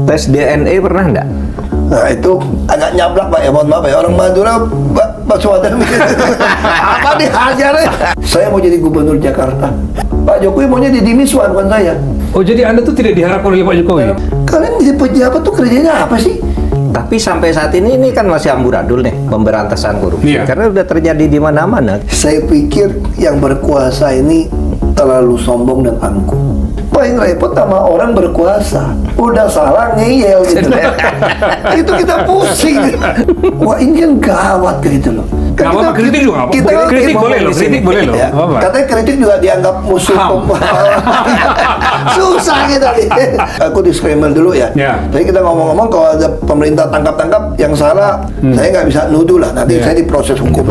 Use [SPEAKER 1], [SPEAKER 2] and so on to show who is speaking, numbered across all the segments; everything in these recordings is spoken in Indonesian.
[SPEAKER 1] Tes DNA pernah enggak?
[SPEAKER 2] Nah itu agak nyablak Pak ya, mohon maaf ya. Orang Madura Pak Suwadar mikir apa dihajar ya? Saya mau jadi gubernur Jakarta. Pak Jokowi maunya di Miswan, bukan saya.
[SPEAKER 3] Oh, jadi Anda tuh tidak diharapkan oleh Pak Jokowi?
[SPEAKER 2] Kalian jadi pejabat tuh kerjanya apa sih?
[SPEAKER 1] Tapi sampai saat ini kan masih amburadul nih pemberantasan korupsi.
[SPEAKER 3] Iya.
[SPEAKER 1] Karena udah terjadi di mana-mana.
[SPEAKER 2] Saya pikir yang berkuasa ini terlalu sombong dan angkuh. Paling repot sama orang berkuasa. Udah salah ngeyel gitu. Itu kita pusing. Wah ini kan gawat gitu loh.
[SPEAKER 3] Nggak apa-apa, kritik juga nggak apa-apa. Kritik boleh loh, kritik boleh loh.
[SPEAKER 2] Ya,
[SPEAKER 3] Nggak apa-apa.
[SPEAKER 2] katanya kritik juga dianggap musuh susah gitu. Aku disclaimer dulu ya.
[SPEAKER 3] Ya.
[SPEAKER 2] Tapi kita ngomong-ngomong kalau ada pemerintah tangkap-tangkap yang salah, saya nggak bisa nuduh lah. Nanti
[SPEAKER 3] Ya.
[SPEAKER 2] saya diproses hukum.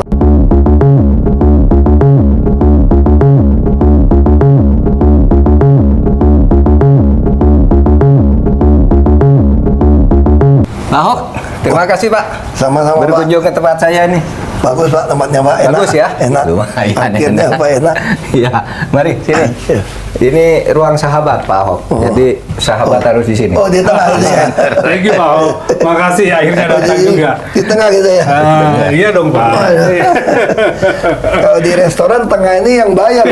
[SPEAKER 1] Pak Ahok, terima kasih Pak.
[SPEAKER 2] Sama-sama Pak.
[SPEAKER 1] Berkunjung ke tempat saya nih.
[SPEAKER 2] Bagus Pak, tempatnya Pak. Enak.
[SPEAKER 1] Bagus ya?
[SPEAKER 2] Enak.
[SPEAKER 1] Lumayan
[SPEAKER 2] Akhirnya
[SPEAKER 1] enak.
[SPEAKER 2] Pak enak.
[SPEAKER 1] Iya, mari sini.
[SPEAKER 2] Iya.
[SPEAKER 1] Ini ruang sahabat Pak Ahok.
[SPEAKER 2] Oh.
[SPEAKER 1] Jadi sahabat harus di sini.
[SPEAKER 2] Oh di tengah gitu ya.
[SPEAKER 3] Thank you Pak Ahok. Makasih akhirnya
[SPEAKER 2] Oh,
[SPEAKER 3] datang
[SPEAKER 2] jadi
[SPEAKER 3] juga.
[SPEAKER 2] di tengah gitu ya.
[SPEAKER 3] Iya dong Pak.
[SPEAKER 2] Kalau di restoran tengah ini yang bayar.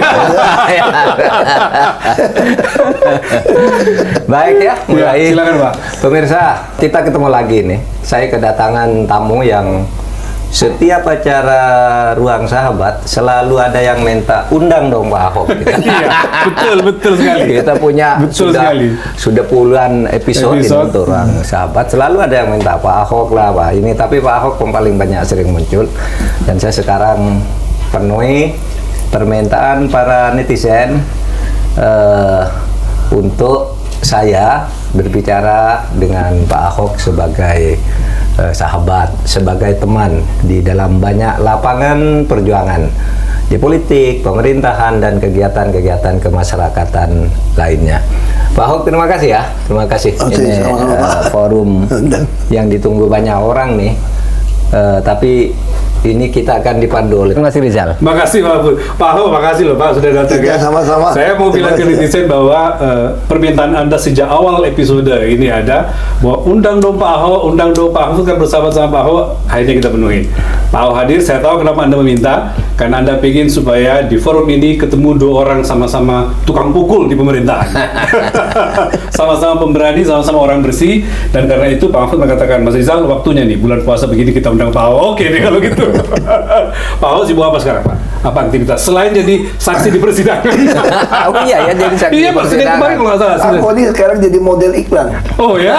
[SPEAKER 1] Baik ya, mulai.
[SPEAKER 3] Ya, silakan, Pak.
[SPEAKER 1] Pemirsa, kita ketemu lagi nih. Saya kedatangan tamu yang setiap acara ruang sahabat selalu ada yang minta undang dong Pak Ahok.
[SPEAKER 3] Iya, betul sekali.
[SPEAKER 1] Kita punya
[SPEAKER 3] Betul sekali.
[SPEAKER 1] sudah puluhan episode ini
[SPEAKER 3] Episode.
[SPEAKER 1] untuk ruang sahabat. Selalu ada yang minta Pak Ahok lah Pak ini. Tapi Pak Ahok yang paling banyak sering muncul. Dan saya sekarang penuhi permintaan para netizen untuk saya berbicara dengan Pak Ahok sebagai sahabat, sebagai teman di dalam banyak lapangan perjuangan di politik, pemerintahan, dan kegiatan-kegiatan kemasyarakatan lainnya. Pak Ahok, terima kasih ya. Terima kasih.
[SPEAKER 2] Oke,
[SPEAKER 1] Ini
[SPEAKER 2] sama-sama, Pak.
[SPEAKER 1] forum
[SPEAKER 2] Undang.
[SPEAKER 1] yang ditunggu banyak orang nih. Tapi ini kita akan dipandu oleh Mas Rizal.
[SPEAKER 3] Makasih Pak Ahok, makasih loh Pak sudah datang
[SPEAKER 2] Ya, sama-sama.
[SPEAKER 3] Saya mau bilang ke
[SPEAKER 2] Terima kasih.
[SPEAKER 3] netizen bahwa permintaan Anda sejak awal episode ini ada bahwa undang dong Pak Ahok, undang dong Pak Ahok, kan bersama sama Pak Ahok, akhirnya kita penuhi. Pak Ahok hadir, saya tahu kenapa Anda meminta, karena Anda ingin supaya di forum ini ketemu dua orang sama-sama tukang pukul di pemerintahan. Sama-sama pemberani, sama-sama orang bersih, dan karena itu Pak Ahok mengatakan, Mas Rizal, waktunya nih, bulan puasa begini kita undang Pak Ahok. Oke nih kalau gitu. Pak Ahok sibuk apa sekarang Pak? Apa aktivitas? Selain jadi saksi di persidangan.
[SPEAKER 1] Oh iya ya, jadi saksi
[SPEAKER 3] Iya Pak, Senin
[SPEAKER 1] persidangan.
[SPEAKER 3] kemarin kalau nggak salah.
[SPEAKER 2] Aku ini sekarang jadi model iklan.
[SPEAKER 3] Oh ya?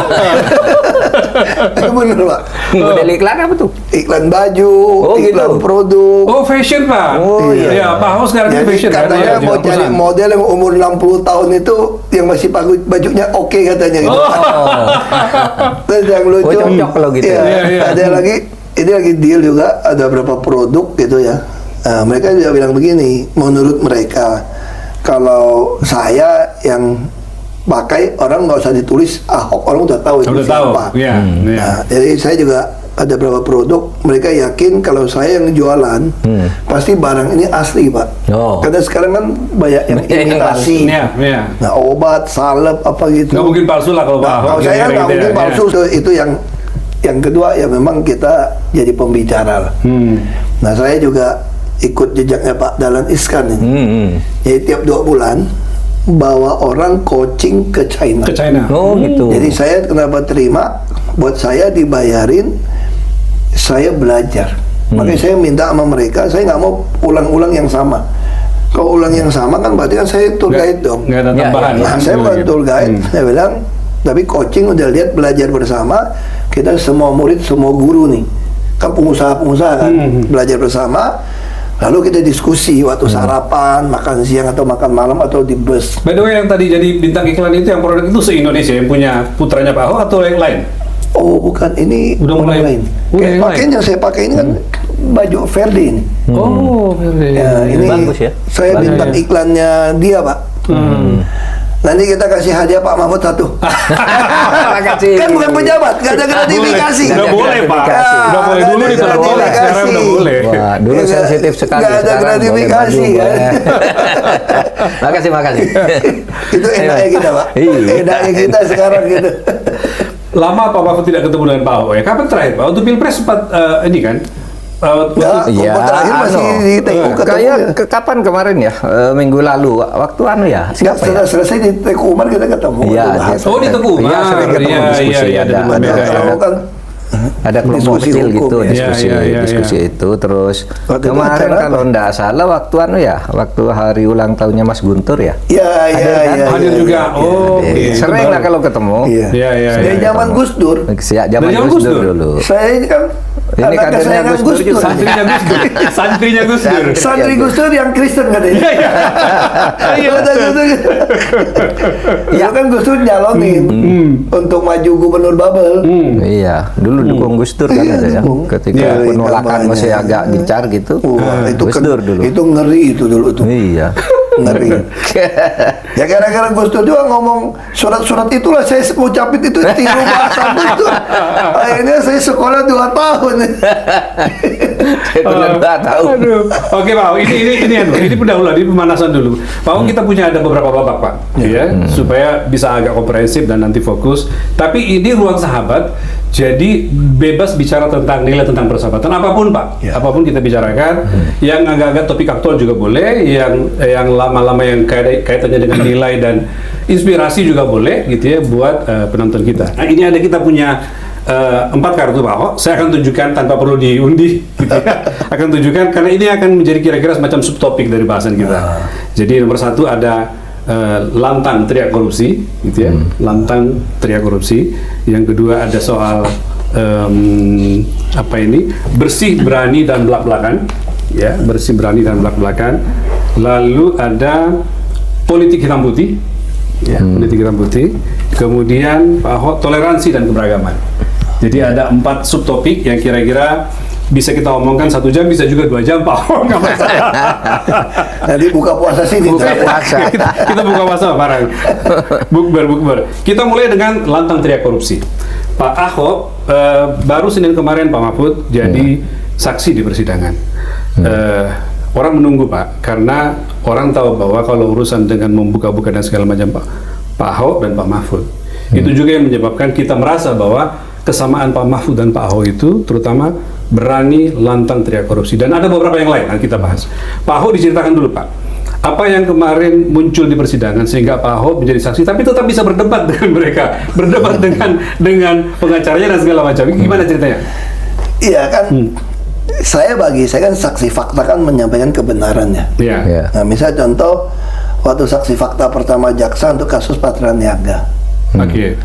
[SPEAKER 2] Bener Pak.
[SPEAKER 1] Model iklan apa tuh?
[SPEAKER 2] Iklan baju,
[SPEAKER 1] Oh,
[SPEAKER 2] iklan
[SPEAKER 1] gitu.
[SPEAKER 2] produk.
[SPEAKER 3] Oh fashion Pak?
[SPEAKER 1] Oh, iya.
[SPEAKER 3] Ya, Pak Ahok sekarang
[SPEAKER 2] Jadi
[SPEAKER 3] fashion kan?
[SPEAKER 2] katanya
[SPEAKER 3] Iya,
[SPEAKER 2] mau
[SPEAKER 3] di
[SPEAKER 2] cari
[SPEAKER 3] perusahaan.
[SPEAKER 2] model yang umur 60 tahun itu yang masih pakai bajunya oke katanya gitu.
[SPEAKER 1] Oh.
[SPEAKER 2] Terus yang lucu.
[SPEAKER 1] Oh, cocok kalau gitu.
[SPEAKER 2] Iya,
[SPEAKER 3] Iya, iya.
[SPEAKER 2] ada lagi, ini lagi deal juga ada beberapa produk gitu ya. Nah, mereka juga bilang begini, menurut mereka kalau saya yang pakai orang nggak usah ditulis Ahok, orang udah tahu itu
[SPEAKER 3] Udah tahu.
[SPEAKER 2] siapa.
[SPEAKER 3] Iya. Iya.
[SPEAKER 2] Nah, jadi saya juga ada beberapa produk, mereka yakin kalau saya yang jualan pasti barang ini asli Pak.
[SPEAKER 1] Oh.
[SPEAKER 2] Karena sekarang kan banyak yang
[SPEAKER 1] Banyak yang
[SPEAKER 2] imitasi.
[SPEAKER 3] Iya, iya.
[SPEAKER 2] Nah obat, salep apa gitu.
[SPEAKER 3] Nggak mungkin palsu lah kalau Pak
[SPEAKER 2] Nah,
[SPEAKER 3] Ahok.
[SPEAKER 2] kalau saya
[SPEAKER 3] kira-kira
[SPEAKER 2] nggak
[SPEAKER 3] gitu
[SPEAKER 2] mungkin
[SPEAKER 3] ya.
[SPEAKER 2] palsu. Itu yang kedua ya memang kita jadi pembicara lah. Nah saya juga ikut jejaknya Pak Dahlan Iskan ini. Jadi tiap 2 bulan bawa orang coaching ke China.
[SPEAKER 3] Ke China.
[SPEAKER 1] Oh gitu.
[SPEAKER 2] Jadi saya kenapa terima? Buat saya dibayarin, saya belajar. Makanya saya minta sama mereka, saya nggak mau ulang-ulang yang sama. Kalau ulang yang sama kan berarti kan saya tour guide dong.
[SPEAKER 3] Nggak ada
[SPEAKER 1] Ya,
[SPEAKER 3] tambahan.
[SPEAKER 1] ya,
[SPEAKER 2] Nah, saya bukan
[SPEAKER 3] Gitu.
[SPEAKER 2] tour guide, saya bilang, tapi coaching udah lihat belajar bersama, kita semua murid, semua guru nih, kan pengusaha-pengusaha kan, belajar bersama, lalu kita diskusi waktu sarapan, makan siang atau makan malam atau di bus.
[SPEAKER 3] By the way, yang tadi jadi bintang iklan itu, yang produk itu se-Indonesia yang punya putranya Pak Ahok atau yang lain?
[SPEAKER 2] Oh bukan, ini
[SPEAKER 3] Udah mulai.
[SPEAKER 2] orang lain.
[SPEAKER 3] Oh,
[SPEAKER 2] Kayak
[SPEAKER 3] yang
[SPEAKER 2] pakaian
[SPEAKER 3] lain.
[SPEAKER 2] yang saya pakai ini kan baju Verdi ini.
[SPEAKER 3] Oh,
[SPEAKER 2] Ya, ini
[SPEAKER 1] Bagus ya.
[SPEAKER 2] saya
[SPEAKER 3] Bagus
[SPEAKER 2] bintang
[SPEAKER 3] ya.
[SPEAKER 2] iklannya dia Pak. Nanti kita kasih hadiah Pak Mahfud 1.
[SPEAKER 1] Makasih.
[SPEAKER 2] Kan bukan pejabat, nggak ada gratifikasi.
[SPEAKER 3] Udah boleh Pak. Udah boleh dulu
[SPEAKER 2] Nggak
[SPEAKER 3] itu
[SPEAKER 2] ada
[SPEAKER 3] udah boleh. Sekarang udah
[SPEAKER 2] gratifikasi.
[SPEAKER 3] boleh.
[SPEAKER 1] Wah, dulu
[SPEAKER 2] Nggak-
[SPEAKER 1] sensitif sekali.
[SPEAKER 2] nggak ada
[SPEAKER 1] sekarang boleh
[SPEAKER 2] gratifikasi,
[SPEAKER 1] baju,
[SPEAKER 2] kan?
[SPEAKER 1] boleh. Makasih.
[SPEAKER 2] Itu enaknya kita Pak.
[SPEAKER 1] Iya.
[SPEAKER 2] Enaknya kita sekarang gitu.
[SPEAKER 3] lama Pak Mahfud tidak ketemu dengan Pak Ahok ya. Kapan terakhir Pak? Waktu Pilpres sempat ini kan?
[SPEAKER 2] Ya,
[SPEAKER 1] Iya,
[SPEAKER 2] terakhir masih di TKU ketemu
[SPEAKER 1] kayak
[SPEAKER 2] ya.
[SPEAKER 1] kapan kemarin ya? Minggu lalu waktu ya.
[SPEAKER 2] Nggak,
[SPEAKER 1] Siapa
[SPEAKER 2] setelah
[SPEAKER 1] ya?
[SPEAKER 2] selesai di TKU Umar kita ketemu.
[SPEAKER 1] Iya,
[SPEAKER 2] itu bahas.
[SPEAKER 3] Oh di Teguh.
[SPEAKER 1] Iya, sering ketemu diskusi,
[SPEAKER 3] Iya,
[SPEAKER 1] ada-
[SPEAKER 3] Dewan
[SPEAKER 2] Ada
[SPEAKER 3] Mega, ya.
[SPEAKER 2] kalau kan
[SPEAKER 1] Ada kelompok
[SPEAKER 2] Diskusi
[SPEAKER 1] kecil
[SPEAKER 2] hukum,
[SPEAKER 1] gitu
[SPEAKER 2] ya.
[SPEAKER 1] diskusi
[SPEAKER 3] Iya.
[SPEAKER 1] itu terus
[SPEAKER 2] Waktu itu
[SPEAKER 1] kemarin
[SPEAKER 2] acara
[SPEAKER 1] kalau
[SPEAKER 2] apa?
[SPEAKER 1] ndak salah waktu hari ulang tahunnya Mas Guntur ya.
[SPEAKER 2] Iya, iya,
[SPEAKER 1] kan?
[SPEAKER 2] iya.
[SPEAKER 3] Hadir
[SPEAKER 2] iya,
[SPEAKER 3] juga.
[SPEAKER 2] iya.
[SPEAKER 3] Oh,
[SPEAKER 1] Eh,
[SPEAKER 3] oke.
[SPEAKER 1] sering
[SPEAKER 3] Itu
[SPEAKER 1] lah
[SPEAKER 3] baru.
[SPEAKER 1] kalau ketemu.
[SPEAKER 2] Iya.
[SPEAKER 3] Iya, iya,
[SPEAKER 2] Dari
[SPEAKER 3] iya.
[SPEAKER 2] zaman Gus Dur.
[SPEAKER 1] Sejak
[SPEAKER 3] Dari
[SPEAKER 1] zaman
[SPEAKER 3] zaman
[SPEAKER 1] Gus
[SPEAKER 3] Gus
[SPEAKER 1] Dur
[SPEAKER 3] Dur?
[SPEAKER 1] dulu.
[SPEAKER 2] Saya ini kan
[SPEAKER 1] Ini
[SPEAKER 2] anak
[SPEAKER 1] kadernya
[SPEAKER 2] kesayangan
[SPEAKER 1] Gus Dur
[SPEAKER 2] Gus Dur.
[SPEAKER 1] juga.
[SPEAKER 3] Santrinya Gus Dur. Santrinya Gus Dur.
[SPEAKER 2] Santri Gus Dur yang Kristen katanya. Iya, betul, betul. Ya kan Gus Dur nyalonin untuk maju gubernur Babel.
[SPEAKER 1] Iya, dulu dukung Gus Dur kan
[SPEAKER 2] Iya,
[SPEAKER 1] ada ya.
[SPEAKER 2] dukung.
[SPEAKER 1] Ketika
[SPEAKER 3] Iya,
[SPEAKER 1] penolakan
[SPEAKER 2] kampanye.
[SPEAKER 1] masih agak gencar gitu.
[SPEAKER 2] Wah, itu
[SPEAKER 1] Gus
[SPEAKER 2] kan
[SPEAKER 1] Dur dulu.
[SPEAKER 2] itu ngeri itu dulu tuh.
[SPEAKER 1] Iya.
[SPEAKER 2] Ngeri. Ya gara-gara Gus Dur juga ngomong surat-surat itulah saya ucapin itu tiru bahasa Gus Dur. Akhirnya saya sekolah 2 tahun.
[SPEAKER 1] Saya pernah 2 tahun.
[SPEAKER 3] Aduh. Oke Pak, ini pendahuluan, ini pemanasan dulu. Pak, kita punya ada beberapa babak Pak, ya, supaya bisa agak komprehensif dan nanti fokus. Tapi ini ruang sahabat, jadi bebas bicara tentang nilai tentang persahabatan apapun Pak,
[SPEAKER 2] Ya.
[SPEAKER 3] apapun kita bicarakan. Yang agak-agak topik aktual juga boleh, yang lama-lama yang kaitannya dengan nilai dan inspirasi juga boleh, gitu ya, buat penonton kita. Nah, ini ada kita punya 4 kartu Pak Ahok. Saya akan tunjukkan tanpa perlu diundi, gitu ya. Akan tunjukkan karena ini akan menjadi kira-kira semacam subtopik dari bahasan kita. Jadi nomor 1 ada lantang teriak korupsi, gitu ya. Lantang teriak korupsi. Yang kedua ada soal apa ini? Bersih, berani dan belak-belakan, ya, bersih, berani dan belak-belakan. Lalu ada politik hitam putih. Ya, politik hitam putih. Kemudian Pak Ahok toleransi dan keberagaman. Jadi ada 4 subtopik yang kira-kira bisa kita omongkan 1 jam, bisa juga 2 jam, Pak Ahok nggak masalah.
[SPEAKER 2] Nanti buka puasa sini.
[SPEAKER 1] Buka puasa.
[SPEAKER 3] kita buka puasa bareng. Bukber. Kita mulai dengan lantang teriak korupsi. Pak Ahok baru Senin kemarin Pak Mahfud jadi saksi di persidangan. Orang menunggu Pak, karena orang tahu bahwa kalau urusan dengan membuka-buka dan segala macam Pak Ahok dan Pak Mahfud, itu juga yang menyebabkan kita merasa bahwa kesamaan Pak Mahfud dan Pak Ahok itu terutama berani lantang teriak korupsi, dan ada beberapa yang lain nanti kita bahas. Pak Ahok diceritakan dulu Pak, apa yang kemarin muncul di persidangan sehingga Pak Ahok menjadi saksi tapi tetap bisa berdebat dengan mereka, berdebat dengan pengacaranya dan segala macam. Gimana ceritanya?
[SPEAKER 2] Iya kan. Saya kan saksi fakta kan menyampaikan kebenarannya.
[SPEAKER 3] Iya.
[SPEAKER 1] Iya.
[SPEAKER 2] Nah, misalnya contoh waktu saksi fakta pertama jaksa untuk kasus Patra Niaga.
[SPEAKER 3] Oke.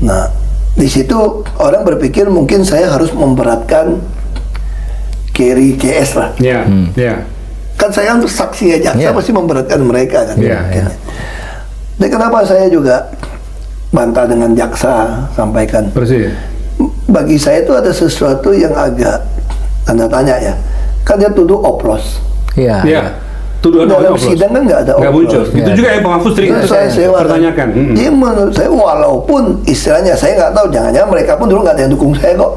[SPEAKER 2] Nah, di situ orang berpikir mungkin saya harus memberatkan Kerry CS lah.
[SPEAKER 3] Iya. Iya.
[SPEAKER 2] Kan saya untuk saksi ya jaksa
[SPEAKER 1] Iya.
[SPEAKER 2] pasti memberatkan mereka kan.
[SPEAKER 3] Iya,
[SPEAKER 2] Mungkin. Dan kenapa saya juga bantah dengan jaksa, sampaikan.
[SPEAKER 3] Bersih.
[SPEAKER 2] Bagi saya itu ada sesuatu yang agak tanda tanya ya. Kan dia tuduh oplos.
[SPEAKER 1] Iya.
[SPEAKER 3] Iya. Tuduhan
[SPEAKER 2] Dalam
[SPEAKER 3] oplos.
[SPEAKER 2] sidang kan nggak ada
[SPEAKER 3] Nggak
[SPEAKER 2] oplos.
[SPEAKER 3] muncul. Itu
[SPEAKER 1] Iya.
[SPEAKER 3] juga yang Pak Mahfud sering
[SPEAKER 2] Itu saya
[SPEAKER 3] pertanyakan.
[SPEAKER 2] Jadi menurut saya walaupun istilahnya saya nggak tahu, jangan-jangan mereka pun dulu nggak ada yang dukung saya kok.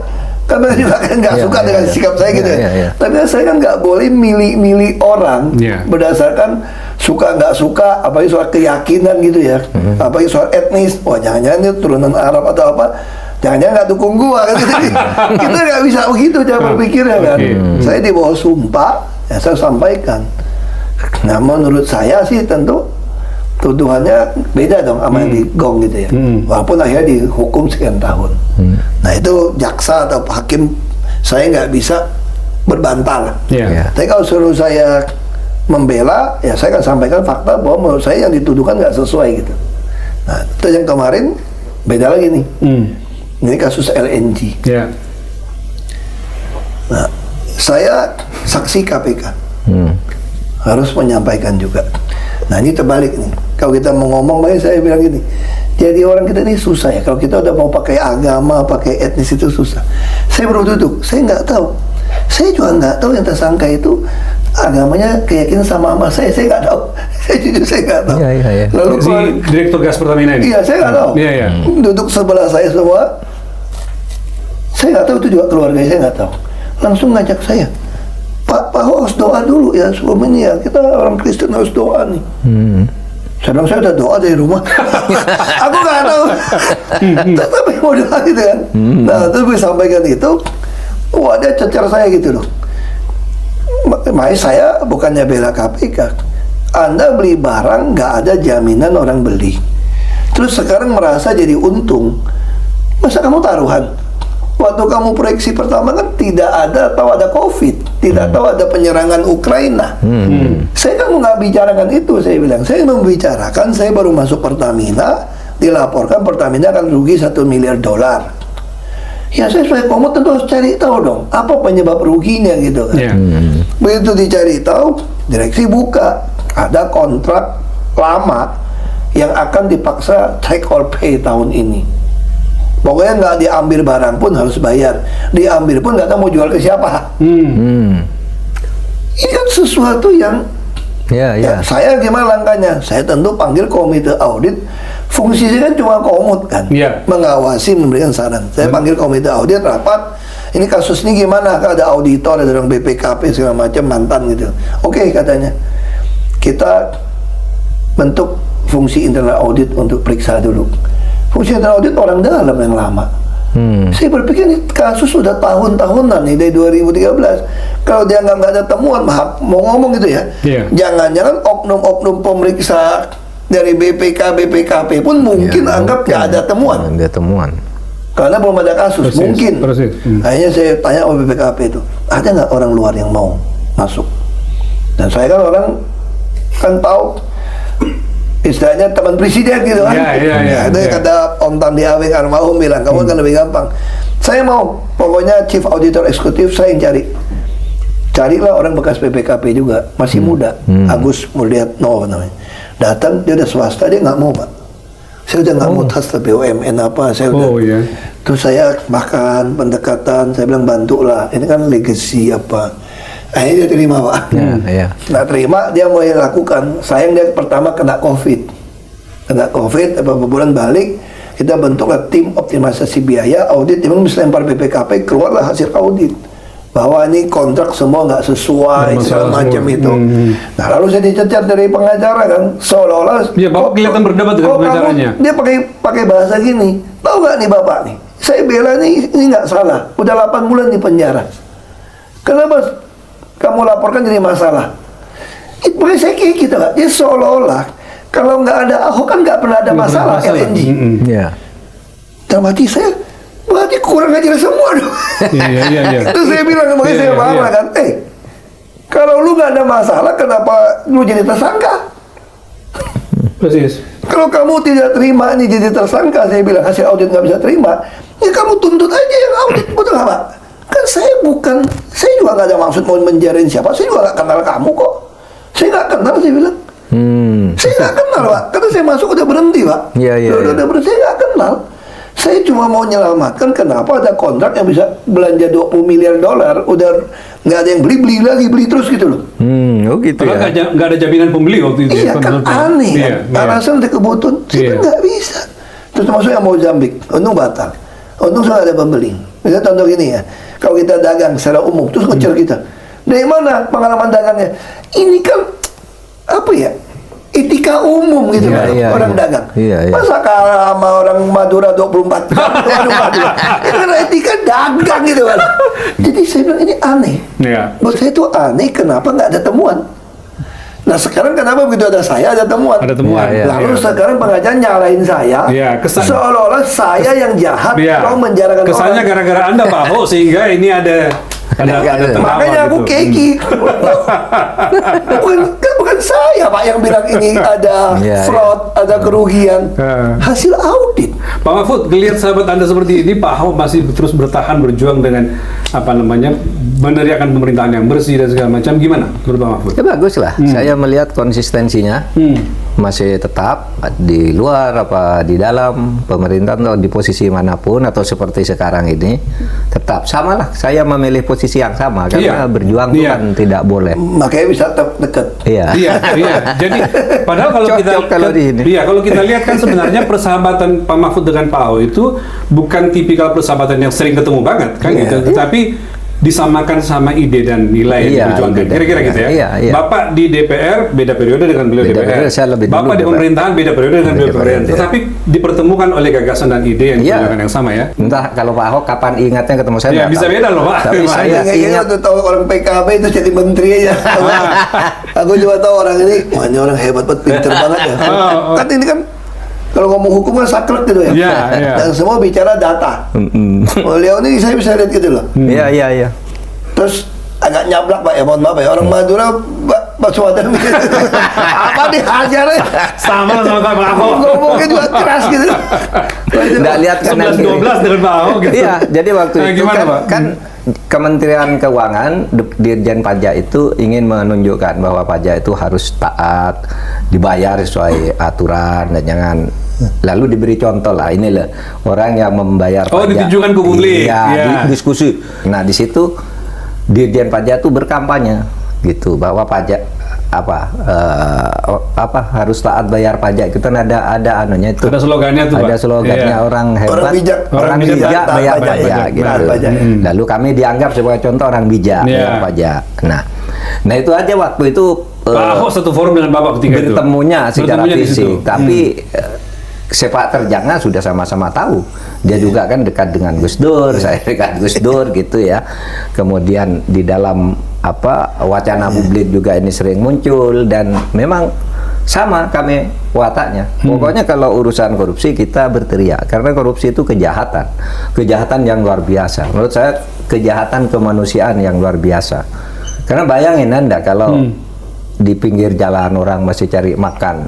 [SPEAKER 2] Kan mereka juga kan nggak
[SPEAKER 1] Iya,
[SPEAKER 2] suka
[SPEAKER 1] iya,
[SPEAKER 2] dengan
[SPEAKER 1] iya.
[SPEAKER 2] sikap saya gitu
[SPEAKER 1] Iya,
[SPEAKER 2] ya.
[SPEAKER 1] iya, iya.
[SPEAKER 2] Tapi saya kan nggak boleh milih-milih orang
[SPEAKER 3] Iya.
[SPEAKER 2] berdasarkan suka nggak suka, apalagi soal keyakinan gitu ya, apalagi soal etnis. Wah jangan-jangan dia turunan Arab atau apa. Jangan-jangan nggak dukung gua kan. Jadi, kita nggak bisa begitu cara berpikirnya kan.
[SPEAKER 3] Oke.
[SPEAKER 2] Saya di bawah sumpah, ya saya sampaikan. Nah menurut saya sih tentu tuduhannya beda dong sama yang di Gong gitu ya. Walaupun akhirnya dihukum sekian tahun. Nah itu jaksa atau hakim saya nggak bisa berbantah lah.
[SPEAKER 3] Iya.
[SPEAKER 1] Iya.
[SPEAKER 2] Tapi kalau suruh saya membela, ya saya akan sampaikan fakta bahwa menurut saya yang dituduhkan nggak sesuai gitu. Nah itu yang kemarin beda lagi nih. Ini kasus LNG.
[SPEAKER 3] Iya.
[SPEAKER 2] Nah saya saksi KPK. Harus menyampaikan juga. Nah ini terbalik nih. Kalau kita mau ngomong, makanya saya bilang gini. Jadi orang kita ini susah ya. Kalau kita udah mau pakai agama, pakai etnis itu susah. Saya baru duduk, saya nggak tahu. Saya juga nggak tahu yang tersangka itu agamanya keyakinan sama saya nggak tahu. Saya jujur saya nggak tahu.
[SPEAKER 1] Iya, iya, iya.
[SPEAKER 2] Lalu
[SPEAKER 3] Si Direktur Gas Pertamina ini.
[SPEAKER 2] iya saya nggak tahu.
[SPEAKER 3] Iya, iya.
[SPEAKER 2] Duduk sebelah saya semua. Saya nggak tahu itu juga keluarga saya nggak tahu. Langsung ngajak saya. Pak Ahok harus doa dulu ya sebelum ini ya, kita orang Kristen harus doa nih. Saya bilang, saya udah doa dari rumah. Aku nggak tahu. Tapi modal gitu kan. Nah, terus gue sampaikan itu, wah dia cecer saya gitu loh. Makanya saya bukannya bela KPK. Anda beli barang nggak ada jaminan orang beli. Terus sekarang merasa jadi untung. Masa kamu taruhan? Waktu kamu proyeksi pertama kan tidak ada, tahu ada COVID, tidak tahu ada penyerangan Ukraina. Saya kan nggak bicarakan itu, saya bilang. Saya membicarakan, saya baru masuk Pertamina, dilaporkan Pertamina akan rugi $1 miliar. Ya saya sebagai komod tentu harus cari tahu dong, apa penyebab ruginya gitu kan. Begitu dicari tahu, direksi buka, ada kontrak lama yang akan dipaksa take or pay tahun ini. Pokoknya nggak diambil barang pun harus bayar, diambil pun nggak tahu mau jual ke siapa. Ini kan sesuatu yang ya, saya gimana langkahnya? Saya tentu panggil komite audit. Fungsinya kan cuma komut kan, mengawasi, memberikan saran. Saya panggil komite audit rapat. Ini kasus ini gimana? Ada auditor, ada orang BPKP segala macam mantan gitu. Oke, katanya kita bentuk fungsi internal audit untuk periksa dulu. Fungsi internal audit orang dalam yang lama. Saya berpikir ini kasus sudah tahun-tahunan nih dari 2013. Kalau dia nggak ada temuan, mau ngomong gitu ya. Jangan-jangan oknum-oknum pemeriksa dari BPKP pun mungkin anggap nggak ada temuan.
[SPEAKER 1] Ada temuan.
[SPEAKER 2] Karena belum ada kasus, mungkin. Akhirnya saya tanya sama BPKP itu, ada nggak orang luar yang mau masuk? Dan saya kan orang kan tahu istilahnya teman presiden gitu kan. Ada kata Om Tandi Aweng almarhum bilang, kamu kan lebih gampang. Saya mau, pokoknya Chief Auditor Eksekutif saya yang cari. Carilah orang bekas BPKP juga, masih muda, Agus Mulyatno namanya. Datang, dia udah swasta, dia nggak mau Pak. Saya udah nggak mau tas BUMN apa, saya udah. Terus saya makan pendekatan, saya bilang bantulah. Ini kan legacy apa. Akhirnya dia terima Pak. Nggak terima, dia mulai lakukan. Sayang dia pertama kena COVID, beberapa bulan balik. Kita bentuklah tim optimalisasi biaya audit. Memang bisa lempar BPKP, keluarlah hasil audit bahwa ini kontrak semua nggak sesuai segala macam itu. Nah lalu saya dicecar dari pengacara kan, seolah-olah
[SPEAKER 3] Bapak kelihatan berdebat dengan pengacaranya.
[SPEAKER 2] Dia pakai bahasa gini, tahu nggak nih Bapak nih, saya bela ini nggak salah, udah 8 bulan di penjara. Kenapa kamu laporkan jadi masalah? Itu saya kayak gitu kan, dia seolah-olah kalau nggak ada Ahok kan nggak pernah ada masalah LNG. Dalam hati saya, berarti kurang ajar semua dong. Terus saya bilang, makanya saya marah kan, kalau lu nggak ada masalah, kenapa lu jadi tersangka? Kalau kamu tidak terima ini jadi tersangka, saya bilang hasil audit nggak bisa terima, ya kamu tuntut aja yang audit, betul nggak Pak? Kan saya juga nggak ada maksud mau menjarain siapa, saya juga nggak kenal kamu kok. Saya nggak kenal, saya bilang. Saya nggak kenal Pak, karena saya masuk udah berhenti Pak. Udah berhenti, saya nggak kenal. Saya cuma mau menyelamatkan kenapa ada kontrak yang bisa belanja $20 miliar, udah nggak ada yang beli terus gitu loh.
[SPEAKER 3] Gitu ya. Nggak ada jaminan pembeli waktu itu.
[SPEAKER 2] Iya kan aneh kan. Alasan ada kebutuhan, kita nggak bisa. Terus termasuk yang mau Mozambik, untung batal, untung sudah ada pembeli. Misalnya contoh gini ya, kalau kita dagang secara umum, terus ngejar kita, dari mana pengalaman dagangnya? Ini kan apa ya? Etika umum gitu orang dagang. Masa kalah sama orang Madura 24 jam? Itu kan etika dagang gitu kan. Jadi saya bilang ini aneh. Buat saya itu aneh, kenapa nggak ada temuan? Nah sekarang kenapa begitu ada saya ada temuan? Lalu sekarang pengacara nyalahin saya, seolah-olah saya yang jahat kalau menjarakan orang.
[SPEAKER 3] Kesannya gara-gara Anda Pak Ahok sehingga ini ada
[SPEAKER 2] makanya aku keki. bukan saya Pak yang bilang ini ada fraud, ada kerugian. Hasil audit.
[SPEAKER 3] Pak Mahfud, lihat sahabat Anda seperti ini, Pak Ahok masih terus bertahan berjuang dengan meneriakan pemerintahan yang bersih dan segala macam. Gimana menurut Pak Mahfud?
[SPEAKER 1] Ya bagus lah. Saya melihat konsistensinya masih tetap di luar apa di dalam pemerintahan atau di posisi manapun atau seperti sekarang ini tetap sama lah. Saya memilih posisi yang sama karena berjuang itu kan tidak boleh.
[SPEAKER 2] Makanya bisa dekat.
[SPEAKER 3] Jadi padahal kalau kita lihat kan sebenarnya persahabatan Pak Mahfud dengan Pak Ahok itu bukan tipikal persahabatan yang sering ketemu banget kan gitu. Tetapi disamakan sama ide dan nilai yang
[SPEAKER 1] Iya,
[SPEAKER 3] diperjuangkan.
[SPEAKER 1] ide dan
[SPEAKER 3] Kira-kira
[SPEAKER 1] nilai.
[SPEAKER 3] gitu ya.
[SPEAKER 1] Iya, iya.
[SPEAKER 3] Bapak di DPR beda periode dengan beliau
[SPEAKER 1] Beda
[SPEAKER 3] DPR.
[SPEAKER 1] periode, saya lebih dulu
[SPEAKER 3] Bapak di
[SPEAKER 1] DPR.
[SPEAKER 3] pemerintahan beda periode dengan beliau
[SPEAKER 1] Beda
[SPEAKER 3] pemerintahan.
[SPEAKER 1] periode.
[SPEAKER 3] Tetapi dipertemukan oleh gagasan dan ide yang
[SPEAKER 1] Iya.
[SPEAKER 3] diperjuangkan yang sama ya.
[SPEAKER 1] Entah kalau Pak Ahok kapan ingatnya ketemu saya.
[SPEAKER 3] Ya,
[SPEAKER 1] nggak
[SPEAKER 3] bisa
[SPEAKER 1] tahu.
[SPEAKER 3] beda loh, Pak.
[SPEAKER 1] Tapi
[SPEAKER 3] Makanya
[SPEAKER 1] saya
[SPEAKER 2] Kayaknya
[SPEAKER 1] ingat.
[SPEAKER 2] waktu tahu orang PKB itu jadi menteri aja. Aku juga tahu orang ini, wah ini orang hebat banget, pinter banget ya.
[SPEAKER 3] Oh.
[SPEAKER 2] Kan ini kan kalau ngomong hukum kan saklek gitu ya.
[SPEAKER 3] Iya, iya.
[SPEAKER 2] Dan semua bicara data. Beliau ini saya bisa lihat gitu loh.
[SPEAKER 1] Iya, iya, iya.
[SPEAKER 2] Terus agak nyablak Pak ya, mohon maaf ya. Orang Madura Pak Suwadan apa dihajar ya.
[SPEAKER 3] Sama Pak Ahok.
[SPEAKER 2] Ngomongnya juga keras gitu.
[SPEAKER 1] Nggak lihat kanan kiri.
[SPEAKER 3] 11-12 dengan Pak Ahok gitu.
[SPEAKER 1] Iya, jadi waktu
[SPEAKER 3] Nah,
[SPEAKER 1] itu
[SPEAKER 3] gimana, Pak?
[SPEAKER 1] kan Kementerian Keuangan, Dirjen Pajak itu ingin menunjukkan bahwa pajak itu harus taat, dibayar sesuai aturan dan jangan lalu diberi contoh lah, ini loh orang yang membayar
[SPEAKER 3] Oh,
[SPEAKER 1] pajak.
[SPEAKER 3] ditunjukkan ke publik.
[SPEAKER 1] Iya,
[SPEAKER 3] Iya.
[SPEAKER 1] diskusi. Nah, di situ Dirjen Pajak itu berkampanye gitu bahwa pajak harus taat bayar pajak. Itu kan ada anunya itu.
[SPEAKER 3] Ada slogannya tuh, Pak.
[SPEAKER 1] Ada slogannya
[SPEAKER 3] Iya.
[SPEAKER 1] orang hebat.
[SPEAKER 2] Orang bijak.
[SPEAKER 1] Orang bijak
[SPEAKER 2] taat
[SPEAKER 1] bayar
[SPEAKER 2] pajak,
[SPEAKER 1] pajak
[SPEAKER 2] taat
[SPEAKER 1] gitu.
[SPEAKER 2] pajak.
[SPEAKER 1] Lalu kami dianggap sebagai contoh orang bijak
[SPEAKER 3] Iya.
[SPEAKER 1] bayar pajak. Nah itu aja waktu itu
[SPEAKER 3] Pak Ahok satu forum dengan Bapak ketika itu.
[SPEAKER 1] bertemunya secara
[SPEAKER 3] Bertemunya di situ.
[SPEAKER 1] fisik, tapi sepak terjangnya sudah sama-sama tahu. Dia juga kan dekat dengan Gus Dur, saya dekat Gus Dur gitu ya. Kemudian di dalam wacana publik juga ini sering muncul dan memang sama kami wataknya. Pokoknya kalau urusan korupsi kita berteriak karena korupsi itu kejahatan yang luar biasa. Menurut saya kejahatan kemanusiaan yang luar biasa. Karena bayangin Anda kalau di pinggir jalan orang masih cari makan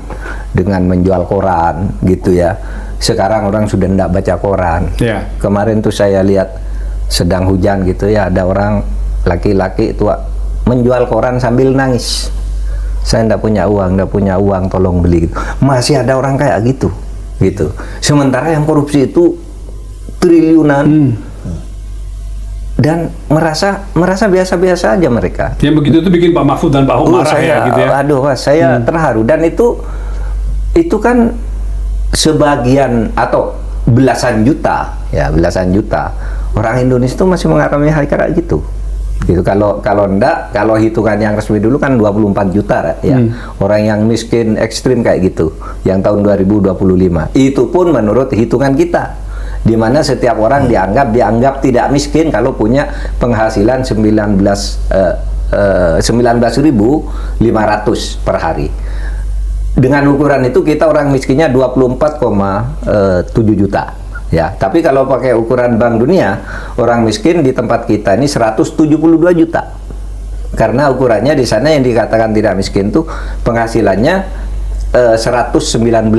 [SPEAKER 1] dengan menjual koran gitu ya. Sekarang orang sudah tidak baca koran.
[SPEAKER 3] Iya.
[SPEAKER 1] Kemarin tuh saya lihat sedang hujan gitu ya, ada orang laki-laki tua menjual koran sambil nangis. Saya tidak punya uang, tolong beli gitu. Masih ada orang kayak gitu. Sementara yang korupsi itu triliunan. Dan merasa biasa-biasa aja mereka.
[SPEAKER 3] Yang begitu itu bikin Pak Mahfud dan Pak Ahok marah
[SPEAKER 1] saya,
[SPEAKER 3] ya gitu ya.
[SPEAKER 1] Aduh, Mas, saya terharu dan itu kan sebagian atau belasan juta orang Indonesia itu masih mengalami hal kayak gitu. Kalau hitungan yang resmi dulu kan 24 juta ya. Orang yang miskin ekstrim kayak gitu yang tahun 2025. Itu pun menurut hitungan kita. Di mana setiap orang dianggap tidak miskin kalau punya penghasilan 19.500 per hari. Dengan ukuran itu kita orang miskinnya 24,7 juta. Ya, tapi kalau pakai ukuran Bank Dunia, orang miskin di tempat kita ini 172 juta. Karena ukurannya di sana yang dikatakan tidak miskin tuh penghasilannya 119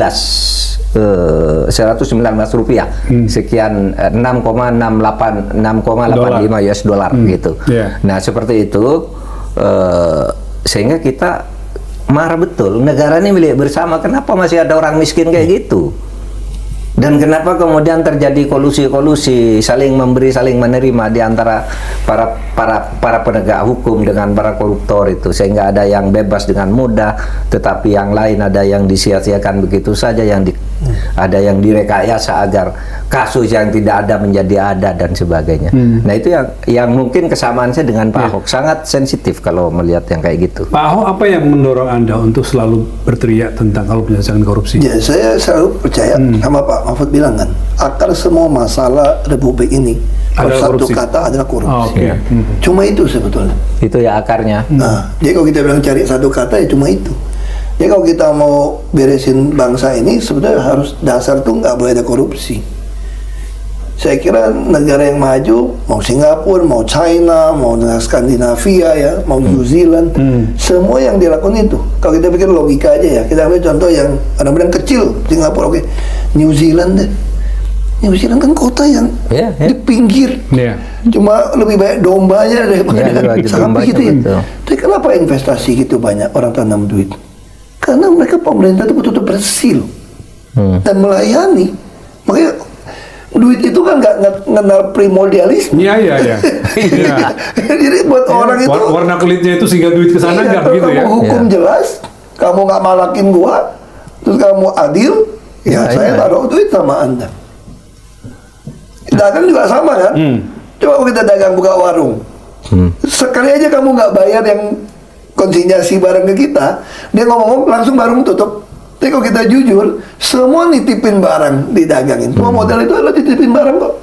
[SPEAKER 1] rupiah, sekian 6,85 US dollar gitu.
[SPEAKER 3] Yeah.
[SPEAKER 1] Nah seperti itu sehingga kita marah betul. Negara ini milik bersama. Kenapa masih ada orang miskin kayak gitu? Dan kenapa kemudian terjadi kolusi saling memberi saling menerima di antara para penegak hukum dengan para koruptor itu, sehingga ada yang bebas dengan mudah tetapi yang lain ada yang disia-siakan begitu saja, ada yang direkayasa agar kasus yang tidak ada menjadi ada dan sebagainya. Nah itu yang mungkin kesamaan saya dengan Pak Ahok, sangat sensitif kalau melihat yang kayak gitu.
[SPEAKER 3] Pak Ahok, apa yang mendorong Anda untuk selalu berteriak tentang kalau penyelesaian korupsi?
[SPEAKER 2] Ya, saya selalu percaya sama Pak Mahfud bilang kan, akar semua masalah Republik ini kalau
[SPEAKER 3] Adalah
[SPEAKER 2] satu
[SPEAKER 3] korupsi.
[SPEAKER 2] kata adalah korupsi.
[SPEAKER 3] Oh, oke.
[SPEAKER 2] Cuma itu sebetulnya.
[SPEAKER 1] Itu ya akarnya.
[SPEAKER 2] Nah, jadi kalau kita bilang cari satu kata ya cuma itu. Jadi kalau kita mau beresin bangsa ini sebetulnya harus dasar tuh nggak boleh ada korupsi. Saya kira negara yang maju, mau Singapura, mau China, mau negara Skandinavia ya, mau New Zealand, semua yang dilakukan itu. Kalau kita pikir logika aja ya, kita ambil contoh yang kadang-kadang kecil, Singapura, oke, New Zealand deh. New Zealand kan kota yang di pinggir, cuma lebih banyak dombanya daripada sapi gitu ya. Tapi kenapa investasi gitu banyak orang tanam duit? Karena mereka pemerintah itu betul-betul bersih loh, dan melayani. Makanya duit itu kan nggak kenal primordialisme.
[SPEAKER 3] Iya.
[SPEAKER 2] Jadi buat orang itu
[SPEAKER 3] warna kulitnya itu sehingga duit ke sana nggak begitu ya?
[SPEAKER 2] Kamu hukum jelas, kamu nggak malakin gua, terus kamu adil, saya taruh duit sama Anda. Dagang juga sama kan? Coba kita dagang buka warung, Sekali aja kamu nggak bayar yang konsinyasi barang ke kita, dia ngomong langsung barang tutup. Tapi kalau kita jujur, semua nitipin barang didagangin. Semua modal itu adalah nitipin barang kok.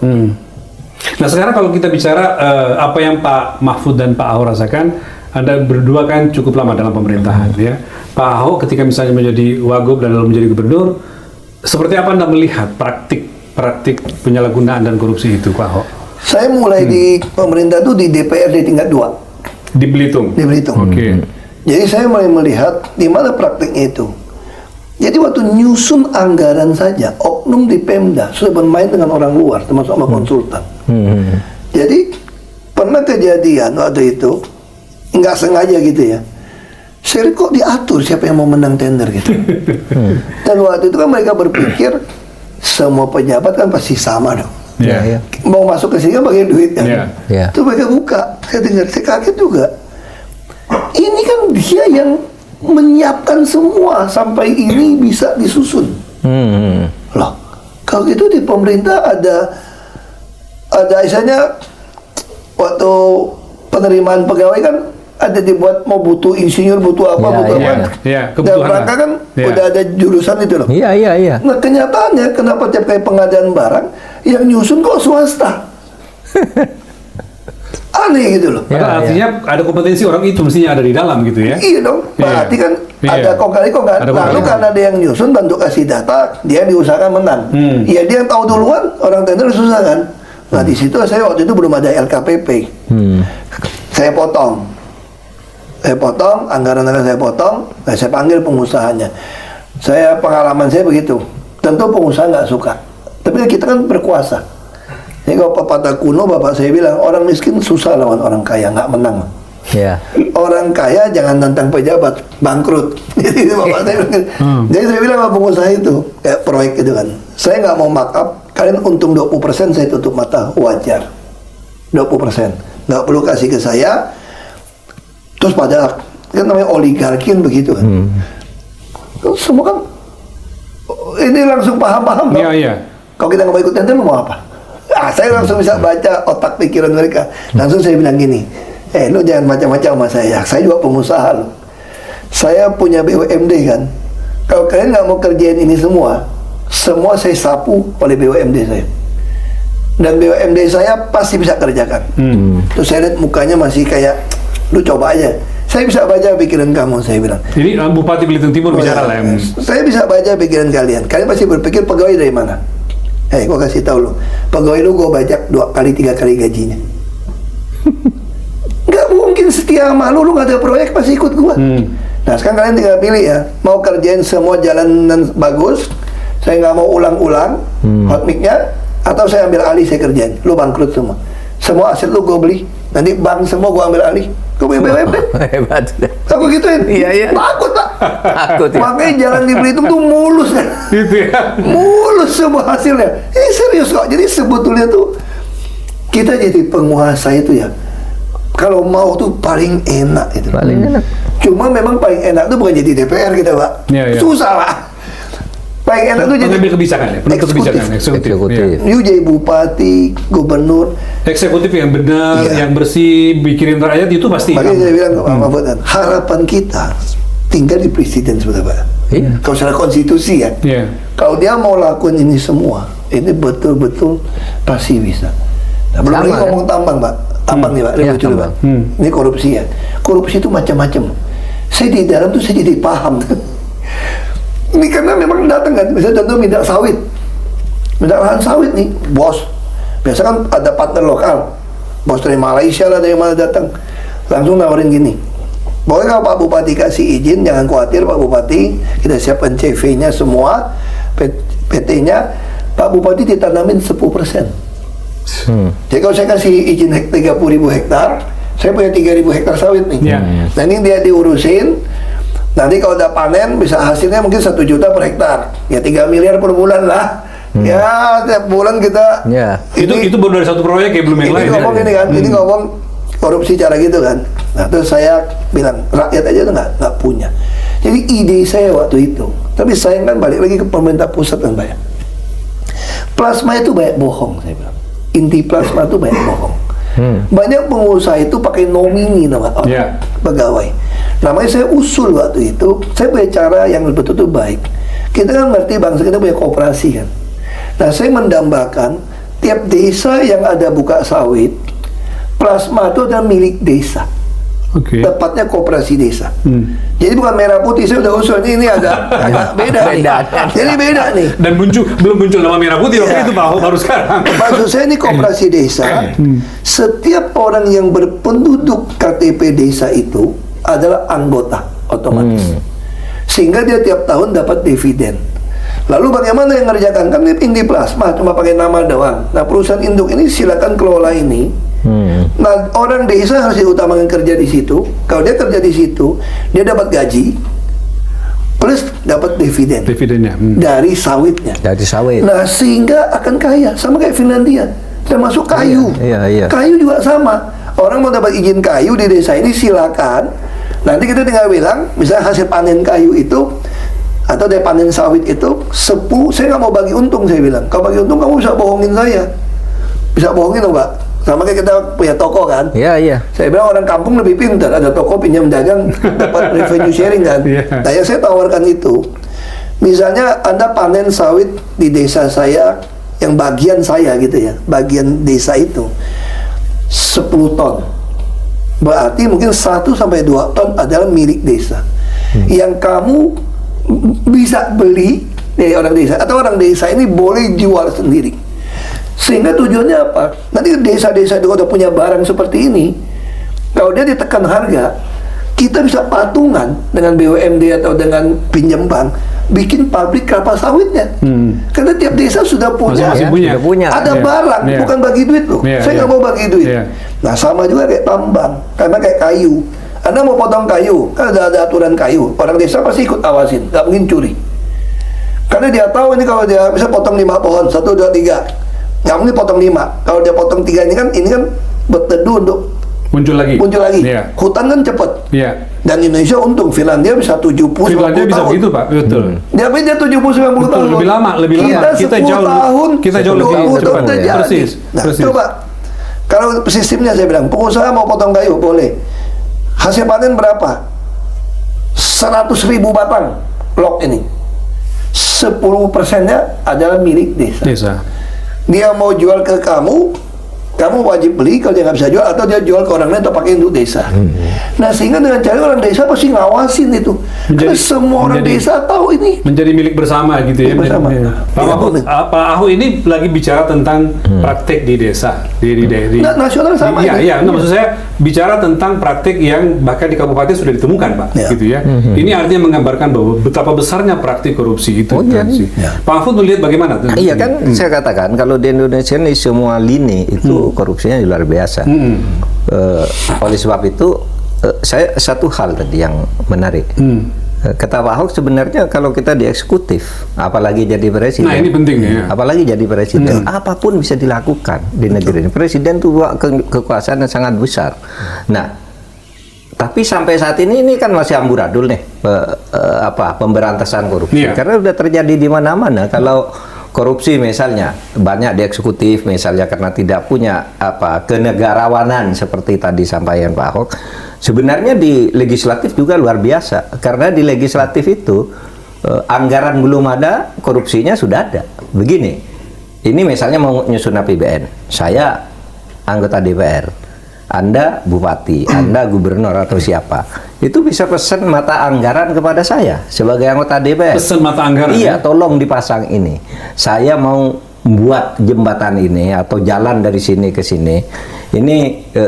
[SPEAKER 3] Nah sekarang kalau kita bicara apa yang Pak Mahfud dan Pak Ahok rasakan, Anda berdua kan cukup lama dalam pemerintahan ya. Pak Ahok ketika misalnya menjadi wagub dan lalu menjadi gubernur, seperti apa Anda melihat praktik penyalahgunaan dan korupsi itu Pak Ahok?
[SPEAKER 2] Saya mulai di pemerintah itu di DPRD tingkat 2
[SPEAKER 3] Di Belitung?
[SPEAKER 2] di Belitung.
[SPEAKER 3] Oke.
[SPEAKER 2] Jadi saya mulai melihat di mana praktiknya itu. Jadi waktu nyusun anggaran saja, oknum di Pemda sudah bermain dengan orang luar, termasuk sama konsultan. Jadi pernah kejadian waktu itu, nggak sengaja gitu ya. Saya kok diatur siapa yang mau menang tender gitu. Dan waktu itu kan mereka berpikir semua pejabat kan pasti sama dong.
[SPEAKER 3] Iya.
[SPEAKER 2] Mau masuk ke sini kan pakai duit kan.
[SPEAKER 1] Iya.
[SPEAKER 2] Terus mereka buka, saya dengar, saya kaget juga. Ini kan dia yang menyiapkan semua sampai ini bisa disusun. Loh, kalau gitu di pemerintah ada misalnya waktu penerimaan pegawai kan ada dibuat mau butuh insinyur, butuh apa,
[SPEAKER 1] Ya,
[SPEAKER 2] butuh
[SPEAKER 1] ya.
[SPEAKER 2] apa.
[SPEAKER 3] Ya,
[SPEAKER 2] Dan
[SPEAKER 3] kebutuhan
[SPEAKER 2] mereka
[SPEAKER 3] lah.
[SPEAKER 2] kan
[SPEAKER 3] Ya.
[SPEAKER 2] udah ada jurusan itu loh.
[SPEAKER 1] Iya.
[SPEAKER 2] Nah kenyataannya kenapa tiap kali pengadaan barang yang nyusun kok swasta? Aneh gitu loh.
[SPEAKER 3] Padahal
[SPEAKER 1] Ya,
[SPEAKER 3] artinya ada kompetensi orang itu mestinya ada di dalam gitu ya.
[SPEAKER 2] Iya dong, berarti kan
[SPEAKER 3] Iya.
[SPEAKER 2] ada kong kali kong kan.
[SPEAKER 3] Ada kong
[SPEAKER 2] Lalu
[SPEAKER 3] kali.
[SPEAKER 2] karena dia yang nyusun bantu kasih data, dia diusahakan menang. Ya dia yang tahu duluan, orang tender susah kan. Nah di situ saya waktu itu belum ada LKPP. Saya potong, anggaran saya potong, nah saya panggil pengusahanya. Pengalaman saya begitu. Tentu pengusaha nggak suka, tapi kita kan berkuasa. Jadi kalau pepatah kuno bapak saya bilang orang miskin susah lawan orang kaya, nggak menang.
[SPEAKER 1] Iya.
[SPEAKER 2] Orang kaya jangan tantang pejabat, bangkrut. Jadi itu bapak saya bilang. Jadi saya bilang sama pengusaha itu, kayak proyek itu kan, saya nggak mau markup, kalian untung 20% saya tutup mata, wajar. 20%, nggak perlu kasih ke saya. Terus pada kan namanya oligarki kan begitu kan. Terus semua kan ini langsung paham-paham.
[SPEAKER 3] Iya, iya.
[SPEAKER 2] Kalau kita nggak mau ikut tender mau apa? Saya langsung bisa baca otak pikiran mereka. Langsung saya bilang gini, lu jangan macam-macam sama saya juga pengusaha lo. Saya punya BUMD kan. Kalau kalian nggak mau kerjain ini semua saya sapu oleh BUMD saya. Dan BUMD saya pasti bisa kerjakan. Terus saya lihat mukanya masih kayak, lu coba aja. Saya bisa baca pikiran kamu, saya bilang.
[SPEAKER 3] Jadi Bupati Belitung Timur bicara lah yang
[SPEAKER 2] Saya bisa baca pikiran kalian. Kalian pasti berpikir pegawai dari mana? Gua kasih tahu lo, pegawai lu gua bajak 2 kali 3 kali gajinya. Nggak mungkin setia sama lu nggak ada proyek pasti ikut gua. Nah sekarang kalian tinggal pilih ya, mau kerjain semua jalanan bagus, saya nggak mau ulang-ulang hot mic-nya, atau saya ambil alih saya kerjain, lu bangkrut semua aset lu gua beli, nanti bank semua gua ambil alih, gua punya BUMD.
[SPEAKER 1] Hebat.
[SPEAKER 2] Aku gituin.
[SPEAKER 1] Iya.
[SPEAKER 2] Takut pak.
[SPEAKER 1] Takut ya.
[SPEAKER 2] Makanya jalan di Belitung tuh mulus kan.
[SPEAKER 3] gitu ya.
[SPEAKER 2] Mulus semua hasilnya. Ini serius kok. Jadi sebetulnya tuh kita jadi penguasa itu ya. Kalau mau tuh paling enak itu.
[SPEAKER 1] Paling enak.
[SPEAKER 2] Cuma memang paling enak tuh bukan jadi DPR kita pak.
[SPEAKER 3] Iya, iya.
[SPEAKER 2] Susah pak. Paling enak tuh jadi
[SPEAKER 3] Pengambil kebijakan ya, penentu kebijakan eksekutif.
[SPEAKER 1] Eksekutif.
[SPEAKER 3] Iya.
[SPEAKER 2] you jadi bupati, gubernur.
[SPEAKER 3] Eksekutif yang benar,
[SPEAKER 2] Iya.
[SPEAKER 3] yang bersih, mikirin rakyat itu pasti.
[SPEAKER 2] Makanya
[SPEAKER 3] kamu.
[SPEAKER 2] saya bilang ke Pak Mahfud, harapan kita tinggal di presiden sebenarnya.
[SPEAKER 1] Iya.
[SPEAKER 2] Kalau secara konstitusi ya.
[SPEAKER 3] Iya.
[SPEAKER 2] Kalau dia mau lakuin ini semua, ini betul-betul pasti bisa. Nah, belum
[SPEAKER 1] Sama,
[SPEAKER 2] lagi
[SPEAKER 1] ya?
[SPEAKER 2] ngomong tambang, Pak. Tambang nih, Pak.
[SPEAKER 1] Iya,
[SPEAKER 2] Lucu nih, Pak.
[SPEAKER 1] tambang.
[SPEAKER 2] Ini korupsi ya. Korupsi itu macam-macam. Saya di dalam tuh saya jadi paham. Ini karena memang datang kan, misalnya contoh minta sawit. Minta lahan sawit nih, bos. Biasa kan ada partner lokal. Bos dari Malaysia lah, dari mana datang. Langsung nawarin gini. Pokoknya kalau Pak Bupati kasih izin, jangan khawatir Pak Bupati, kita siapkan CV-nya semua, PT-nya, Pak Bupati ditanamin 10%. Jadi kalau saya kasih izin 30.000 hektar, saya punya 3.000 hektar sawit nih.
[SPEAKER 3] Iya.
[SPEAKER 2] Nah ini dia diurusin, nanti kalau udah panen bisa hasilnya mungkin 1 juta per hektar, ya 3 miliar per bulan lah. Ya tiap bulan kita.
[SPEAKER 1] Ya.
[SPEAKER 3] Itu baru dari satu proyek ya, belum yang
[SPEAKER 2] Ini
[SPEAKER 3] lain.
[SPEAKER 2] ngomong
[SPEAKER 3] ya.
[SPEAKER 2] ini kan, ini ngomong korupsi cara gitu kan. Nah terus saya bilang rakyat aja tuh nggak punya. Jadi ide saya waktu itu, tapi sayang kan balik lagi ke pemerintah pusat kan banyak. Plasma itu banyak bohong saya bilang. Inti plasma itu banyak bohong. Banyak pengusaha itu pakai nomini nama orang
[SPEAKER 3] Yeah.
[SPEAKER 2] pegawai. Namanya saya usul waktu itu, saya punya cara yang betul-betul baik. Kita kan ngerti bangsa kita punya koperasi kan. Nah, saya mendambakan tiap desa yang ada buka sawit, plasma itu adalah milik desa.
[SPEAKER 3] Oke.
[SPEAKER 2] Tepatnya koperasi desa. Jadi bukan merah putih, saya udah usul ini agak beda nih.
[SPEAKER 1] Beda.
[SPEAKER 2] Jadi beda nih.
[SPEAKER 3] Dan belum muncul nama merah putih waktu itu Pak Ahok baru sekarang.
[SPEAKER 2] Maksud saya ini koperasi desa, setiap orang yang berpenduduk KTP desa itu adalah anggota otomatis. Sehingga dia tiap tahun dapat dividen. Lalu bagaimana yang ngerjakan? Kan ini plasma cuma pakai nama doang. Nah, perusahaan induk ini silakan kelola ini. Nah, orang desa harus diutamakan kerja di situ. Kalau dia kerja di situ, dia dapat gaji plus dapat dividen
[SPEAKER 3] Dividennya.
[SPEAKER 2] dari sawitnya.
[SPEAKER 1] Dari sawit.
[SPEAKER 2] Nah, sehingga akan kaya sama kayak Finlandia. Termasuk kayu.
[SPEAKER 1] Iya.
[SPEAKER 2] Kayu juga sama. Orang mau dapat izin kayu di desa ini silakan. Nanti kita tinggal bilang, misalnya hasil panen kayu itu atau dari panen sawit itu 10, saya nggak mau bagi untung, saya bilang. Kalau bagi untung kamu bisa bohongin saya. Bisa bohongin loh, Pak. Sama kayak kita punya toko kan.
[SPEAKER 1] Iya.
[SPEAKER 2] Saya bilang orang kampung lebih pintar, ada toko pinjam dagang dapat revenue sharing kan.
[SPEAKER 3] Iya.
[SPEAKER 2] Nah, yang saya tawarkan itu, misalnya Anda panen sawit di desa saya, yang bagian saya gitu ya, bagian desa itu 10 ton. Berarti mungkin 1 sampai 2 ton adalah milik desa. Yang kamu bisa beli dari orang desa, atau orang desa ini boleh jual sendiri. Sehingga tujuannya apa? Nanti desa-desa itu udah punya barang seperti ini, kalau dia ditekan harga, kita bisa patungan dengan BUMD atau dengan pinjam bank, bikin pabrik kelapa sawitnya. Karena tiap desa sudah punya,
[SPEAKER 3] Masing-masing punya.
[SPEAKER 1] Sudah punya.
[SPEAKER 2] ada
[SPEAKER 3] Iya.
[SPEAKER 2] barang,
[SPEAKER 3] Iya.
[SPEAKER 2] bukan bagi duit loh.
[SPEAKER 3] Iya,
[SPEAKER 2] Saya
[SPEAKER 3] iya.
[SPEAKER 2] nggak mau bagi duit.
[SPEAKER 3] Iya.
[SPEAKER 2] Nah, sama juga kayak tambang, karena kayak kayu. Anda mau potong kayu, kan ada aturan kayu. Orang desa pasti ikut awasin, nggak mungkin curi. Karena dia tahu ini kalau dia bisa potong 5 pohon, 1, 2, 3. Nggak mungkin potong 5. Kalau dia potong 3 ini kan berteduh untuk
[SPEAKER 3] Muncul lagi. Iya.
[SPEAKER 2] Hutan kan cepet.
[SPEAKER 3] Iya.
[SPEAKER 2] Dan Indonesia untung, Finlandia bisa 70
[SPEAKER 3] Finlandia
[SPEAKER 2] 90
[SPEAKER 3] bisa
[SPEAKER 2] tahun.
[SPEAKER 3] begitu Pak, betul.
[SPEAKER 2] Dia 70 90
[SPEAKER 3] Betul,
[SPEAKER 2] tahun.
[SPEAKER 3] lebih lama.
[SPEAKER 2] Kita
[SPEAKER 3] Kita
[SPEAKER 2] 10
[SPEAKER 3] jauh
[SPEAKER 2] tahun,
[SPEAKER 3] kita jauh lebih
[SPEAKER 2] 20
[SPEAKER 3] cepat.
[SPEAKER 2] tahun udah jadi.
[SPEAKER 3] Persis.
[SPEAKER 2] Nah,
[SPEAKER 3] Persis.
[SPEAKER 2] coba kalau sistemnya saya bilang, pengusaha mau potong kayu boleh. Hasil panen berapa? 100.000 batang blok ini. 10%-nya adalah milik desa.
[SPEAKER 3] Desa.
[SPEAKER 2] Dia mau jual ke kamu wajib beli. Kalau dia nggak bisa jual, atau dia jual ke orang lain atau pakai untuk desa. Nah, sehingga dengan cara orang desa pasti ngawasin itu. Karena semua orang desa tahu ini.
[SPEAKER 3] Menjadi milik bersama gitu ya.
[SPEAKER 2] Milik bersama.
[SPEAKER 3] Pak
[SPEAKER 2] Iya,
[SPEAKER 3] Mahfud,
[SPEAKER 2] boleh.
[SPEAKER 3] Pak Ahok ini lagi bicara tentang praktek di desa, di
[SPEAKER 2] Nah, nasional sama
[SPEAKER 3] Iya,
[SPEAKER 2] ini.
[SPEAKER 3] iya. Nah, maksud saya bicara tentang praktek yang bahkan di kabupaten sudah ditemukan, Pak,
[SPEAKER 2] Ya.
[SPEAKER 3] gitu ya. Ini artinya menggambarkan bahwa betapa besarnya praktik korupsi itu.
[SPEAKER 1] Oh, iya.
[SPEAKER 3] kan, sih.
[SPEAKER 2] Ya.
[SPEAKER 3] Pak Mahfud melihat bagaimana?
[SPEAKER 1] Iya kan, saya katakan kalau di Indonesia ini semua lini itu korupsinya luar biasa. Oleh sebab itu, saya satu hal tadi yang menarik. Kata Pak Ahok, sebenarnya kalau kita di eksekutif, apalagi jadi presiden.
[SPEAKER 3] Nah, ini penting ya.
[SPEAKER 1] Apalagi jadi presiden, apapun bisa dilakukan di negeri ini. Presiden itu kekuasaan yang sangat besar. Nah, tapi sampai saat ini kan masih amburadul nih pemberantasan korupsi.
[SPEAKER 3] Iya.
[SPEAKER 1] Karena sudah terjadi di mana-mana. Kalau korupsi misalnya banyak di eksekutif misalnya karena tidak punya kenegarawanan seperti tadi sampaikan Pak Ahok. Sebenarnya di legislatif juga luar biasa karena di legislatif itu anggaran belum ada, korupsinya sudah ada. Begini, ini misalnya mau nyusun APBN, saya anggota DPR, Anda bupati, Anda gubernur atau siapa, itu bisa pesan mata anggaran kepada saya sebagai anggota DPR.
[SPEAKER 3] Pesan mata anggaran.
[SPEAKER 1] Iya, tolong dipasang ini. Saya mau buat jembatan ini atau jalan dari sini ke sini. Ini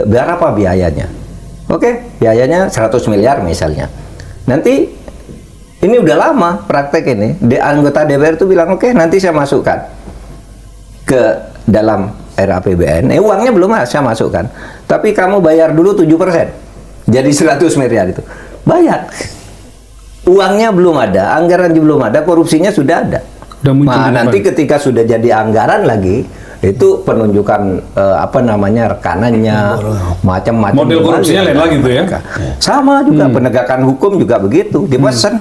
[SPEAKER 1] berapa biayanya? Oke, biayanya 100 miliar misalnya. Nanti ini udah lama praktek ini. Anggota DPR itu bilang, oke, nanti saya masukkan ke dalam RAPBN. Uangnya belum saya masukkan. Tapi kamu bayar dulu 7%. Jadi 100 miliar itu. Bayar. Uangnya belum ada, anggaran belum ada, korupsinya sudah ada.
[SPEAKER 3] Udah muncul di depan.
[SPEAKER 1] Nanti ketika sudah jadi anggaran lagi, itu penunjukan rekanannya, macam-macam.
[SPEAKER 3] Model korupsinya lain lagi tuh ya.
[SPEAKER 1] Sama juga penegakan hukum juga begitu, dipesan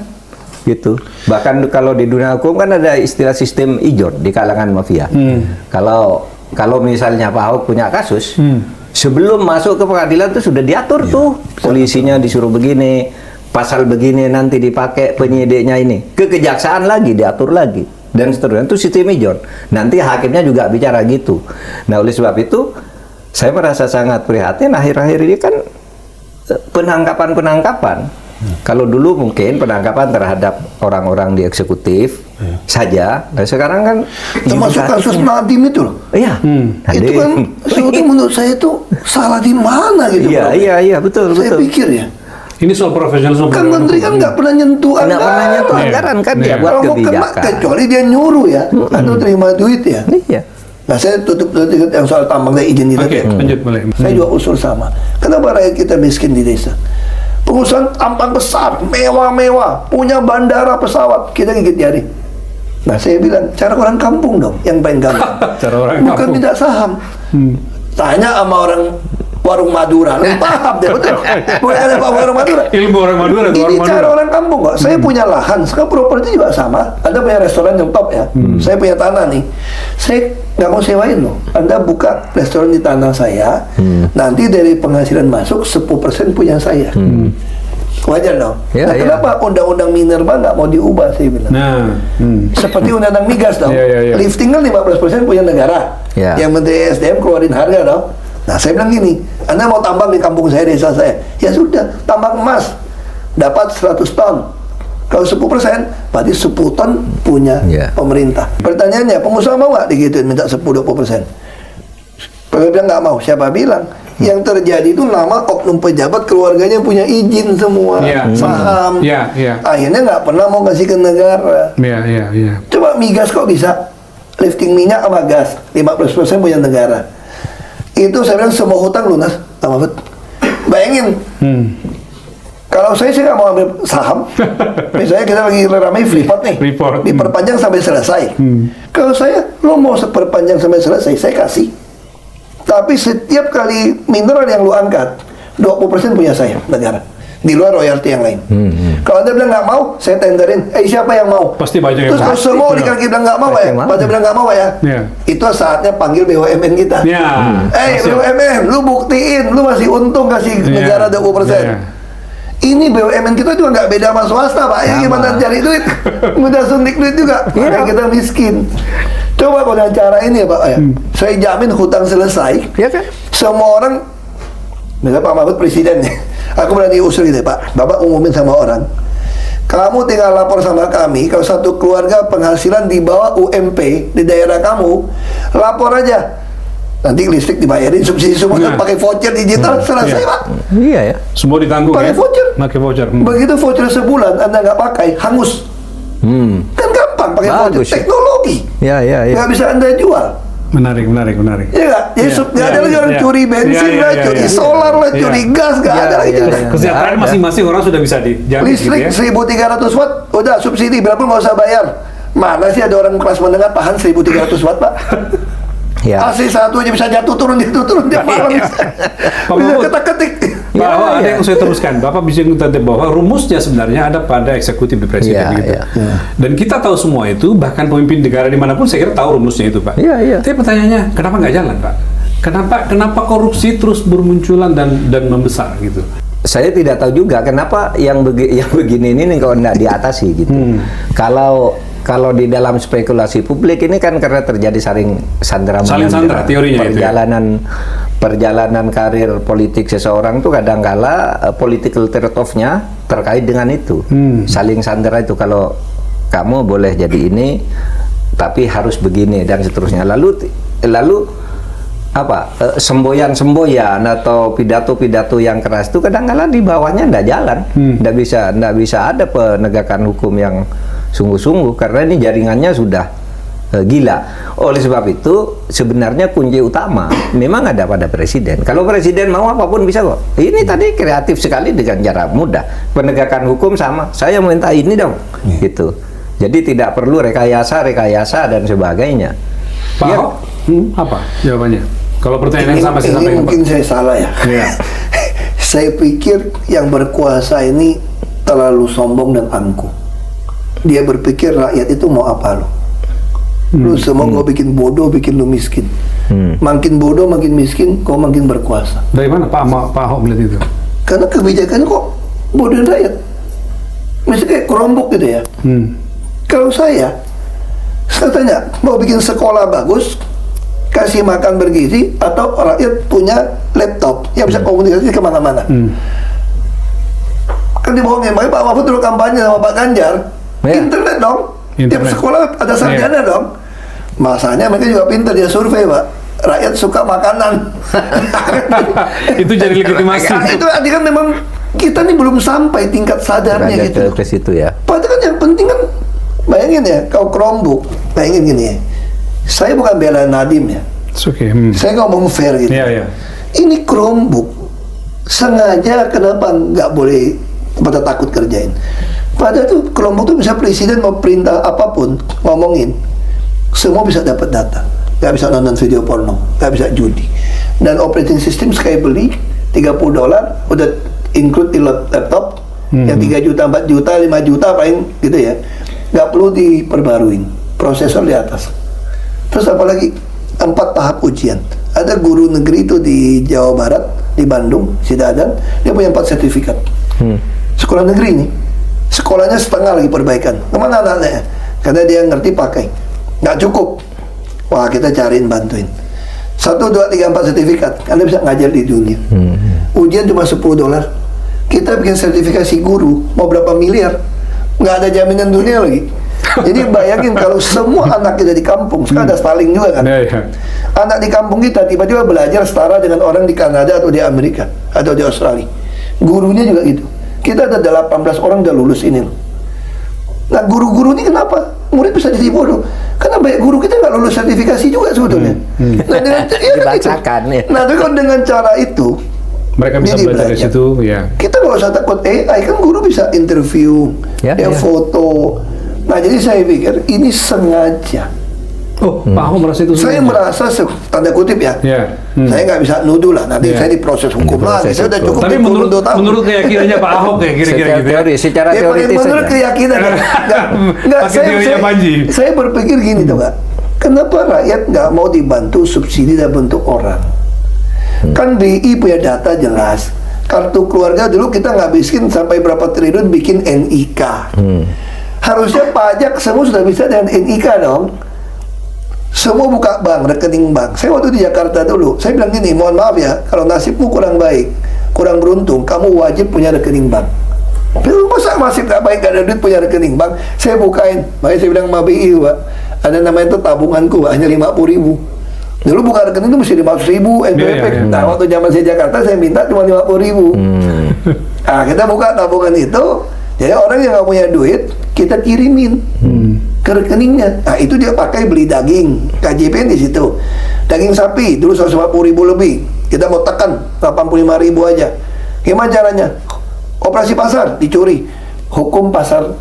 [SPEAKER 1] gitu. Bahkan kalau di dunia hukum kan ada istilah sistem ijon di kalangan mafia. Kalau misalnya Pak Ahok punya kasus, Sebelum masuk ke pengadilan tuh sudah diatur tuh. Polisinya disuruh begini, pasal begini nanti dipakai penyidiknya ini. Ke kejaksaan lagi diatur lagi dan seterusnya. Itu sistem John. Nanti hakimnya juga bicara gitu. Nah, oleh sebab itu saya merasa sangat prihatin akhir-akhir ini kan penangkapan. Kalau dulu mungkin penangkapan terhadap orang-orang di eksekutif saja, nah sekarang kan
[SPEAKER 2] termasuk kasus Nadiem itu loh.
[SPEAKER 1] Iya,
[SPEAKER 2] Itu kan sesuatu menurut saya itu salah di mana gitu. Bro.
[SPEAKER 1] Iya, betul.
[SPEAKER 2] Saya pikir ya,
[SPEAKER 3] Ini soal profesionalisme.
[SPEAKER 2] kan menteri kan nggak pernah nyentuh
[SPEAKER 1] Nggak pernah nyentuh anggaran kan dia buat
[SPEAKER 2] Kalau mau kena,
[SPEAKER 1] kebijakan.
[SPEAKER 2] kecuali dia nyuruh ya, atau terima duit ya.
[SPEAKER 1] Iya.
[SPEAKER 2] Nah, saya tutup yang soal tambang dan izin itu.
[SPEAKER 3] Oke, lanjut boleh.
[SPEAKER 2] Saya juga usul sama. Kenapa rakyat kita miskin di desa? Perusahaan tambang besar, mewah-mewah, punya bandara, pesawat, kita gigit jari. Nah, saya bilang, cara orang kampung dong, yang paling gampang.
[SPEAKER 3] Cara orang
[SPEAKER 2] Bukan
[SPEAKER 3] kampung.
[SPEAKER 2] minta saham. Tanya sama orang warung Madura, lu paham deh, betul? Bukan ada Pak warung Madura.
[SPEAKER 3] Ilmu orang Madura,
[SPEAKER 2] Ini
[SPEAKER 3] orang
[SPEAKER 2] cara
[SPEAKER 3] Madura.
[SPEAKER 2] orang kampung kok. Saya punya lahan, sekarang properti juga sama. Anda punya restoran yang top ya. Saya punya tanah nih. Saya nggak mau sewain loh. Anda buka restoran di tanah saya, nanti dari penghasilan masuk 10% punya saya. Wajar dong.
[SPEAKER 1] Ya,
[SPEAKER 2] Nah,
[SPEAKER 1] ya.
[SPEAKER 2] kenapa undang-undang minerba nggak mau diubah saya bilang?
[SPEAKER 3] Nah,
[SPEAKER 2] Seperti undang-undang migas dong.
[SPEAKER 3] Ya.
[SPEAKER 2] Lifting kan 15% punya negara.
[SPEAKER 1] Ya.
[SPEAKER 2] Yang Menteri SDM keluarin harga dong. Nah, saya bilang gini, Anda mau tambang di kampung saya, desa saya. Ya sudah, tambang emas. Dapat 100 ton. Kalau 10%, berarti 10 ton punya
[SPEAKER 1] Ya.
[SPEAKER 2] pemerintah. Pertanyaannya, pengusaha mau nggak digituin minta 10-20%? Kalau bilang nggak mau, siapa bilang? Yang terjadi itu nama oknum pejabat keluarganya punya izin semua,
[SPEAKER 3] Iya.
[SPEAKER 2] saham.
[SPEAKER 3] Iya.
[SPEAKER 2] Akhirnya nggak pernah mau kasih ke negara.
[SPEAKER 3] Iya.
[SPEAKER 2] Coba migas kok bisa lifting minyak sama gas 15% punya negara. Itu saya bilang semua hutang lunas, Pak Mahfud. Bayangin, kalau saya nggak mau ambil saham. Misalnya kita lagi ramai Freeport nih,
[SPEAKER 3] Freeport.
[SPEAKER 2] diperpanjang sampai selesai. Kalau saya, lo mau perpanjang sampai selesai, saya kasih. Tapi setiap kali mineral yang lu angkat, 20% punya saya, negara. Di luar royalti yang lain. Kalau Anda bilang nggak mau, saya tenderin. Siapa yang mau?
[SPEAKER 3] Pasti banyak yang
[SPEAKER 2] Terus kalau
[SPEAKER 3] mau.
[SPEAKER 2] semua
[SPEAKER 3] Benar.
[SPEAKER 2] di kaki bilang nggak mau
[SPEAKER 1] Pasti
[SPEAKER 2] ya,
[SPEAKER 1] yang mau.
[SPEAKER 2] pada bilang nggak mau ya.
[SPEAKER 3] Iya.
[SPEAKER 2] Itu saatnya panggil BUMN kita.
[SPEAKER 3] Iya. Siap.
[SPEAKER 2] BUMN, lu buktiin, lu masih untung kasih
[SPEAKER 3] Iya.
[SPEAKER 2] negara 20%.
[SPEAKER 3] Iya.
[SPEAKER 2] Ini BUMN kita juga nggak beda sama swasta, Pak. Ya
[SPEAKER 1] Sama.
[SPEAKER 2] gimana cari duit? Mudah suntik duit juga. Makanya kita miskin. Coba kalau dengan cara ini ya, Pak ya. Saya jamin hutang selesai.
[SPEAKER 1] Iya kan?
[SPEAKER 2] Semua orang, misalnya Pak Mahfud presiden nih, aku berani usul gitu Pak, Bapak umumin sama orang, kamu tinggal lapor sama kami, kalau satu keluarga penghasilan di bawah UMP di daerah kamu, lapor aja, nanti listrik dibayarin, subsidi semua,
[SPEAKER 3] Nah.
[SPEAKER 2] pakai voucher digital, selesai Pak.
[SPEAKER 1] Iya ya.
[SPEAKER 3] Semua ditanggung
[SPEAKER 2] Pakai
[SPEAKER 3] ya?
[SPEAKER 2] voucher.
[SPEAKER 3] Pakai voucher.
[SPEAKER 2] Begitu voucher sebulan Anda nggak pakai, hangus. Kan gampang pakai voucher,
[SPEAKER 1] Bagus ya.
[SPEAKER 2] teknologi,
[SPEAKER 1] Iya.
[SPEAKER 2] nggak bisa Anda jual.
[SPEAKER 3] Menarik.
[SPEAKER 2] Ya nggak? Ya,
[SPEAKER 3] Iya,
[SPEAKER 2] nggak ada
[SPEAKER 3] iya,
[SPEAKER 2] lagi orang
[SPEAKER 3] iya.
[SPEAKER 2] curi bensin
[SPEAKER 3] Iya,
[SPEAKER 2] lah,
[SPEAKER 3] iya,
[SPEAKER 2] curi
[SPEAKER 3] iya.
[SPEAKER 2] solar lah,
[SPEAKER 3] Iya.
[SPEAKER 2] curi gas, nggak
[SPEAKER 1] Iya,
[SPEAKER 2] ada lagi.
[SPEAKER 1] iya,
[SPEAKER 2] Udah.
[SPEAKER 1] iya.
[SPEAKER 3] Kesejahteraan
[SPEAKER 1] Nggak ada.
[SPEAKER 3] masing-masing orang sudah bisa dijamin gitu
[SPEAKER 2] Listrik
[SPEAKER 3] ya.
[SPEAKER 2] 1.300 watt, udah subsidi berapa nggak usah bayar. Mana sih ada orang kelas menengah tahan 1.300 watt Pak?
[SPEAKER 1] Ya.
[SPEAKER 2] AC satu aja bisa jatuh turun tiap malam.
[SPEAKER 3] Iya. Pak
[SPEAKER 2] Bisa
[SPEAKER 3] Mahfud.
[SPEAKER 2] ketak-ketik.
[SPEAKER 3] Pak, ada
[SPEAKER 1] iya.
[SPEAKER 3] yang saya teruskan. Bapak bisa tadi bahwa rumusnya sebenarnya ada pada eksekutif di presiden
[SPEAKER 1] Iya,
[SPEAKER 3] gitu.
[SPEAKER 1] iya.
[SPEAKER 3] Dan kita tahu semua itu, bahkan pemimpin negara dimanapun saya kira tahu rumusnya itu, Pak.
[SPEAKER 1] Iya.
[SPEAKER 3] Tapi pertanyaannya, kenapa nggak jalan, Pak? Kenapa korupsi terus bermunculan dan membesar gitu?
[SPEAKER 1] Saya tidak tahu juga kenapa yang begini ini kalau tidak diatasi gitu. Kalau di dalam spekulasi publik ini kan karena terjadi saling sandera
[SPEAKER 3] Saling sandera, teorinya itu ya.
[SPEAKER 1] perjalanan karir politik seseorang tuh kadangkala political trade-off-nya terkait dengan itu. Saling sandera itu, kalau kamu boleh jadi ini tapi harus begini dan seterusnya. Lalu apa semboyan atau pidato-pidato yang keras itu kadang-kala di bawahnya ndak jalan, ndak bisa ada penegakan hukum yang sungguh-sungguh karena ini jaringannya sudah gila. Oleh sebab itu sebenarnya kunci utama memang ada pada presiden. Kalau presiden mau apapun bisa kok. Ini tadi kreatif sekali dengan cara mudah. Penegakan hukum sama, saya minta ini dong, gitu. Jadi tidak perlu rekayasa dan sebagainya.
[SPEAKER 3] Pak
[SPEAKER 1] Ya.
[SPEAKER 3] Ahok, apa jawabannya? Kalau pertanyaan yang sama saya
[SPEAKER 2] Ini
[SPEAKER 3] sampaikan,
[SPEAKER 2] mungkin
[SPEAKER 3] Pak.
[SPEAKER 2] saya salah ya.
[SPEAKER 3] Iya.
[SPEAKER 2] Saya pikir yang berkuasa ini terlalu sombong dan angkuh. Dia berpikir rakyat itu mau apa lo? Lu semua kau bikin bodoh, bikin lu miskin. Makin bodoh, makin miskin, kau makin berkuasa.
[SPEAKER 3] Dari mana Pak Ahok melihat itu?
[SPEAKER 2] Karena kebijakan kok bodohin rakyat. Misalnya kayak kerombok gitu ya. Kalau saya tanya, mau bikin sekolah bagus, kasih makan bergizi, atau rakyat punya laptop yang bisa komunikasi kemana-mana. Kan dibohongin, makanya Pak Mahfud dulu kampanye sama Pak Ganjar, internet dong. Tiap sekolah ada sarjana dong. Masanya mereka juga pintar, dia survei Pak. Rakyat suka makanan.
[SPEAKER 3] Itu jadi legitimasi.
[SPEAKER 2] Itu artinya kan memang kita nih belum sampai tingkat sadarnya gitu.
[SPEAKER 1] Ke situ ya.
[SPEAKER 2] Padahal kan yang penting kan, bayangin ya, kau kerombok, bayangin gini ya. Saya bukan bela Nadiem ya. Saya ngomong fair gitu. Ini kerombok sengaja kenapa nggak boleh pada takut kerjain. Padahal tuh kelompok tuh bisa presiden mau perintah apapun ngomongin, semua bisa dapat data. Nggak bisa nonton video porno, nggak bisa judi. Dan operating system sekali beli $30 udah include di laptop yang 3 juta, 4 juta, 5 juta paling gitu ya. Nggak perlu diperbaruin, prosesor di atas. Terus apalagi 4 tahap ujian. Ada guru negeri itu di Jawa Barat, di Bandung, Sidadan, dia punya 4 sertifikat. Sekolah negeri nih, sekolahnya setengah lagi perbaikan. Kemana anaknya? Karena dia ngerti pakai. Nggak cukup. Wah, kita cariin, bantuin. 1, 2, 3, 4 sertifikat. Anda bisa ngajar di dunia. Ujian cuma $10. Kita bikin sertifikasi guru, mau berapa miliar? Nggak ada jaminan dunia lagi. Jadi bayangin kalau semua anak kita di kampung, sekarang ada Starlink juga kan? Anak di kampung kita tiba-tiba belajar setara dengan orang di Kanada atau di Amerika atau di Australia. Gurunya juga gitu. Kita ada 18 orang udah lulus ini loh. Nah guru-guru ini kenapa? Murid bisa jadi bodoh. Karena banyak guru kita nggak lulus sertifikasi juga sebetulnya. Nah dengan
[SPEAKER 1] dibacakan ya.
[SPEAKER 2] Nah tapi kalau dengan cara itu
[SPEAKER 3] mereka bisa belajar dari situ ya.
[SPEAKER 2] Kita nggak usah takut AI, kan guru bisa interview, dia foto. Nah jadi saya pikir ini sengaja.
[SPEAKER 3] Pak Ahok merasa itu
[SPEAKER 2] saya merasa tanda kutip ya. Saya nggak bisa nuduh lah, nanti saya diproses hukum lagi. Saya udah cukup.
[SPEAKER 3] Tapi menurut keyakinannya Pak Ahok kayak kira-kira gitu ya.
[SPEAKER 1] Secara teoritis
[SPEAKER 2] menurut keyakinan nggak saya berpikir gini tuh Kak. Kenapa rakyat nggak mau dibantu subsidi dalam bentuk orang? Kan BI punya data jelas. Kartu keluarga dulu kita ngabisin sampai berapa triliun bikin NIK. Harusnya pajak semua sudah bisa dengan NIK dong. Semua buka bank, rekening bank. Saya waktu di Jakarta dulu, saya bilang gini, mohon maaf ya, kalau nasibmu kurang baik, kurang beruntung, kamu wajib punya rekening bank. Tapi masa nasib gak baik, gak ada duit punya rekening bank? Saya bukain, makanya saya bilang sama BI, Pak, ada namanya itu tabunganku, Pak, hanya 50.000. Dulu buka rekening itu mesti 500.000 NPWP. Nah, waktu zaman saya Jakarta, saya minta cuma 50.000. Nah, kita buka tabungan itu, jadi orang yang gak punya duit, kita kirimin ke rekeningnya. Nah itu dia pakai beli daging, KJP di situ. Daging sapi dulu 150.000 lebih. Kita mau tekan 85.000 aja. Gimana caranya? Operasi pasar dicuri. Hukum pasar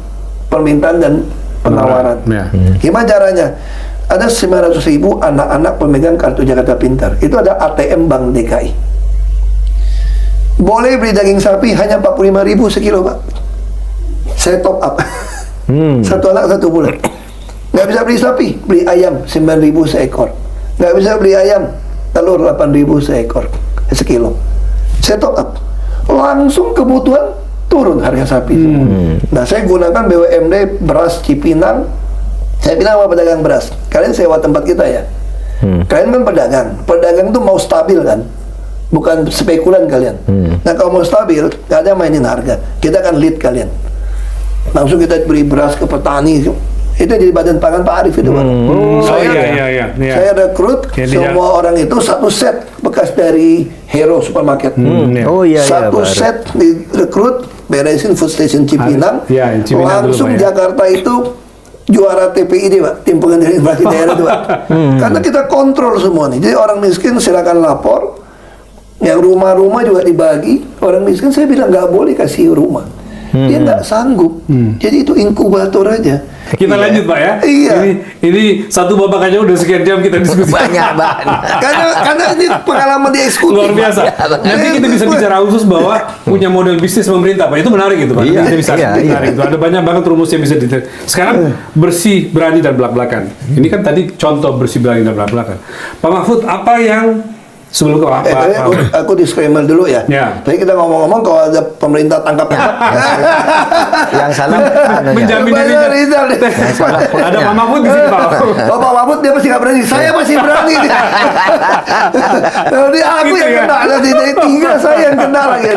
[SPEAKER 2] permintaan dan penawaran. Gimana caranya? Ada 900.000 anak-anak pemegang kartu Jakarta Pintar. Itu ada ATM Bank DKI. Boleh beli daging sapi hanya 45.000 sekilo, Pak. Saya top up. Satu anak 1 bulan. Nggak bisa beli sapi, beli ayam 9.000 seekor. Nggak bisa beli ayam, telur 8.000 seekor, sekilo. Saya top up. Langsung kebutuhan turun harga sapi. Nah saya gunakan BUMD beras Cipinang. Saya bilang sama pedagang beras, kalian sewa tempat kita ya. Kalian kan pedagang tuh mau stabil kan, bukan spekulan kalian. Nah kalau mau stabil, nggak ada mainin harga. Kita akan lead kalian. Langsung kita beri beras ke petani. Itu di Badan Pangan Pak Arief itu, Pak. Saya rekrut semua orang itu satu set bekas dari Hero Supermarket. Satu set direkrut, beresin food station Cipinang. Langsung Jakarta itu juara TPID, Pak, tim pengendalian inflasi daerah itu, Pak. Karena kita kontrol semua nih. Jadi orang miskin silakan lapor. Yang rumah-rumah juga dibagi. Orang miskin saya bilang nggak boleh kasih rumah. Dia nggak sanggup. Jadi itu inkubator aja.
[SPEAKER 3] Kita lanjut Pak ya.
[SPEAKER 2] Iya.
[SPEAKER 3] Ini satu babak aja udah sekian jam kita diskusi.
[SPEAKER 1] Banyak banget.
[SPEAKER 2] karena ini pengalaman dia eksekutif.
[SPEAKER 3] Luar biasa. Nanti kita bisa bicara khusus bahwa punya model bisnis pemerintah Pak. Itu menarik gitu Pak.
[SPEAKER 1] Iya,
[SPEAKER 3] Kita bisa
[SPEAKER 1] iya,
[SPEAKER 3] menarik itu. Ada banyak banget rumus yang bisa detail. Sekarang bersih, berani dan belak-belakan. Ini kan tadi contoh bersih, berani dan belak-belakan. Pak Mahfud, apa yang sebelum ke
[SPEAKER 2] Aku disclaimer dulu ya.
[SPEAKER 3] Ya.
[SPEAKER 2] Tadi kita ngomong-ngomong kalau ada pemerintah tangkap
[SPEAKER 1] Yang salah anunya.
[SPEAKER 3] menjamin dirinya.
[SPEAKER 2] Rizal deh.
[SPEAKER 1] Yang salah
[SPEAKER 3] Ada Pak Mahfud di sini Pak.
[SPEAKER 2] Oh, Pak Mahfud dia masih nggak berani. Saya masih berani. Nanti aku
[SPEAKER 3] Gitu
[SPEAKER 2] yang
[SPEAKER 3] ya?
[SPEAKER 2] kena. Nanti tinggal saya yang kena lagi.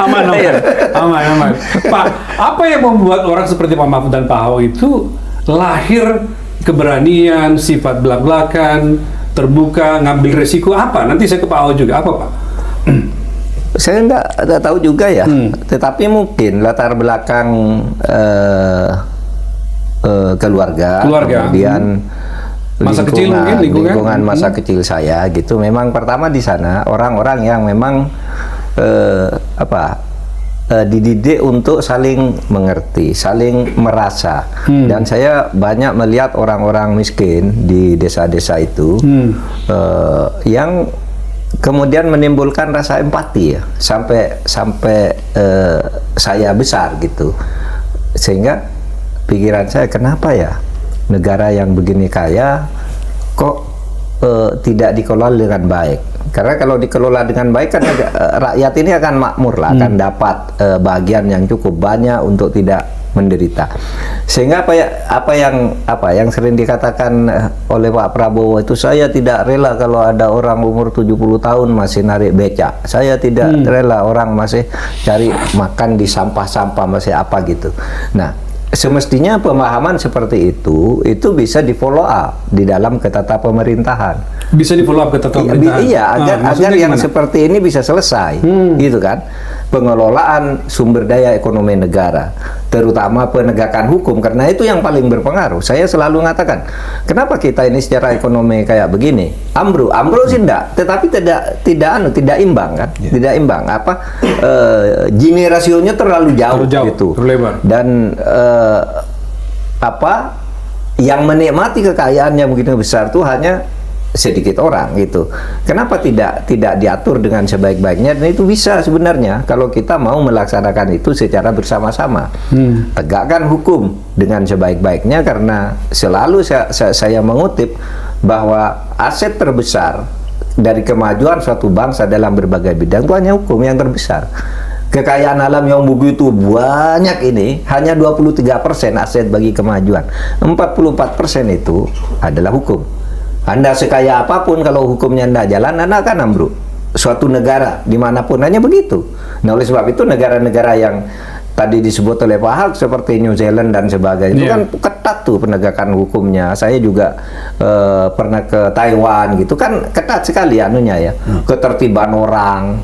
[SPEAKER 3] Aman. Pak, apa yang membuat orang seperti Pak Mahfud dan Pak Ahok itu lahir keberanian, sifat belak-belakan, terbuka, ngambil resiko apa? Nanti saya ke Pak Ahok juga. Apa Pak?
[SPEAKER 1] Saya nggak tahu juga ya, tetapi mungkin latar belakang keluarga, kemudian
[SPEAKER 3] Masa kecil mungkin, lingkungan.
[SPEAKER 1] masa kecil saya gitu. Memang pertama di sana orang-orang yang memang dididik untuk saling mengerti, saling merasa. Dan saya banyak melihat orang-orang miskin di desa-desa itu yang kemudian menimbulkan rasa empati ya, sampai saya besar gitu. Sehingga pikiran saya, kenapa ya negara yang begini kaya kok tidak dikelola dengan baik? Karena kalau dikelola dengan baik kan rakyat ini akan makmur lah, akan dapat bagian yang cukup banyak untuk tidak menderita. Sehingga apa yang sering dikatakan oleh Pak Prabowo itu, saya tidak rela kalau ada orang umur 70 tahun masih narik becak. Saya tidak rela orang masih cari makan di sampah-sampah, masih apa gitu. Nah, semestinya pemahaman seperti itu bisa di follow up di dalam ketata pemerintahan.
[SPEAKER 3] Bisa di follow up ketata pemerintahan.
[SPEAKER 1] Iya, agar yang
[SPEAKER 3] gimana?
[SPEAKER 1] seperti ini bisa selesai, gitu kan? Pengelolaan sumber daya ekonomi negara, terutama penegakan hukum, karena itu yang paling berpengaruh. Saya selalu mengatakan, kenapa kita ini secara ekonomi kayak begini? Ambruk sih enggak, tetapi tidak imbang kan? Tidak imbang. Gini rasionya terlalu jauh gitu.
[SPEAKER 3] terlebar.
[SPEAKER 1] Dan yang menikmati kekayaannya begitu besar tuh hanya sedikit orang gitu. Kenapa tidak diatur dengan sebaik-baiknya? Dan itu bisa sebenarnya kalau kita mau melaksanakan itu secara bersama-sama. Tegakkan hukum dengan sebaik-baiknya, karena selalu saya mengutip bahwa aset terbesar dari kemajuan suatu bangsa dalam berbagai bidang itu hanya hukum yang terbesar. Kekayaan alam yang begitu banyak ini hanya 23% aset bagi kemajuan. 44% itu adalah hukum. Anda sekaya apapun, kalau hukumnya tidak jalan, Anda akan ambruk. Suatu negara dimanapun hanya begitu. Nah, oleh sebab itu negara-negara yang tadi disebut oleh Pak Ahok seperti New Zealand dan sebagainya itu kan ketat tuh penegakan hukumnya. Saya juga pernah ke Taiwan gitu kan, ketat sekali anunya ya, ketertiban orang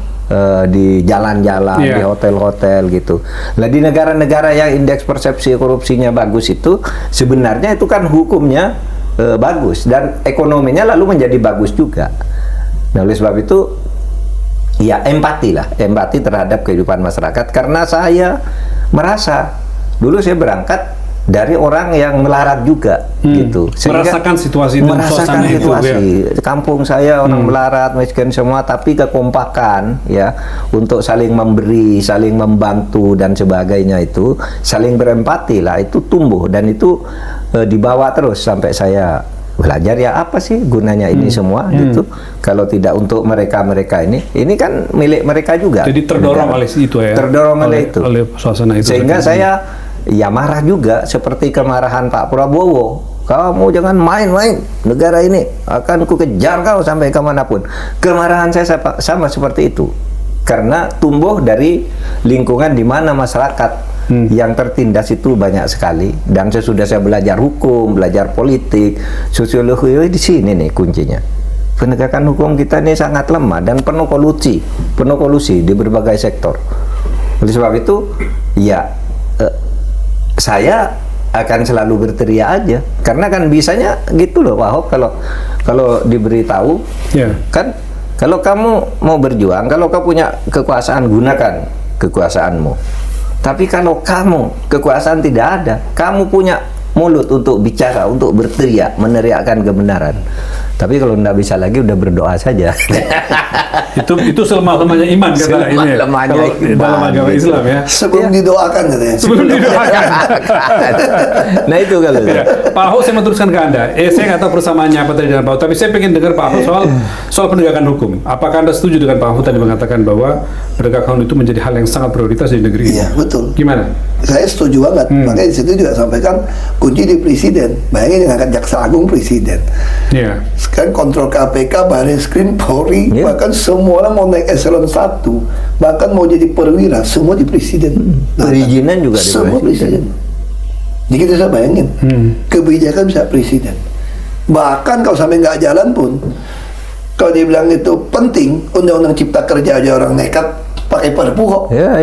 [SPEAKER 1] di jalan-jalan, di hotel-hotel gitu. Nah, di negara-negara yang indeks persepsi korupsinya bagus itu sebenarnya itu kan hukumnya bagus dan ekonominya lalu menjadi bagus juga. Nah, oleh sebab itu ya empati terhadap kehidupan masyarakat, karena saya merasa dulu saya berangkat dari orang yang melarat juga gitu.
[SPEAKER 3] Merasakan situasi dan
[SPEAKER 1] merasakan
[SPEAKER 3] suasana
[SPEAKER 1] situasi.
[SPEAKER 3] itu,
[SPEAKER 1] Kampung saya orang melarat, miskin semua, tapi kekompakan ya untuk saling memberi, saling membantu dan sebagainya, itu saling berempati lah, itu tumbuh dan itu dibawa terus sampai saya belajar ya apa sih gunanya ini semua gitu. Kalau tidak untuk mereka ini kan milik mereka juga.
[SPEAKER 3] Jadi terdorong oleh itu ya.
[SPEAKER 1] Terdorong oleh itu.
[SPEAKER 3] Oleh suasana itu.
[SPEAKER 1] Sehingga saya ya marah juga, seperti kemarahan Pak Prabowo. Kamu jangan main-main negara ini, akan ku kejar kau sampai kemanapun. Kemarahan saya sama seperti itu, karena tumbuh dari lingkungan di mana masyarakat yang tertindas itu banyak sekali. Dan sesudah saya belajar hukum, belajar politik, sosiologi, di sini nih kuncinya. Penegakan hukum kita ini sangat lemah dan penuh kolusi di berbagai sektor. Oleh sebab itu, ya saya akan selalu berteriak aja, karena kan bisanya gitu loh Pak Ahok, kalau diberitahu kan, kalau kamu mau berjuang, kalau kamu punya kekuasaan, gunakan kekuasaanmu. Tapi kalau kamu kekuasaan tidak ada, kamu punya mulut untuk bicara, untuk berteriak, meneriakkan kebenaran. Tapi kalau tidak bisa lagi, udah berdoa saja.
[SPEAKER 3] Itu selemah-lemahnya iman kata ini.
[SPEAKER 1] Selemah-lemahnya
[SPEAKER 3] Kalau
[SPEAKER 1] iman,
[SPEAKER 3] dalam agama
[SPEAKER 1] gitu.
[SPEAKER 3] Islam ya.
[SPEAKER 2] Sebelum didoakan katanya.
[SPEAKER 3] Sebelum didoakan.
[SPEAKER 1] Nah itu kalau
[SPEAKER 3] Ya, Pak Ahok, saya meneruskan ke Anda. Saya nggak tahu persamaannya apa tadi dengan Pak Ahok, tapi saya pengen dengar Pak Ahok soal penegakan hukum. Apakah Anda setuju dengan Pak Ahok tadi mengatakan bahwa penegakan hukum itu menjadi hal yang sangat prioritas di negeri ini?
[SPEAKER 2] Iya, betul.
[SPEAKER 3] Gimana?
[SPEAKER 2] Saya setuju banget. Makanya di situ juga sampaikan kunci di presiden. Bayangin yang akan jaksa agung presiden.
[SPEAKER 3] Iya.
[SPEAKER 2] Sekarang kontrol KPK, Barreskrim, Polri,
[SPEAKER 1] Iya.
[SPEAKER 2] bahkan semua orang mau naik eselon 1, bahkan mau jadi perwira, semua di presiden.
[SPEAKER 1] perizinan juga di
[SPEAKER 2] Semua presiden. Jadi kita bisa bayangin, kebijakan bisa presiden. Bahkan kalau sampai nggak jalan pun, kalau dibilang itu penting, undang-undang cipta kerja aja orang nekat pakai perpu kok.
[SPEAKER 1] Ya.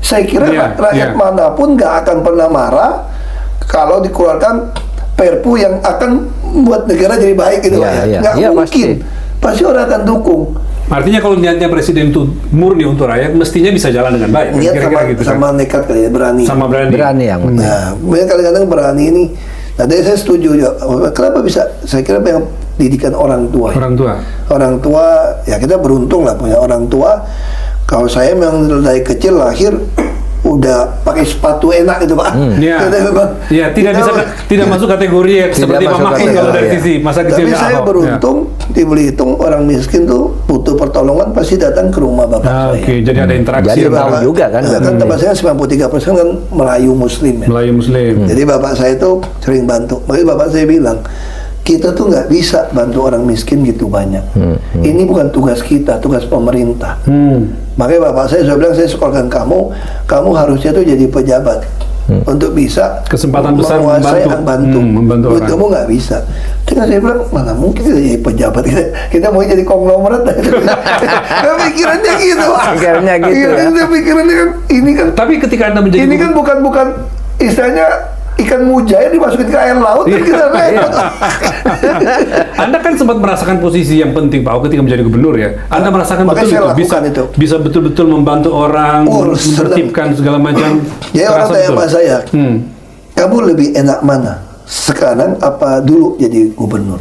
[SPEAKER 2] Saya kira
[SPEAKER 3] Iya,
[SPEAKER 2] rakyat
[SPEAKER 3] iya.
[SPEAKER 2] manapun nggak akan pernah marah kalau dikeluarkan perpu yang akan membuat negara jadi baik gitu
[SPEAKER 1] Iya,
[SPEAKER 2] Pak, ya.
[SPEAKER 1] iya.
[SPEAKER 2] Nggak
[SPEAKER 1] Iya,
[SPEAKER 2] mungkin. Pasti orang akan dukung.
[SPEAKER 3] Artinya kalau niatnya presiden itu murni untuk rakyat, mestinya bisa jalan dengan baik.
[SPEAKER 2] Niat
[SPEAKER 3] Kira-kira
[SPEAKER 2] sama,
[SPEAKER 3] gitu,
[SPEAKER 2] sama
[SPEAKER 3] kan?
[SPEAKER 2] nekat kali ya, berani.
[SPEAKER 3] Sama berani.
[SPEAKER 1] Berani yang penting.
[SPEAKER 2] Nah, mereka kadang-kadang berani ini. Nah, dari saya setuju juga. Kenapa bisa? Saya kira yang didikan orang tua.
[SPEAKER 3] Orang tua.
[SPEAKER 2] Orang tua, ya kita beruntung lah punya orang tua. Kalau saya memang dari kecil lahir udah pakai sepatu enak gitu Pak.
[SPEAKER 3] Iya.
[SPEAKER 2] Kita memang-
[SPEAKER 3] Iya, tidak
[SPEAKER 2] kita-
[SPEAKER 3] bisa tidak masuk kategori yang
[SPEAKER 1] Tidak
[SPEAKER 3] seperti Pak
[SPEAKER 1] masuk
[SPEAKER 3] Mahfud
[SPEAKER 1] kategori,
[SPEAKER 3] kalau dari
[SPEAKER 1] iya.
[SPEAKER 3] sisi masa
[SPEAKER 2] Tapi
[SPEAKER 3] kecilnya
[SPEAKER 2] saya
[SPEAKER 3] Ahok.
[SPEAKER 2] beruntung di Belitung orang miskin tuh butuh pertolongan pasti datang ke rumah bapak
[SPEAKER 3] Ah,
[SPEAKER 2] saya.
[SPEAKER 3] Oke, jadi ada interaksi.
[SPEAKER 1] Jadi
[SPEAKER 3] ya,
[SPEAKER 1] tahu
[SPEAKER 3] Pak.
[SPEAKER 1] juga kan,
[SPEAKER 2] Kan
[SPEAKER 1] berarti.
[SPEAKER 2] tempat saya 93% kan Melayu Muslim ya.
[SPEAKER 3] Melayu Muslim.
[SPEAKER 2] Jadi bapak saya itu sering bantu. Makanya bapak saya bilang, kita tuh nggak bisa bantu orang miskin gitu banyak. Ini bukan tugas kita, tugas pemerintah. Makanya bapak saya sudah bilang, saya sekolahkan kamu harusnya tuh jadi pejabat untuk bisa
[SPEAKER 3] Kesempatan besar
[SPEAKER 2] menguasai
[SPEAKER 3] membantu. Membantu
[SPEAKER 2] Buat
[SPEAKER 3] orang.
[SPEAKER 2] kamu nggak bisa. Dengan saya bilang, mana mungkin kita jadi pejabat, kita mau jadi konglomerat. Pikirannya gitu. Pak.
[SPEAKER 1] Pikirannya gitu, ya.
[SPEAKER 2] Pikirannya kan, ini kan
[SPEAKER 3] Tapi ketika Anda menjadi
[SPEAKER 2] ini kan bukan istilahnya ikan mujair dimasukin ke air laut kan kita repot.
[SPEAKER 3] Anda kan sempat merasakan posisi yang penting Pak Ahok ketika menjadi gubernur ya. Anda merasakan
[SPEAKER 2] Makanya
[SPEAKER 3] betul
[SPEAKER 2] saya
[SPEAKER 3] itu bisa
[SPEAKER 2] lakukan itu.
[SPEAKER 3] bisa betul-betul membantu orang, menertibkan segala macam.
[SPEAKER 2] Jadi orang
[SPEAKER 3] Terasa
[SPEAKER 2] tanya
[SPEAKER 3] betul.
[SPEAKER 2] sama saya,
[SPEAKER 3] Hmm.
[SPEAKER 2] kamu lebih enak mana? Sekarang apa dulu jadi gubernur?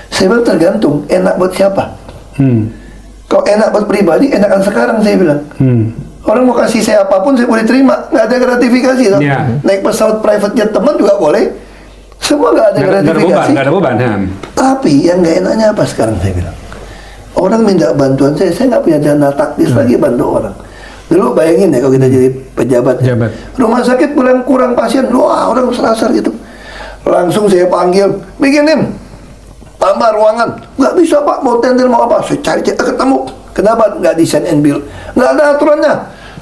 [SPEAKER 2] Saya bilang tergantung, enak buat siapa? Kalau enak buat pribadi, enakan sekarang saya bilang. Orang mau kasih saya apapun saya boleh terima, nggak ada gratifikasi. Toh.
[SPEAKER 3] Iya.
[SPEAKER 2] Naik pesawat private jet teman juga boleh. Semua nggak ada gratifikasi.
[SPEAKER 3] Nggak ada beban. Han.
[SPEAKER 2] Tapi yang nggak enaknya apa sekarang saya bilang? Orang minta bantuan saya nggak punya dana taktis lagi bantu orang. Dulu bayangin ya kalau kita jadi pejabat.
[SPEAKER 3] Pejabat.
[SPEAKER 2] Rumah sakit kurang pasien, wah orang serasar gitu. Langsung saya panggil, bikinin tambah ruangan. Nggak bisa Pak, mau tender mau apa? Saya cari ketemu. Kenapa nggak desain and build? Nggak ada aturannya.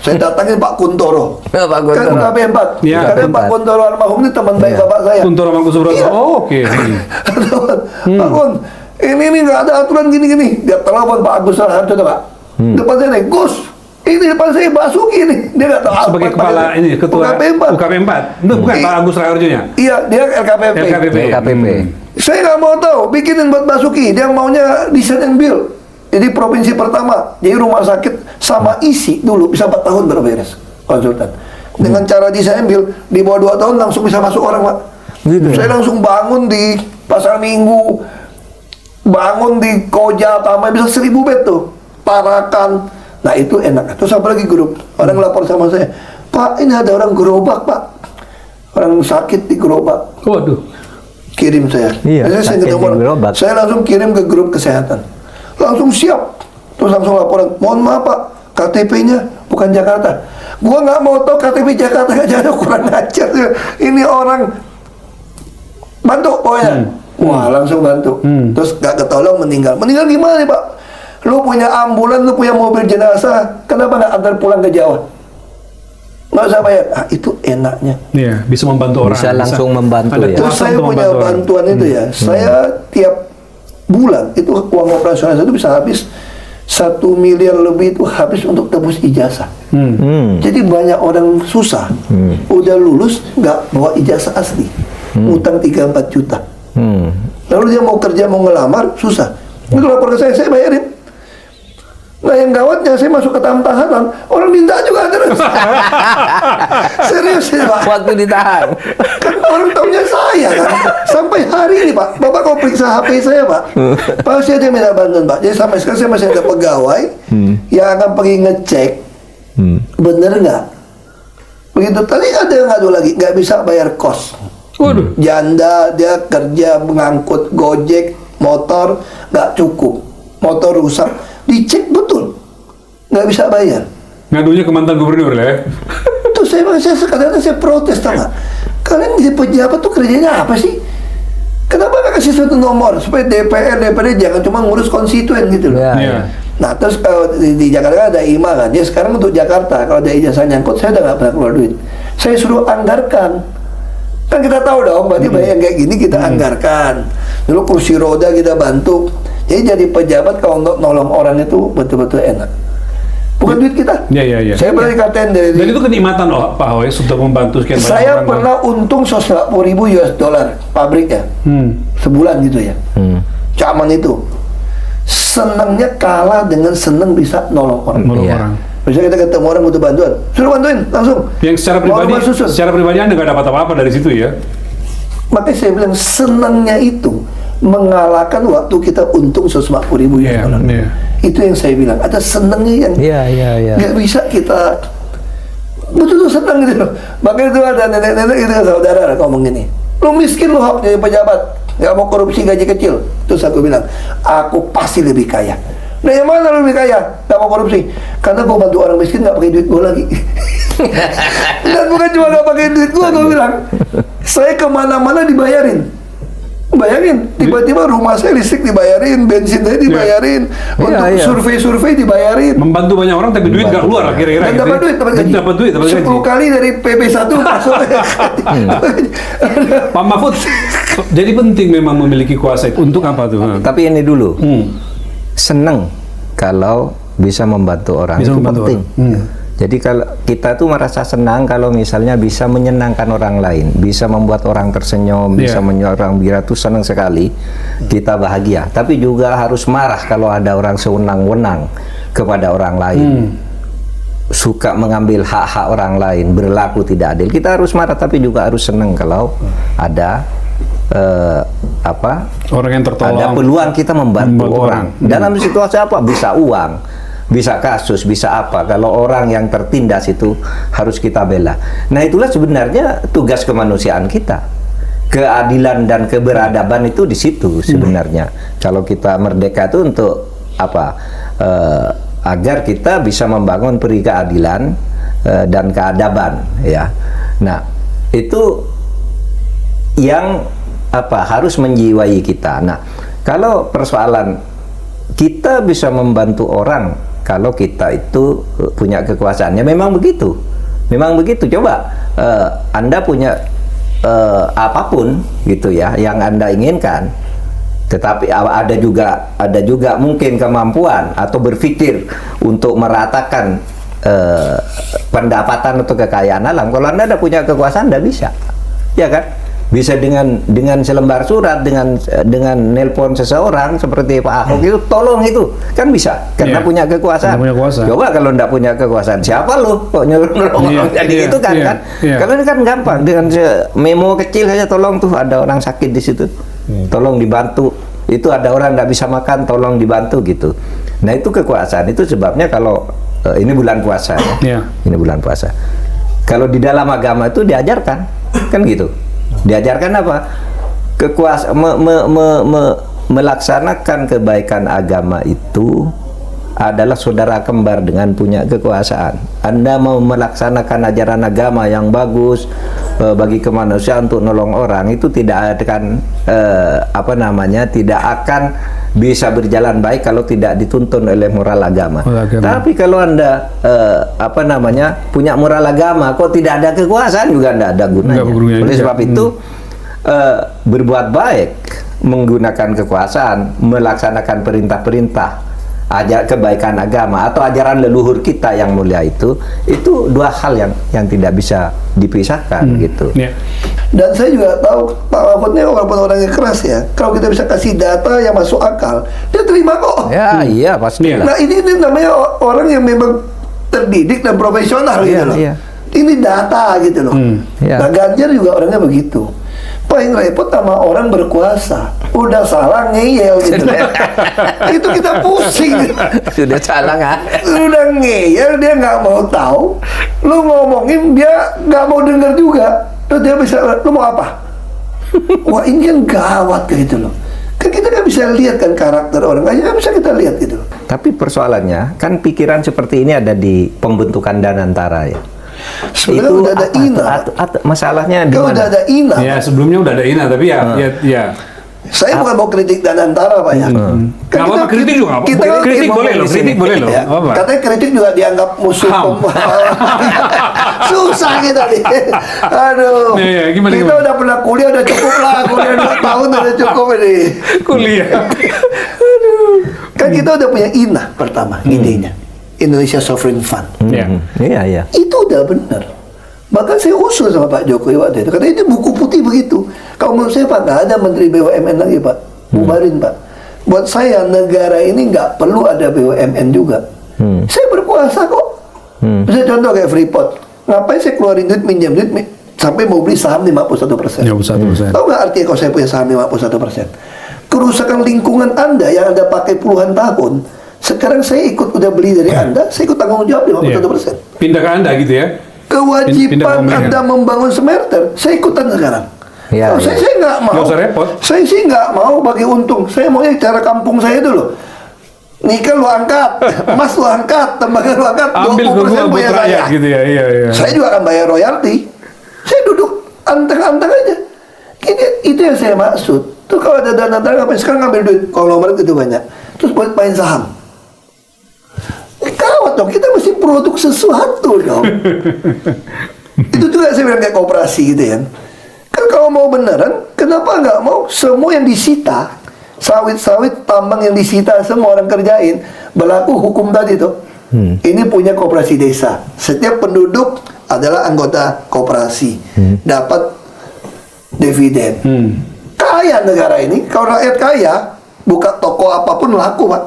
[SPEAKER 2] Saya datangin Pak Kuntoro.
[SPEAKER 1] Ya, Pak Kuntoro.
[SPEAKER 2] Kan UKP 4.
[SPEAKER 3] Ya,
[SPEAKER 2] Karena Pak Kuntoro almarhum ini teman baik bapak saya.
[SPEAKER 3] Kunto Ramangku Subroto.
[SPEAKER 2] Iya.
[SPEAKER 3] Oh, oke.
[SPEAKER 2] Pak Kun, ini nggak ada aturan gini-gini. Dia telepon Pak Agus Raharjo tuh Pak. Depan saya nih, Gus, ini depan saya Basuki nih. Dia nggak tahu
[SPEAKER 3] Sebagai
[SPEAKER 2] apa.
[SPEAKER 3] kepala ini ketua
[SPEAKER 2] UKP 4.
[SPEAKER 3] UKP 4. Itu bukan Pak Agus Raharjo-nya.
[SPEAKER 2] Iya, dia LKPP.
[SPEAKER 3] LKPP.
[SPEAKER 1] LKPP.
[SPEAKER 2] Saya nggak mau tahu, bikinin buat Basuki. Dia maunya desain and build. Jadi provinsi pertama, jadi rumah sakit sama isi dulu bisa 4 tahun baru beres konsultan. Dengan cara desain and build, di bawah 2 tahun langsung bisa masuk orang Pak.
[SPEAKER 1] Gitu.
[SPEAKER 2] Saya langsung bangun di Pasar Minggu, bangun di Koja, Tamai, bisa 1000 bed tuh. Parakan. Nah itu enak. Terus apa lagi grup? Orang lapor sama saya, Pak ini ada orang gerobak Pak. Orang sakit di gerobak.
[SPEAKER 3] Waduh.
[SPEAKER 2] Kirim saya.
[SPEAKER 1] Iya,
[SPEAKER 2] Biasanya saya
[SPEAKER 1] sakit
[SPEAKER 2] ketemu
[SPEAKER 1] di
[SPEAKER 2] orang.
[SPEAKER 1] gerobak.
[SPEAKER 2] Saya langsung kirim ke grup kesehatan. Langsung siap. Terus langsung laporan, mohon maaf Pak, KTP-nya bukan Jakarta. Gua nggak mau tahu KTP Jakarta aja, kurang ajar. Ini orang bantu pokoknya. Wah langsung bantu. Terus nggak ketolong meninggal. Meninggal gimana nih Pak? Lu punya ambulan, lu punya mobil jenazah, kenapa nggak antar pulang ke Jawa? Nggak usah bayar. Ah, itu enaknya.
[SPEAKER 3] Iya, bisa membantu orang.
[SPEAKER 1] Bisa langsung membantu
[SPEAKER 3] ada
[SPEAKER 1] ya.
[SPEAKER 2] Terus
[SPEAKER 3] kuasa
[SPEAKER 2] saya
[SPEAKER 3] untuk
[SPEAKER 2] punya
[SPEAKER 3] membantu orang.
[SPEAKER 2] bantuan itu ya. Saya tiap bulan itu uang operasional saya itu bisa habis 1 miliar lebih itu habis untuk tebus ijazah. Jadi banyak orang susah, udah lulus nggak bawa ijazah asli, utang 3-4 juta. Lalu dia mau kerja mau ngelamar susah. Itu lapor ke saya bayarin. Nah yang gawatnya saya masuk ke tahanan, orang minta juga terus. Serius ya Pak.
[SPEAKER 1] Waktu ditahan.
[SPEAKER 2] Kan orang taunya saya kan. Sampai hari ini Pak, Bapak kalau periksa HP saya Pak, pasti ada yang minta bantuan Pak. Jadi sampai sekarang saya masih ada pegawai yang akan pergi ngecek bener nggak. Begitu tadi ada yang ngadu lagi, nggak bisa bayar kos.
[SPEAKER 3] Waduh.
[SPEAKER 2] Janda dia kerja mengangkut Gojek, motor nggak cukup, motor rusak, dicek betul, nggak bisa bayar.
[SPEAKER 3] Ngadunya ke mantan gubernur lah ya.
[SPEAKER 2] Tuh saya kadang-kadang saya protes tau nggak? Kalian di pejabat tuh kerjanya apa sih? Kenapa nggak kasih satu nomor supaya DPD jangan cuma ngurus konstituen gitu loh?
[SPEAKER 1] Ya,
[SPEAKER 3] Iya.
[SPEAKER 1] ya.
[SPEAKER 2] Nah terus kalau di Jakarta ada IMA kan, ya sekarang untuk Jakarta kalau ada ijazah nyangkut saya udah nggak pernah keluar duit. Saya suruh anggarkan, kan kita tahu dong, berarti bayar kayak gini kita anggarkan. Dulu kursi roda kita bantu, jadi jadi pejabat kalau untuk nolong orang itu betul-betul enak. Bukan duit kita.
[SPEAKER 3] Iya.
[SPEAKER 2] Saya pernah dikatain dari
[SPEAKER 3] Dan itu kenikmatan Pak Ahoy sudah membantu sekian banyak
[SPEAKER 2] saya
[SPEAKER 3] orang.
[SPEAKER 2] pernah untung 140.000 US dollar pabriknya sebulan gitu ya. Caman itu senangnya kalah dengan senang bisa nolong orang.
[SPEAKER 3] Nolong
[SPEAKER 1] Iya.
[SPEAKER 3] orang.
[SPEAKER 2] Misalnya kita ketemu orang butuh bantuan, suruh bantuin langsung.
[SPEAKER 3] Yang secara
[SPEAKER 2] Mau
[SPEAKER 3] pribadi,
[SPEAKER 2] rumah susun.
[SPEAKER 3] secara pribadi Anda nggak dapat apa-apa dari situ ya.
[SPEAKER 2] Makanya saya bilang senangnya itu mengalahkan waktu kita untung 140.000 US
[SPEAKER 3] Iya,
[SPEAKER 2] dollar.
[SPEAKER 3] iya.
[SPEAKER 2] Itu yang saya bilang. Ada senangnya yang
[SPEAKER 1] Iya.
[SPEAKER 2] nggak bisa kita betul-betul senang gitu loh. Makanya itu ada nenek-nenek itu saudara ngomong gini, lu miskin lu Hok jadi pejabat, nggak mau korupsi gaji kecil. Terus aku bilang, aku pasti lebih kaya. Nah yang mana lu lebih kaya? Nggak mau korupsi. Karena gua bantu orang miskin nggak pakai duit gua lagi. Dan bukan cuma nggak pakai duit gua bilang, saya kemana-mana dibayarin. Bayangin, tiba-tiba rumah saya listrik dibayarin, bensin saya dibayarin, untuk
[SPEAKER 1] Iya.
[SPEAKER 2] survei-survei dibayarin.
[SPEAKER 3] Membantu banyak orang tapi duit nggak keluar kira-kira.
[SPEAKER 2] Dan
[SPEAKER 3] gitu
[SPEAKER 2] dapat
[SPEAKER 3] ya.
[SPEAKER 2] duit, dapat gaji.
[SPEAKER 3] Dapat duit, dapat gaji.
[SPEAKER 2] 10 kali dari PP1 masuk.
[SPEAKER 3] Pak Mahfud, jadi penting memang memiliki kuasa itu. Untuk apa tuh?
[SPEAKER 1] Tapi ini dulu, seneng kalau bisa membantu orang,
[SPEAKER 3] Bisa
[SPEAKER 1] itu
[SPEAKER 3] membantu
[SPEAKER 1] penting.
[SPEAKER 3] orang.
[SPEAKER 1] Jadi kalau kita tuh merasa senang kalau misalnya bisa menyenangkan orang lain, bisa membuat orang tersenyum, bisa
[SPEAKER 3] Iya.
[SPEAKER 1] membuat orang bira, tuh senang sekali, kita bahagia. Tapi juga harus marah kalau ada orang sewenang-wenang kepada orang lain, suka mengambil hak-hak orang lain, berlaku tidak adil. Kita harus marah, tapi juga harus senang kalau ada
[SPEAKER 3] Orang yang tertolong.
[SPEAKER 1] ada peluang kita membantu
[SPEAKER 3] Membantu
[SPEAKER 1] orang.
[SPEAKER 3] orang.
[SPEAKER 1] Dalam situasi apa? Bisa uang, bisa kasus, bisa apa. Kalau orang yang tertindas itu harus kita bela. Nah itulah sebenarnya tugas kemanusiaan kita. Keadilan dan keberadaban itu di situ sebenarnya. Kalau kita merdeka itu untuk apa? Agar kita bisa membangun peri keadilan dan keadaban, ya. Nah itu yang apa harus menjiwai kita. Nah, kalau persoalan kita bisa membantu orang kalau kita itu punya kekuasaannya, memang begitu. Coba Anda punya apapun gitu ya yang Anda inginkan, tetapi ada juga mungkin kemampuan atau berpikir untuk meratakan pendapatan atau kekayaan alam. Kalau Anda ada punya kekuasaan, Anda bisa, ya kan? Bisa dengan selembar surat, dengan nelpon seseorang seperti Pak Ahok itu, tolong itu kan bisa karena
[SPEAKER 3] Iya.
[SPEAKER 1] punya kekuasaan.
[SPEAKER 3] Karena punya kuasa.
[SPEAKER 1] Coba kalau ndak punya kekuasaan, siapa lu kok nyuruh orang jadi
[SPEAKER 3] Iya,
[SPEAKER 1] itu kan?
[SPEAKER 3] iya,
[SPEAKER 1] Kan
[SPEAKER 3] iya.
[SPEAKER 1] kalau ini kan gampang, dengan memo kecil saja, tolong tuh ada orang sakit di situ, tolong dibantu. Itu ada orang nggak bisa makan, tolong dibantu gitu. Nah itu kekuasaan. Itu sebabnya kalau ini bulan puasa ya.
[SPEAKER 3] Iya.
[SPEAKER 1] Ini bulan puasa. Kalau di dalam agama itu diajarkan kan gitu. Diajarkan apa? Melaksanakan kebaikan agama itu adalah saudara kembar dengan punya kekuasaan. Anda mau melaksanakan ajaran agama yang bagus bagi kemanusiaan untuk nolong orang, itu tidak akan tidak akan bisa berjalan baik kalau tidak dituntun oleh moral agama. Tapi kalau Anda punya moral agama kok tidak ada kekuasaan, juga tidak ada gunanya. Oleh sebab itu berbuat baik, menggunakan kekuasaan, melaksanakan perintah-perintah kebaikan agama atau ajaran leluhur kita yang mulia itu dua hal yang tidak bisa dipisahkan gitu.
[SPEAKER 3] Ya.
[SPEAKER 2] Dan saya juga tahu Pak Mahfud ini walaupun orangnya keras ya, kalau kita bisa kasih data yang masuk akal, dia terima kok.
[SPEAKER 1] Ya, iya pasti.
[SPEAKER 2] Nah ini namanya orang yang memang terdidik dan profesional gitu loh.
[SPEAKER 1] Iya.
[SPEAKER 2] Ini data gitu loh.
[SPEAKER 1] Iya.
[SPEAKER 2] Nah Ganjar juga orangnya begitu. Paling repot sama orang berkuasa, udah salah ngeyel gitu. Itu kita pusing.
[SPEAKER 1] Sudah salah kan?
[SPEAKER 2] Udah ngeyel, dia nggak mau tahu. Lu ngomongin dia nggak mau denger juga. Terus dia bisa, lu mau apa? Wah ini kan gawat gitu loh. Kan kita nggak bisa lihat kan karakter orang, nggak bisa kita lihat gitu loh.
[SPEAKER 1] Tapi persoalannya kan pikiran seperti ini ada di pembentukan Danantara ya.
[SPEAKER 2] Sebenarnya udah ada INA.
[SPEAKER 1] Masalahnya di
[SPEAKER 2] Kalau
[SPEAKER 1] mana?
[SPEAKER 2] udah ada INA.
[SPEAKER 3] Ya, sebelumnya udah ada INA, tapi ya.
[SPEAKER 2] Saya bukan mau kritik Danantara Pak ya.
[SPEAKER 3] Nggak apa-apa, kritik juga nggak apa-apa. Kritik boleh loh, kritik boleh loh.
[SPEAKER 2] Ya,
[SPEAKER 3] Apa?
[SPEAKER 2] katanya kritik juga dianggap musuh.
[SPEAKER 3] Ham.
[SPEAKER 2] Susah kita nih. Aduh.
[SPEAKER 3] Ya, gimana,
[SPEAKER 2] kita
[SPEAKER 3] gimana?
[SPEAKER 2] udah pernah kuliah, udah cukup lah. Kuliah 2 tahun udah cukup ini.
[SPEAKER 3] Kuliah.
[SPEAKER 2] Kan kita udah punya INA pertama, idenya. Indonesia Sovereign Fund.
[SPEAKER 3] Ya.
[SPEAKER 1] Iya.
[SPEAKER 2] Itu udah benar. Bahkan saya usul sama Pak Jokowi waktu itu. Katanya itu buku putih begitu. Kalau menurut saya Pak, nggak ada Menteri BUMN lagi Pak. Bubarin Pak. Buat saya negara ini nggak perlu ada BUMN juga. Saya berkuasa kok. Misalnya contoh kayak Freeport. Ngapain saya keluarin duit, minjam duit, sampai mau beli saham 51%.
[SPEAKER 3] Ya, 51%.
[SPEAKER 2] Tahu nggak artinya kalau saya punya saham 51%? Kerusakan lingkungan Anda yang Anda pakai puluhan tahun, sekarang saya ikut udah beli dari Anda, saya ikut tanggung jawab 51%.
[SPEAKER 3] Pindah ke Anda gitu ya.
[SPEAKER 2] Kewajiban
[SPEAKER 3] Pindah
[SPEAKER 2] Anda membangun smelter, saya ikutan sekarang.
[SPEAKER 1] Ya,
[SPEAKER 2] Kalau
[SPEAKER 1] ya.
[SPEAKER 2] saya nggak mau.
[SPEAKER 3] Nggak usah repot.
[SPEAKER 2] Saya sih nggak mau bagi untung. Saya maunya cara kampung saya dulu. Nikel lu angkat, emas lu angkat, tembaga lu angkat,
[SPEAKER 3] Ambil
[SPEAKER 2] 20%
[SPEAKER 3] buat
[SPEAKER 2] punya saya.
[SPEAKER 3] rakyat gitu ya. Iya.
[SPEAKER 2] Saya juga akan bayar royalti. Saya duduk anteng-anteng aja. Itu yang saya maksud. Tuh kalau ada dana ngapain sekarang ngambil duit konglomerat itu banyak. Terus buat main saham. Kawat dong, kita mesti produk sesuatu dong. Itu juga saya bilang kayak koperasi gitu ya. Kan kalau mau beneran, kenapa nggak mau semua yang disita, sawit-sawit tambang yang disita semua orang kerjain, berlaku hukum tadi tuh. Ini punya koperasi desa. Setiap penduduk adalah anggota koperasi, dapat dividen. Kaya negara ini, kalau rakyat kaya, buka toko apapun laku Pak.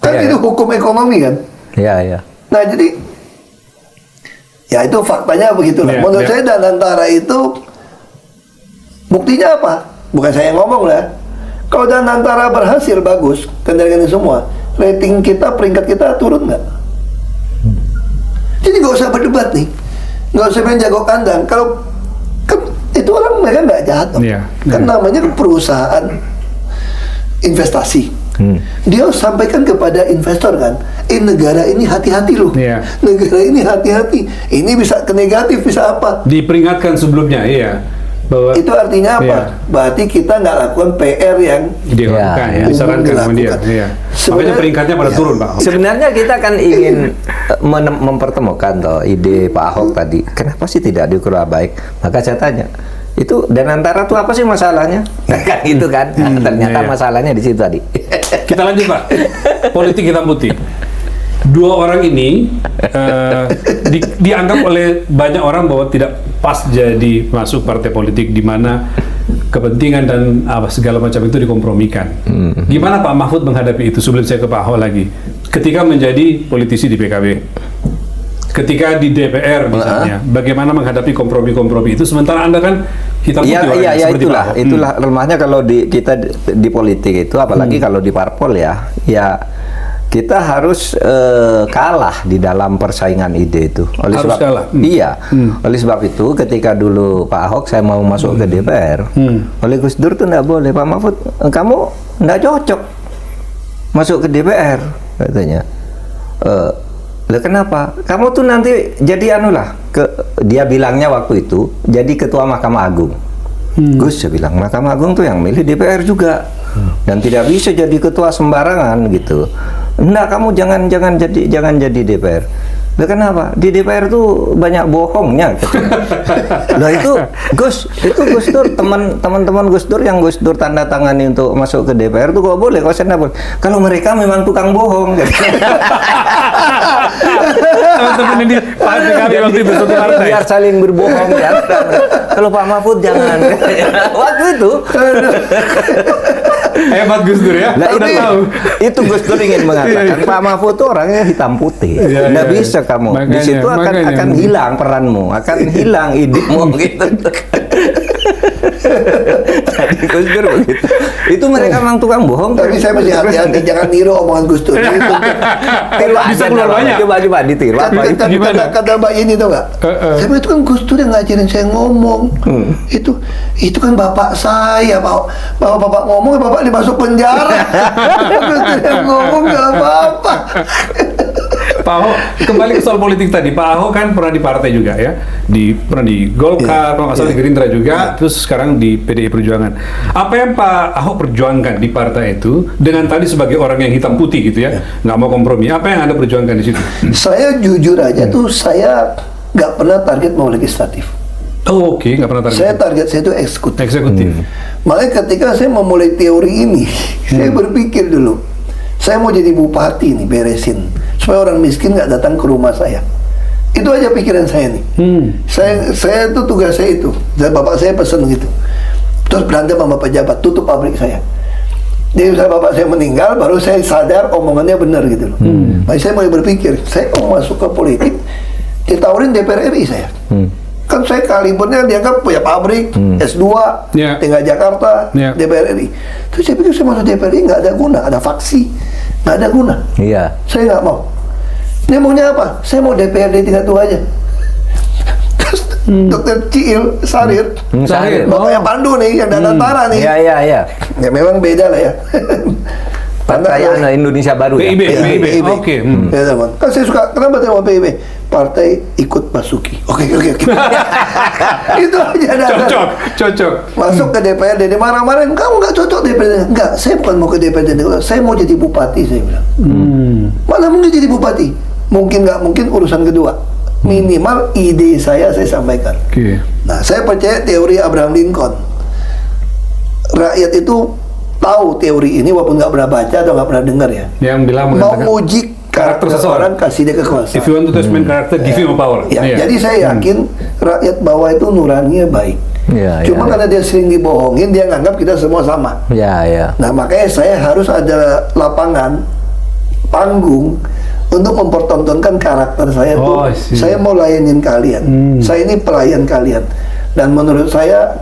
[SPEAKER 2] Kan
[SPEAKER 1] Iya,
[SPEAKER 2] itu
[SPEAKER 1] ya.
[SPEAKER 2] hukum ekonomi kan.
[SPEAKER 1] Iya.
[SPEAKER 2] Nah jadi ya itu faktanya begitulah.
[SPEAKER 3] Iya,
[SPEAKER 2] Menurut
[SPEAKER 3] iya.
[SPEAKER 2] saya Danantara itu buktinya apa? Bukan saya yang ngomong lah. Kalau Danantara berhasil bagus kendalikan ini semua, rating kita, peringkat kita turun nggak? Jadi nggak usah berdebat nih, nggak usah main jago kandang. Kalau kan itu orang mereka nggak jahat dong.
[SPEAKER 3] Iya,
[SPEAKER 2] Kan
[SPEAKER 3] iya.
[SPEAKER 2] namanya perusahaan investasi. Dia harus sampaikan kepada investor kan, negara ini hati-hati loh,
[SPEAKER 3] Iya.
[SPEAKER 2] negara ini hati-hati, ini bisa ke negatif, bisa apa?
[SPEAKER 3] Diperingatkan sebelumnya, iya. Bahwa
[SPEAKER 2] Itu artinya apa?
[SPEAKER 3] Iya.
[SPEAKER 2] Berarti kita nggak lakukan PR yang
[SPEAKER 3] dilakukan,
[SPEAKER 1] Iya,
[SPEAKER 3] disarankan sama dia.
[SPEAKER 2] dilakukan.
[SPEAKER 3] Iya. Makanya
[SPEAKER 2] Sebenarnya-
[SPEAKER 3] peringkatnya pada
[SPEAKER 2] iya.
[SPEAKER 3] turun, Pak.
[SPEAKER 1] Sebenarnya kita kan ingin mempertemukan toh ide Pak Ahok tadi. Kenapa sih tidak dikelola baik? Maka saya tanya, itu Danantara tuh apa sih masalahnya? Kan gitu kan? Ternyata
[SPEAKER 3] iya.
[SPEAKER 1] masalahnya di situ tadi.
[SPEAKER 3] Kita lanjut Pak. Politik hitam putih. Dua orang ini dianggap oleh banyak orang bahwa tidak pas jadi masuk partai politik di mana kepentingan dan segala macam itu dikompromikan. Gimana Pak Mahfud menghadapi itu sebelum saya ke Pak Ahok lagi? Ketika menjadi politisi di PKB, ketika di DPR misalnya, bagaimana menghadapi kompromi-kompromi itu? Sementara Anda kan hitam putih orangnya,
[SPEAKER 1] Iya,
[SPEAKER 3] seperti Pak Ahok.
[SPEAKER 1] itulah lemahnya kalau kita di politik itu, apalagi kalau di parpol ya kita harus kalah di dalam persaingan ide itu.
[SPEAKER 3] Harus kalah.
[SPEAKER 1] Iya, oleh sebab itu ketika dulu Pak Ahok saya mau masuk ke DPR, oleh Gus Dur tuh nggak boleh, Pak Mahfud, kamu nggak cocok masuk ke DPR katanya. Lah kenapa? Kamu tuh nanti jadi dia bilangnya waktu itu jadi ketua Mahkamah Agung. Gus, saya bilang Mahkamah Agung tuh yang milih DPR juga, dan tidak bisa jadi ketua sembarangan gitu. Enggak, kamu jangan jadi DPR. Lah kenapa? Di DPR tuh banyak bohongnya. Lah itu Gus Dur, teman-teman Gus Dur yang Gus Dur tanda tangani untuk masuk ke DPR tuh kok boleh, kok saya boleh. Kalau mereka memang tukang bohong.
[SPEAKER 3] Teman-teman ini partai kami waktu itu satu partai.
[SPEAKER 1] Biar saling berbohong ya. Kalau Pak Mahfud jangan. Waktu itu.
[SPEAKER 3] Hebat Gus Dur ya.
[SPEAKER 1] Lah
[SPEAKER 3] Udah
[SPEAKER 1] itu,
[SPEAKER 3] tahu.
[SPEAKER 1] itu Gus Dur ingin mengatakan
[SPEAKER 3] Iya.
[SPEAKER 1] Pak Mahfud itu orangnya hitam putih.
[SPEAKER 3] Iya,
[SPEAKER 1] Nggak
[SPEAKER 3] iya.
[SPEAKER 1] bisa kamu. Di
[SPEAKER 3] Makanya,
[SPEAKER 1] situ
[SPEAKER 3] makanya.
[SPEAKER 1] akan hilang peranmu, akan hilang idemu gitu. Jadi Gus Dur begitu. Itu mereka memang tukang bohong.
[SPEAKER 2] Tapi saya masih hati-hati, jangan niru omongan Gus Dur. Itu
[SPEAKER 1] Tiru
[SPEAKER 3] Bisa
[SPEAKER 1] aja
[SPEAKER 3] keluar
[SPEAKER 1] namanya.
[SPEAKER 3] banyak.
[SPEAKER 1] Coba ditiru apa
[SPEAKER 2] Kan-
[SPEAKER 1] itu?
[SPEAKER 2] kan
[SPEAKER 3] Gimana?
[SPEAKER 2] kata Mbak Yeni tau nggak? Saya bilang, itu kan Gus Dur yang ngajarin saya ngomong. Itu kan bapak saya, bapak ngomong, bapak dimasuk penjara. Gus Dur yang ngomong nggak apa-apa.
[SPEAKER 3] Pak Ahok, kembali ke soal politik tadi. Pak Ahok kan pernah di partai juga ya, pernah di Golkar, kalau nggak salah di Gerindra juga, terus sekarang di PDI Perjuangan. Apa yang Pak Ahok perjuangkan di partai itu dengan tadi sebagai orang yang hitam putih gitu ya, nggak mau kompromi. Apa yang Anda perjuangkan di situ?
[SPEAKER 2] Saya jujur aja tuh, saya nggak pernah target mau legislatif.
[SPEAKER 3] Oh, oke, nggak pernah
[SPEAKER 2] Saya
[SPEAKER 3] target
[SPEAKER 2] target saya itu eksekutif.
[SPEAKER 3] eksekutif.
[SPEAKER 2] Makanya ketika saya memulai teori ini, saya berpikir dulu, saya mau jadi bupati nih, beresin supaya orang miskin nggak datang ke rumah saya. Itu aja pikiran saya nih. Saya tuh tugas saya itu. Dan bapak saya pesan gitu. Terus berantem sama pejabat, tutup pabrik saya. Jadi misalnya bapak saya meninggal, baru saya sadar omongannya benar gitu loh. Makanya saya mulai berpikir, saya mau masuk ke politik, ditawarin DPR RI saya. Kan saya kalibernya dianggap punya pabrik, S2,
[SPEAKER 3] Ya.
[SPEAKER 2] tinggal Jakarta,
[SPEAKER 3] Ya.
[SPEAKER 2] DPR RI. Terus saya pikir saya masuk DPR RI nggak ada guna, ada faksi, nggak ada guna.
[SPEAKER 1] Iya.
[SPEAKER 2] Saya nggak mau. Dia maunya apa? Saya mau DPRD tingkat 2 aja. Terus Dokter Ciil Sarir,
[SPEAKER 1] Sarir.
[SPEAKER 2] bapaknya Pandu nih, yang Danantara nih.
[SPEAKER 1] Iya.
[SPEAKER 2] Ya memang beda lah ya.
[SPEAKER 1] Partai Indonesia Baru ya.
[SPEAKER 3] PIB. Oke.
[SPEAKER 2] Ya teman. Kan saya suka, kenapa saya mau PIB? Partai ikut Basuki. Oke. Itu aja dasar.
[SPEAKER 3] Cocok.
[SPEAKER 2] Masuk ke DPRD, dia marah-marahin, kamu nggak cocok DPRD. Enggak, saya bukan mau ke DPRD, saya mau jadi bupati, saya bilang. Mana mungkin jadi bupati? Mungkin nggak mungkin urusan kedua. Minimal ide saya sampaikan.
[SPEAKER 3] Oke.
[SPEAKER 2] Nah, saya percaya teori Abraham Lincoln. Rakyat itu tahu teori ini walaupun nggak pernah baca atau nggak pernah dengar ya.
[SPEAKER 3] Yang bilang
[SPEAKER 2] Mau
[SPEAKER 3] mengatakan
[SPEAKER 2] nguji karakter
[SPEAKER 3] seseorang.
[SPEAKER 2] orang, kasih dia kekuasaan.
[SPEAKER 3] if you want to test main character, give him a power.
[SPEAKER 2] Ya,
[SPEAKER 3] Iya.
[SPEAKER 2] jadi saya yakin rakyat bawah itu nuraninya baik.
[SPEAKER 1] Iya,
[SPEAKER 2] Cuma
[SPEAKER 1] iya.
[SPEAKER 2] karena dia sering dibohongin, dia nganggap kita semua sama.
[SPEAKER 1] Iya.
[SPEAKER 2] Nah, makanya saya harus ada lapangan, panggung untuk mempertontonkan karakter saya
[SPEAKER 3] Oh, I
[SPEAKER 2] tuh.
[SPEAKER 3] see.
[SPEAKER 2] Saya mau layanin kalian. Saya ini pelayan kalian. Dan menurut saya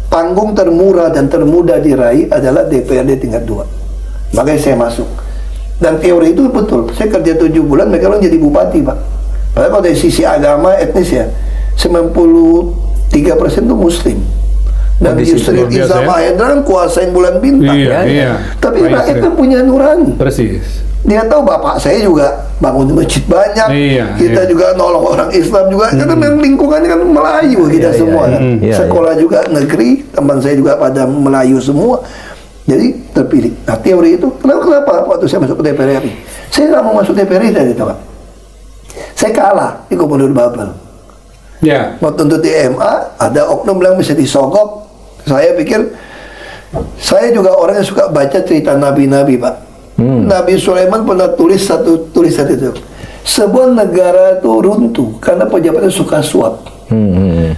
[SPEAKER 2] panggung termurah dan termudah diraih adalah DPRD tingkat 2. Makanya saya masuk. Dan teori itu betul. Saya kerja 7 bulan, mereka orang jadi bupati, Pak. Padahal kalau dari sisi agama, etnis ya, 93% itu Muslim. Dan
[SPEAKER 1] Oh, di situ
[SPEAKER 2] Yusril
[SPEAKER 3] luar biasa
[SPEAKER 2] Iza
[SPEAKER 3] ya.
[SPEAKER 2] Mahendra kan kuasain bulan bintang.
[SPEAKER 3] Iya.
[SPEAKER 2] Tapi
[SPEAKER 3] Baik,
[SPEAKER 2] rakyat
[SPEAKER 3] Sri.
[SPEAKER 2] kan punya nurani.
[SPEAKER 3] Persis.
[SPEAKER 2] Dia tahu bapak saya juga bangun masjid banyak.
[SPEAKER 3] Iya,
[SPEAKER 2] Kita
[SPEAKER 3] iya.
[SPEAKER 2] juga nolong orang Islam juga. Karena memang lingkungannya kan Melayu kita
[SPEAKER 1] Iya,
[SPEAKER 2] semua
[SPEAKER 1] iya,
[SPEAKER 2] kan.
[SPEAKER 1] iya. Iya,
[SPEAKER 2] Sekolah juga negeri, teman saya juga pada Melayu semua. Jadi terpilih. Nah, teori itu kenapa waktu saya masuk ke DPR RI? Saya nggak mau masuk DPR RI tadi, tahu nggak? Saya kalah di Gubernur Babel.
[SPEAKER 3] Ya.
[SPEAKER 2] Waktu untuk di MA, ada oknum bilang bisa disogok. Saya pikir, saya juga orang yang suka baca cerita nabi-nabi, Pak. Nabi Sulaiman pernah tulis satu tulisan itu. Sebuah negara itu runtuh karena pejabatnya suka suap.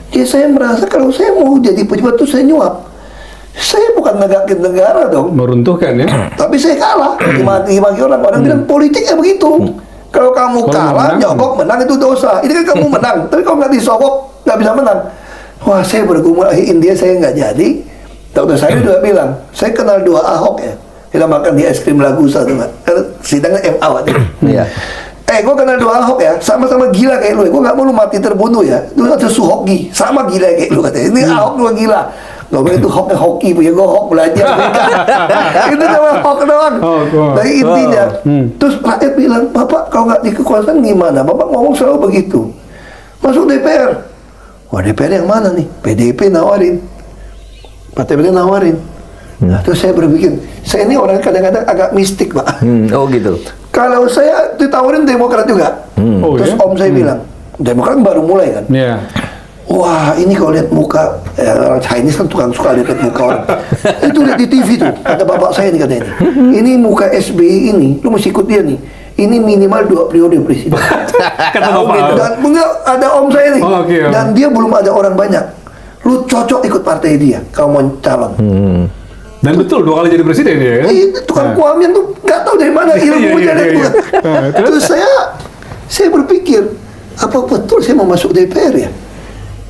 [SPEAKER 2] Jadi saya merasa kalau saya mau jadi pejabat itu saya nyuap. Saya bukan negakin negara dong.
[SPEAKER 3] Meruntuhkan ya.
[SPEAKER 2] Tapi saya kalah. Dimaki orang bilang politiknya begitu. Kalau kamu
[SPEAKER 3] Kalau
[SPEAKER 2] kalah,
[SPEAKER 3] menang,
[SPEAKER 2] nyogok menang itu dosa. Ini kan kamu menang, tapi kalau nggak disogok nggak bisa menang. Wah, saya bergumul India saya nggak jadi. Dokter saya juga bilang, saya kenal 2 Ahok ya. Kita makan di es krim Lagusa tuh nggak? Karena sidangnya MA waktu itu.
[SPEAKER 1] Iya.
[SPEAKER 2] Gue kenal 2 Ahok ya, sama-sama gila kayak lu. Gue nggak mau lu mati terbunuh ya. Lu ada Suhoki, sama gila kayak lu katanya. Ini Ahok lu gila. Gak boleh itu hoknya hoki punya gue hok belajar. Itu cuma hok doang.
[SPEAKER 3] Hok.
[SPEAKER 2] Tapi intinya, terus rakyat bilang, Bapak kalau nggak di kekuasaan gimana? Bapak ngomong selalu begitu. Masuk DPR. Wah, DPR yang mana nih? PDIP nawarin. Partai PDIP nawarin. Nah, terus saya berpikir, saya ini orang kadang-kadang agak mistik, Pak.
[SPEAKER 1] Oh gitu.
[SPEAKER 2] Kalau saya ditawarin Demokrat juga.
[SPEAKER 3] Oh,
[SPEAKER 2] Terus
[SPEAKER 3] ya?
[SPEAKER 2] om saya bilang, Demokrat baru mulai kan.
[SPEAKER 3] Iya.
[SPEAKER 2] Wah, ini kalau lihat muka orang Chinese kan tukang suka lihat muka orang. Itu lihat di TV tuh, kata bapak saya nih katanya. Ini muka SBY ini, lu mesti ikut dia nih. Ini minimal 2 periode presiden.
[SPEAKER 3] Kata
[SPEAKER 2] Tahu
[SPEAKER 3] bapak.
[SPEAKER 2] gitu. Dan enggak ada om saya nih.
[SPEAKER 3] Oh, oke, om.
[SPEAKER 2] Dan dia belum ada orang banyak. Lu cocok ikut partai dia kalau mau calon.
[SPEAKER 3] Dan betul 2 kali jadi presiden ya kan?
[SPEAKER 2] Itu tukang kuamian tuh nggak tahu dari mana ilmunya
[SPEAKER 3] Iya, iya,
[SPEAKER 2] itu.
[SPEAKER 3] iya.
[SPEAKER 2] Terus saya berpikir, apa betul saya mau masuk DPR ya?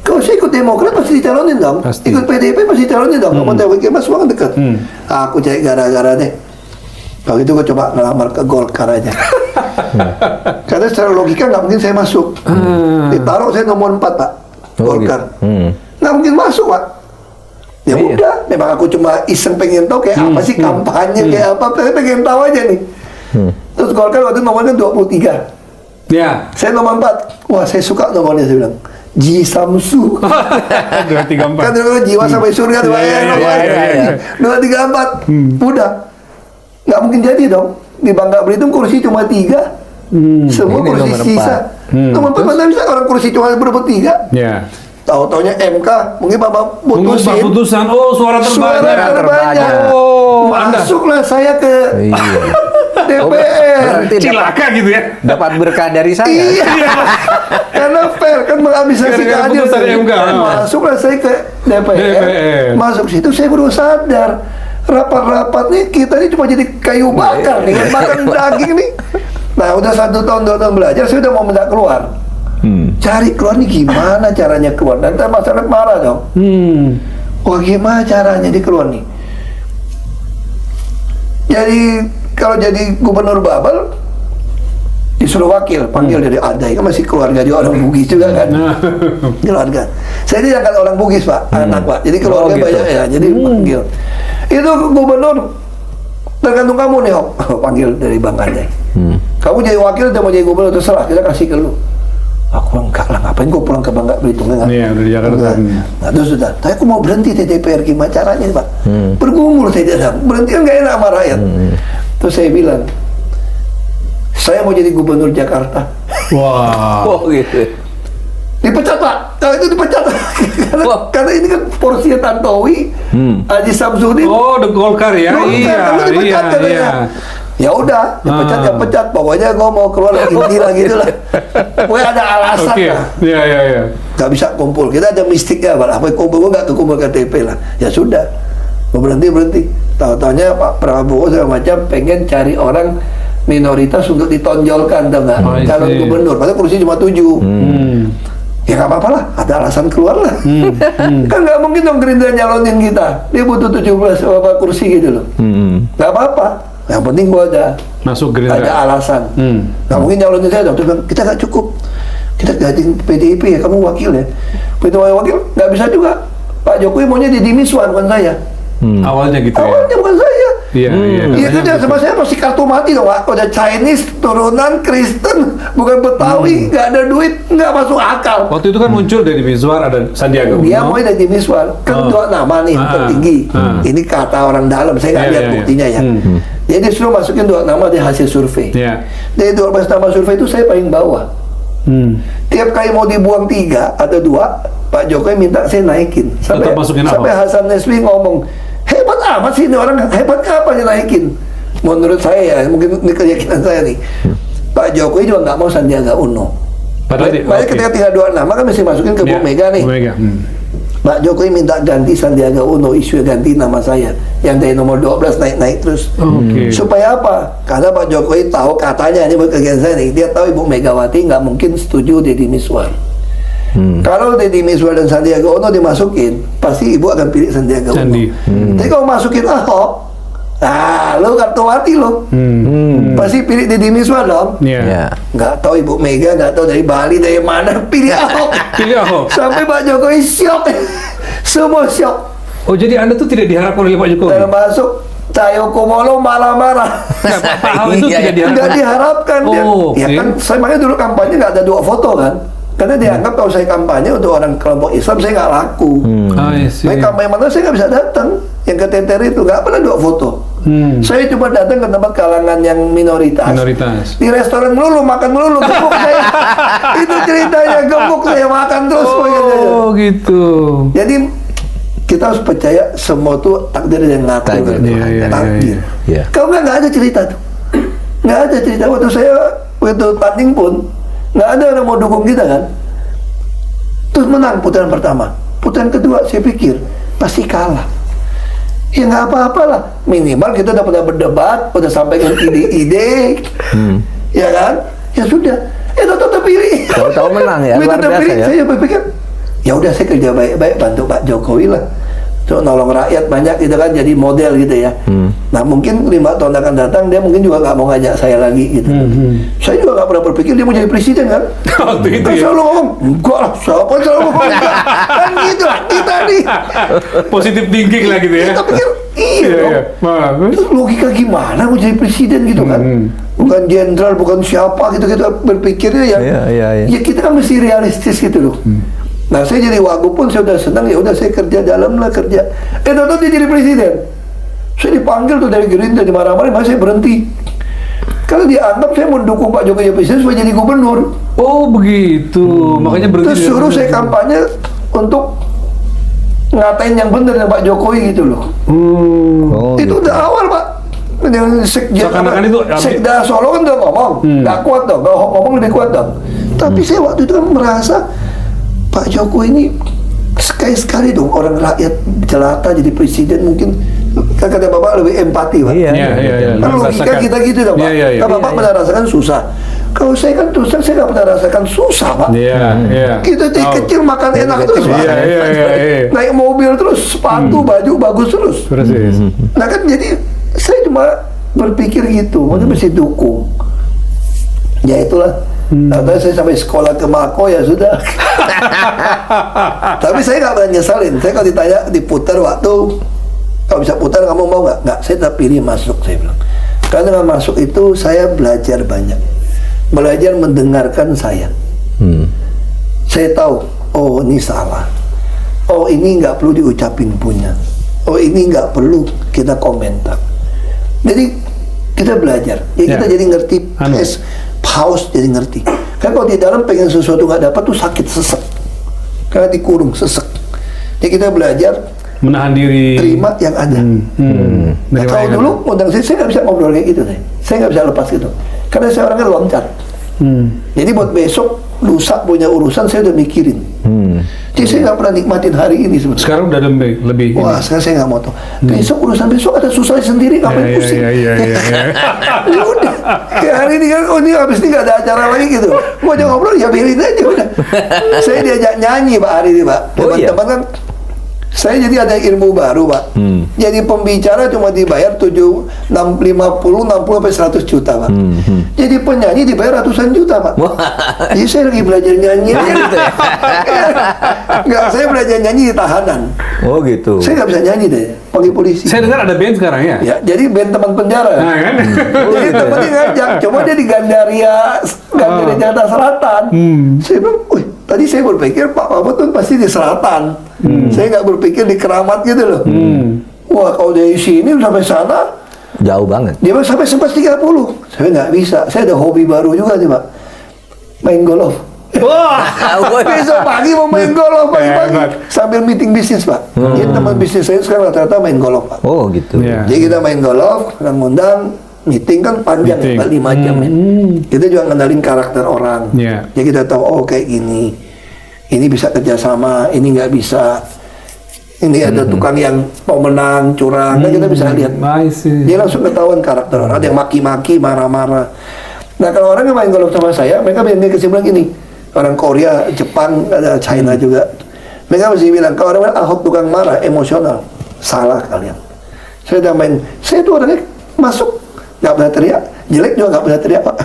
[SPEAKER 2] Kalau saya ikut Demokrat pasti dicalonin dong.
[SPEAKER 3] Pasti.
[SPEAKER 2] Ikut PDIP pasti dicalonin dong. Kalau TWK mas semua kan dekat. Aku cari gara-gara deh. Kalau gitu gue coba ngelamar ke Golkar aja. Karena secara logika nggak mungkin saya masuk. Ditaruh saya nomor 4 Pak.
[SPEAKER 1] Oh,
[SPEAKER 2] Golkar.
[SPEAKER 1] gitu.
[SPEAKER 2] Nggak mungkin masuk Pak. Ya
[SPEAKER 1] Iya.
[SPEAKER 2] udah, memang aku cuma iseng pengen tahu kayak apa sih kampanye kayak apa, saya pengen tahu aja nih. Terus Golkar waktu nomornya 23.
[SPEAKER 3] Ya.
[SPEAKER 2] Saya nomor 4. Wah, saya suka nomornya, saya bilang. Ji Samsu.
[SPEAKER 3] 234.
[SPEAKER 2] Kan dulu jiwa sampai surga tuh
[SPEAKER 3] Iya, iya,
[SPEAKER 2] nomornya.
[SPEAKER 3] iya, iya.
[SPEAKER 2] 234. Udah. Nggak mungkin jadi dong. Di Bangka Belitung kursi cuma 3. Semua
[SPEAKER 1] Ini
[SPEAKER 2] kursi
[SPEAKER 1] nomor
[SPEAKER 2] sisa.
[SPEAKER 1] 4.
[SPEAKER 2] Nomor 4 mana bisa orang kursi cuma berebut 3.
[SPEAKER 3] Ya.
[SPEAKER 2] Tahu-taunya MK, mungkin Bapak
[SPEAKER 3] Mengubah
[SPEAKER 2] putusin.
[SPEAKER 3] putusan. Oh, suara
[SPEAKER 2] Suara
[SPEAKER 3] terbanyak.
[SPEAKER 2] terbanyak.
[SPEAKER 3] Oh, Anda.
[SPEAKER 2] Masuklah saya ke
[SPEAKER 1] Iya.
[SPEAKER 2] DPR.
[SPEAKER 1] Berarti
[SPEAKER 3] Cilaka gitu ya.
[SPEAKER 1] dapat berkah dari saya.
[SPEAKER 2] Iya. Karena fair kan mengadministrasi
[SPEAKER 3] Gara-gara
[SPEAKER 2] keadilan.
[SPEAKER 3] putusan MK.
[SPEAKER 2] Masuklah saya ke DPR.
[SPEAKER 3] DPR.
[SPEAKER 2] Masuk situ saya baru sadar rapat-rapat nih kita ini cuma jadi kayu bakar nih, makan daging nih. Nah, udah 1 tahun 2 tahun belajar, saya udah mau minta keluar. Cari keluar nih gimana caranya keluar? Nanti masyarakat marah dong. Wah, gimana caranya dia keluar nih? Jadi kalau jadi gubernur Babel disuruh wakil, panggil dari Adai, kan masih keluarga dia orang Bugis juga kan. Keluarga. Saya diangkat orang Bugis Pak, anak Pak. Jadi keluarga
[SPEAKER 1] Oh, gitu.
[SPEAKER 2] banyak ya, jadi panggil. Itu gubernur tergantung kamu nih Om. Panggil dari Bang Adai. Kamu jadi wakil atau mau jadi gubernur terserah, kita kasih ke lu. Aku enggak lah, ngapain gue pulang ke Bangka Belitung enggak?
[SPEAKER 3] Iya, udah di Jakarta.
[SPEAKER 2] Enggak. Nah, terus sudah, tapi aku mau berhenti di DPR, gimana caranya Pak? Bergumul saya tidak, berhenti kan nggak enak sama rakyat. Terus saya bilang, saya mau jadi gubernur Jakarta.
[SPEAKER 3] Wah.
[SPEAKER 1] Oh gitu.
[SPEAKER 2] Dipecat Pak, nah, itu dipecat.
[SPEAKER 1] Wah.
[SPEAKER 2] karena ini kan porsinya Tantowi, Haji Samsudin.
[SPEAKER 3] Oh, The Golkar ya.
[SPEAKER 2] Golkar,
[SPEAKER 3] Iya,
[SPEAKER 2] kamu dipecat
[SPEAKER 3] iya,
[SPEAKER 2] katanya.
[SPEAKER 3] iya.
[SPEAKER 2] Ya udah, dipecat ya pecat. Pokoknya gue mau keluar inti lah gitu lah. Pokoknya ada alasan
[SPEAKER 3] Oke.
[SPEAKER 2] lah.
[SPEAKER 3] Iya, iya, iya.
[SPEAKER 2] Gak bisa kumpul. Kita ada mistiknya, Pak. Apa kumpul? Gue gak kekumpul KTP lah. Ya sudah, mau berhenti. Tahu-taunya Pak Prabowo segala macam pengen cari orang minoritas untuk ditonjolkan, tau nggak?
[SPEAKER 3] I
[SPEAKER 2] Calon
[SPEAKER 3] see.
[SPEAKER 2] gubernur. Padahal kursi cuma 7. Ya nggak apa-apa lah, ada alasan keluar lah. Kan nggak mungkin dong Gerindra nyalonin kita. Dia butuh 17 apa kursi gitu loh. Nggak apa-apa. Yang penting gua ada
[SPEAKER 3] Masuk Gerindra.
[SPEAKER 2] ada alasan. Nggak mungkin nyalonin saya dong. Terus bilang, kita nggak cukup. Kita gantiin PDIP ya, kamu wakil ya. Begitu wakil, nggak bisa juga. Pak Jokowi maunya Deddy Miswan, bukan saya.
[SPEAKER 3] Awalnya gitu ya.
[SPEAKER 2] Awalnya bukan saya.
[SPEAKER 3] Iya, iya.
[SPEAKER 2] Itu
[SPEAKER 3] katanya
[SPEAKER 2] dia sama saya pasti kartu mati dong, Pak. Udah Chinese, turunan Kristen, bukan Betawi, nggak ada duit, nggak masuk akal.
[SPEAKER 3] Waktu itu kan muncul dari Mizwar ada Sandiaga Uno.
[SPEAKER 2] Dia mau Deddy Miswan, kan
[SPEAKER 3] Oh.
[SPEAKER 2] 2 nama nih tertinggi. Ini kata orang dalam, saya nggak
[SPEAKER 3] Iya,
[SPEAKER 2] lihat
[SPEAKER 3] iya,
[SPEAKER 2] buktinya ya.
[SPEAKER 3] iya.
[SPEAKER 2] Jadi disuruh masukin 2 nama di hasil survei.
[SPEAKER 3] Iya.
[SPEAKER 2] Dari 12 nama survei itu saya paling bawah. Tiap kali mau dibuang 3 atau 2, Pak Jokowi minta saya naikin.
[SPEAKER 3] Tetap masukin
[SPEAKER 2] sampai
[SPEAKER 3] Ahok.
[SPEAKER 2] Hasan Nasbi ngomong, hebat amat sih ini orang, hebatnya apa dia naikin? Menurut saya ya, mungkin ini keyakinan saya nih, Pak Jokowi juga nggak mau Sandiaga Uno.
[SPEAKER 3] Padahal
[SPEAKER 2] Makanya
[SPEAKER 3] oke.
[SPEAKER 2] ketika tinggal 2 nama kan mesti masukin ke Bu
[SPEAKER 3] Iya,
[SPEAKER 2] Mega nih.
[SPEAKER 3] Bu Mega.
[SPEAKER 2] Pak Jokowi minta ganti Sandiaga Uno, isu ganti nama saya yang dari nomor 12 naik-naik terus.
[SPEAKER 3] Oke.
[SPEAKER 2] Supaya apa? Karena Pak Jokowi tahu, katanya ini buat kegiatan saya nih, dia tahu Ibu Megawati nggak mungkin setuju Deddy Miswar. Kalau Deddy Miswar dan Sandiaga Uno dimasukin, pasti Ibu akan pilih Sandiaga Uno.
[SPEAKER 3] Sandi.
[SPEAKER 2] Jadi kalau masukin Ahok, lo kartu mati lo. Pasti pilih Deddy Miswar dong.
[SPEAKER 3] Iya.
[SPEAKER 1] Ya.
[SPEAKER 2] Nggak tahu Ibu Mega, nggak tahu dari Bali, dari mana, pilih Ahok.
[SPEAKER 3] Pilih Ahok.
[SPEAKER 2] Sampai Pak Jokowi syok. Semua syok.
[SPEAKER 3] Oh, jadi Anda tuh tidak diharapkan oleh Pak Jokowi?
[SPEAKER 2] Termasuk Cahyokumolo marah-marah.
[SPEAKER 3] Pak Ahok itu
[SPEAKER 1] Iya,
[SPEAKER 3] tidak
[SPEAKER 1] iya.
[SPEAKER 2] Nggak
[SPEAKER 3] diharapkan.
[SPEAKER 2] diharapkan dia.
[SPEAKER 3] Oh,
[SPEAKER 2] Ya
[SPEAKER 3] oke.
[SPEAKER 2] kan, saya makanya dulu kampanye nggak ada 2 foto kan. Karena dianggap kalau saya kampanye untuk orang kelompok Islam, saya nggak laku.
[SPEAKER 3] I see.
[SPEAKER 2] Baik kampanye mana saya nggak bisa datang. Yang ke TTR itu nggak pernah 2 foto. Saya cuma datang ke tempat kalangan yang minoritas. Di restoran melulu, makan melulu, gemuk saya. Itu ceritanya, gemuk saya makan terus.
[SPEAKER 3] Oh gitu.
[SPEAKER 2] Jadi kita harus percaya semua tuh takdir yang ngatur.
[SPEAKER 1] Takdir,
[SPEAKER 2] Takdir.
[SPEAKER 1] iya.
[SPEAKER 2] Kalau nggak ada cerita tuh. Nggak ada cerita. Waktu tanding pun nggak ada yang mau dukung kita kan. Terus menang putaran pertama. Putaran kedua saya pikir pasti kalah. Ya nggak apa-apalah, minimal kita udah pernah berdebat, udah sampaikan ide-ide, ya kan? Ya sudah, tahu terpilih.
[SPEAKER 1] Tahu-tahu menang ya, luar biasa ya.
[SPEAKER 2] Saya berpikir, ya udah saya kerja baik-baik bantu Pak Jokowi lah, so, nolong rakyat banyak gitu kan, jadi model gitu ya. Nah mungkin 5 tahun akan datang dia mungkin juga nggak mau ngajak saya lagi gitu. Saya juga nggak pernah berpikir dia mau jadi presiden kan.
[SPEAKER 3] Waktu itu
[SPEAKER 2] Kan
[SPEAKER 3] ya.
[SPEAKER 2] selalu ngomong, enggak lah, siapa yang selalu ngomong enggak. Kan gitu lah, kita nih.
[SPEAKER 3] Positif thinking lah gitu ya.
[SPEAKER 2] Kita pikir, iya dong. Terus logika gimana mau jadi presiden gitu kan? Bukan jenderal, bukan siapa gitu, kita berpikirnya ya.
[SPEAKER 1] Iya.
[SPEAKER 2] Ya kita kan mesti realistis gitu loh. Nah saya jadi wagub pun saya udah senang, ya udah saya kerja dalam lah kerja. Tahu dia jadi presiden. Saya dipanggil tuh dari Gerindra, dimarah-marahin, makanya saya berhenti. Karena dianggap saya mendukung Pak Jokowi presiden supaya jadi gubernur.
[SPEAKER 3] Oh begitu, makanya berhenti.
[SPEAKER 2] Terus suruh saya kampanye untuk ngatain yang benar dengan Pak Jokowi gitu loh.
[SPEAKER 1] Oh,
[SPEAKER 2] Itu
[SPEAKER 1] gitu.
[SPEAKER 2] udah awal Pak. Yang
[SPEAKER 3] Seakan-akan itu
[SPEAKER 2] Sekda Solo kan udah ngomong, nggak kuat dong, nggak ngomong lebih kuat dong. Tapi saya waktu itu kan merasa Pak Jokowi ini sekali dong orang rakyat jelata jadi presiden, mungkin kan kata Bapak lebih empati Pak.
[SPEAKER 1] Iya.
[SPEAKER 2] Kan logika kita gitu dong Pak.
[SPEAKER 3] Iya.
[SPEAKER 2] Kan Bapak pernah rasakan susah. Kalau saya kan terus terang saya nggak pernah rasakan susah Pak.
[SPEAKER 3] Iya.
[SPEAKER 2] Kita dari kecil makan enak terus Pak.
[SPEAKER 3] Iya.
[SPEAKER 2] Naik mobil terus, sepatu, baju bagus terus.
[SPEAKER 3] Persis.
[SPEAKER 2] Nah kan jadi saya cuma berpikir gitu, mungkin mesti dukung. Ya itulah. Atau saya sampai sekolah ke Mako ya sudah. Tapi saya nggak pernah nyesalin. Saya kalau ditanya diputar waktu, kalau bisa putar kamu mau nggak? Nggak, saya tetap pilih masuk, saya bilang. Karena dengan masuk itu saya belajar banyak. Belajar mendengarkan saya. Saya tahu, oh ini salah. Oh ini nggak perlu diucapin punya. Oh ini nggak perlu kita komentar. Jadi kita belajar. Ya kita jadi ngerti. Haus jadi ngerti. Kan kalau di dalam pengen sesuatu nggak dapat tuh sakit sesek. Karena dikurung sesek. Jadi kita belajar
[SPEAKER 3] Menahan diri.
[SPEAKER 2] terima yang ada. Nah, kalau dulu undang saya nggak bisa ngobrol kayak gitu deh. Saya nggak bisa lepas gitu. Karena saya orangnya loncat. Jadi buat besok lusa punya urusan saya udah mikirin. Jadi saya nggak pernah nikmatin hari ini sebenarnya.
[SPEAKER 3] Sekarang udah lebih.
[SPEAKER 2] Wah, sekarang saya nggak mau tuh. Besok urusan besok ada susah sendiri, ngapain pusing?
[SPEAKER 3] Iya.
[SPEAKER 2] Ya udah. Kayak hari ini kan, oh ini habis ini nggak ada acara lagi gitu. Mau aja ngobrol, ya biarin aja udah. Saya diajak nyanyi Pak hari ini Pak. Teman-teman kan. Saya jadi ada ilmu baru Pak. Jadi pembicara cuma dibayar 50 sampai 100 juta Pak. Jadi penyanyi dibayar ratusan juta Pak. Jadi saya lagi belajar nyanyi aja gitu ya. Enggak, saya belajar nyanyi di tahanan.
[SPEAKER 1] Oh gitu.
[SPEAKER 2] Saya nggak bisa nyanyi deh, panggil polisi.
[SPEAKER 3] Saya dengar ada band sekarang ya.
[SPEAKER 2] Ya, jadi band teman penjara.
[SPEAKER 3] Nah kan.
[SPEAKER 2] Jadi temennya ngajak, cuma dia di Gandaria Jakarta Selatan. Saya bilang, wih, tadi saya berpikir Pak Mahfud kan pasti di selatan. Saya nggak berpikir di Keramat gitu loh. Wah, kalau dari sini sampai sana,
[SPEAKER 1] Jauh banget.
[SPEAKER 2] dia bilang sampai 30. Saya nggak bisa. Saya ada hobi baru juga nih Pak, main golf.
[SPEAKER 3] Wah.
[SPEAKER 2] Besok pagi mau main golf pagi-pagi
[SPEAKER 3] Hebat.
[SPEAKER 2] sambil meeting bisnis Pak. Jadi teman bisnis saya sekarang rata-rata main golf Pak.
[SPEAKER 1] Oh gitu.
[SPEAKER 3] Iya.
[SPEAKER 2] Jadi kita main golf, ngundang meeting kan panjang
[SPEAKER 3] Meeting.
[SPEAKER 2] ya, 5 jam ya. Kita juga ngenalin karakter orang.
[SPEAKER 3] Iya.
[SPEAKER 2] Jadi kita tahu oh kayak gini. Ini bisa kerjasama, ini nggak bisa. Ini ada tukang yang mau menang, curang, kan kita bisa lihat. Dia langsung ketahuan karakter orang. Ada yang maki-maki, marah-marah. Nah kalau orang yang main golf sama saya, mereka bilang kesimpulan gini. Orang Korea, Jepang, ada China juga. Mereka mesti bilang, kalau orang bilang Ahok tukang marah, emosional. Salah kalian. Saya udah main, saya tuh orangnya masuk, nggak pernah teriak. Jelek juga nggak pernah teriak Pak.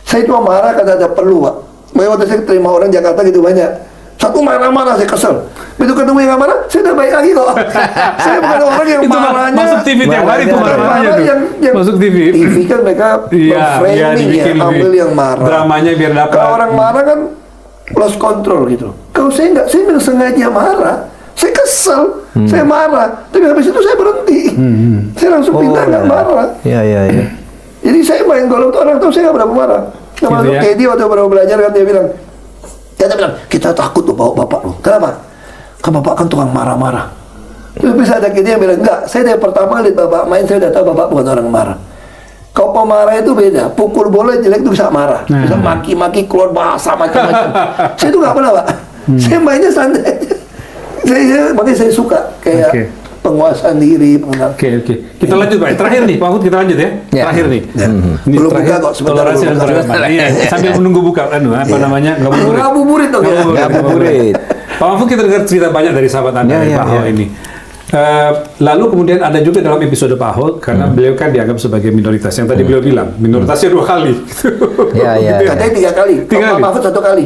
[SPEAKER 2] Saya cuma marah karena ada perlu Pak. Makanya waktu saya terima orang Jakarta gitu banyak. Satu marah-marah saya kesel. Begitu ketemu yang nggak marah, saya udah baik lagi kok. Saya bukan orang yang
[SPEAKER 3] Itu
[SPEAKER 2] marahnya.
[SPEAKER 3] masuk TV tiap hari tuh marah-marahnya tuh.
[SPEAKER 2] yang
[SPEAKER 3] Masuk TV.
[SPEAKER 2] TV kan mereka framing ya,
[SPEAKER 3] dibikin
[SPEAKER 2] ambil yang marah.
[SPEAKER 3] Dramanya biar dapat.
[SPEAKER 2] Kalau orang marah kan lost control gitu. Kalau saya nggak, saya memang sengaja marah. Saya kesel. Saya marah, tapi habis itu saya berhenti. Saya langsung pindah, nggak marah.
[SPEAKER 1] Iya.
[SPEAKER 2] Jadi saya main golf tuh orang tahu saya nggak berapa marah. Termasuk
[SPEAKER 3] Gitu ya?
[SPEAKER 2] Teddy waktu baru belajar kan dia bilang, kita takut tuh bawa bapak lo. Kenapa? Kan bapak kan tukang marah-marah. Terus bisa ada dia yang bilang, enggak, saya dari pertama lihat bapak main, saya udah tahu bapak bukan orang marah. Kalau pemarah itu beda, pukul bola jelek itu bisa marah, bisa maki-maki, keluar bahasa macam-macam. Saya tuh nggak pernah, Pak. Saya mainnya santai aja. Makanya saya suka kayak penguasaan diri,
[SPEAKER 3] Oke. Kita lanjut, Pak. Terakhir nih, Pak Mahfud, kita lanjut ya.
[SPEAKER 1] Ya.
[SPEAKER 3] Terakhir nih. Ini
[SPEAKER 2] Belum
[SPEAKER 3] terakhir,
[SPEAKER 2] buka kok, sebentar
[SPEAKER 3] toleransi dan
[SPEAKER 2] belum buka.
[SPEAKER 3] keberagaman. Iya, sambil menunggu buka, apa namanya, ngabuburit.
[SPEAKER 2] Ngabuburit dong ya.
[SPEAKER 1] Ngabuburit.
[SPEAKER 3] Pak Mahfud, kita dengar cerita banyak dari sahabat Anda, dari Pak Ahok ini. Lalu kemudian ada juga dalam episode Pak Ahok, karena beliau kan dianggap sebagai minoritas. Yang tadi beliau bilang, minoritasnya 2 kali.
[SPEAKER 1] Iya.
[SPEAKER 2] Katanya 3 kali, kalau Pak Mahfud 1 kali.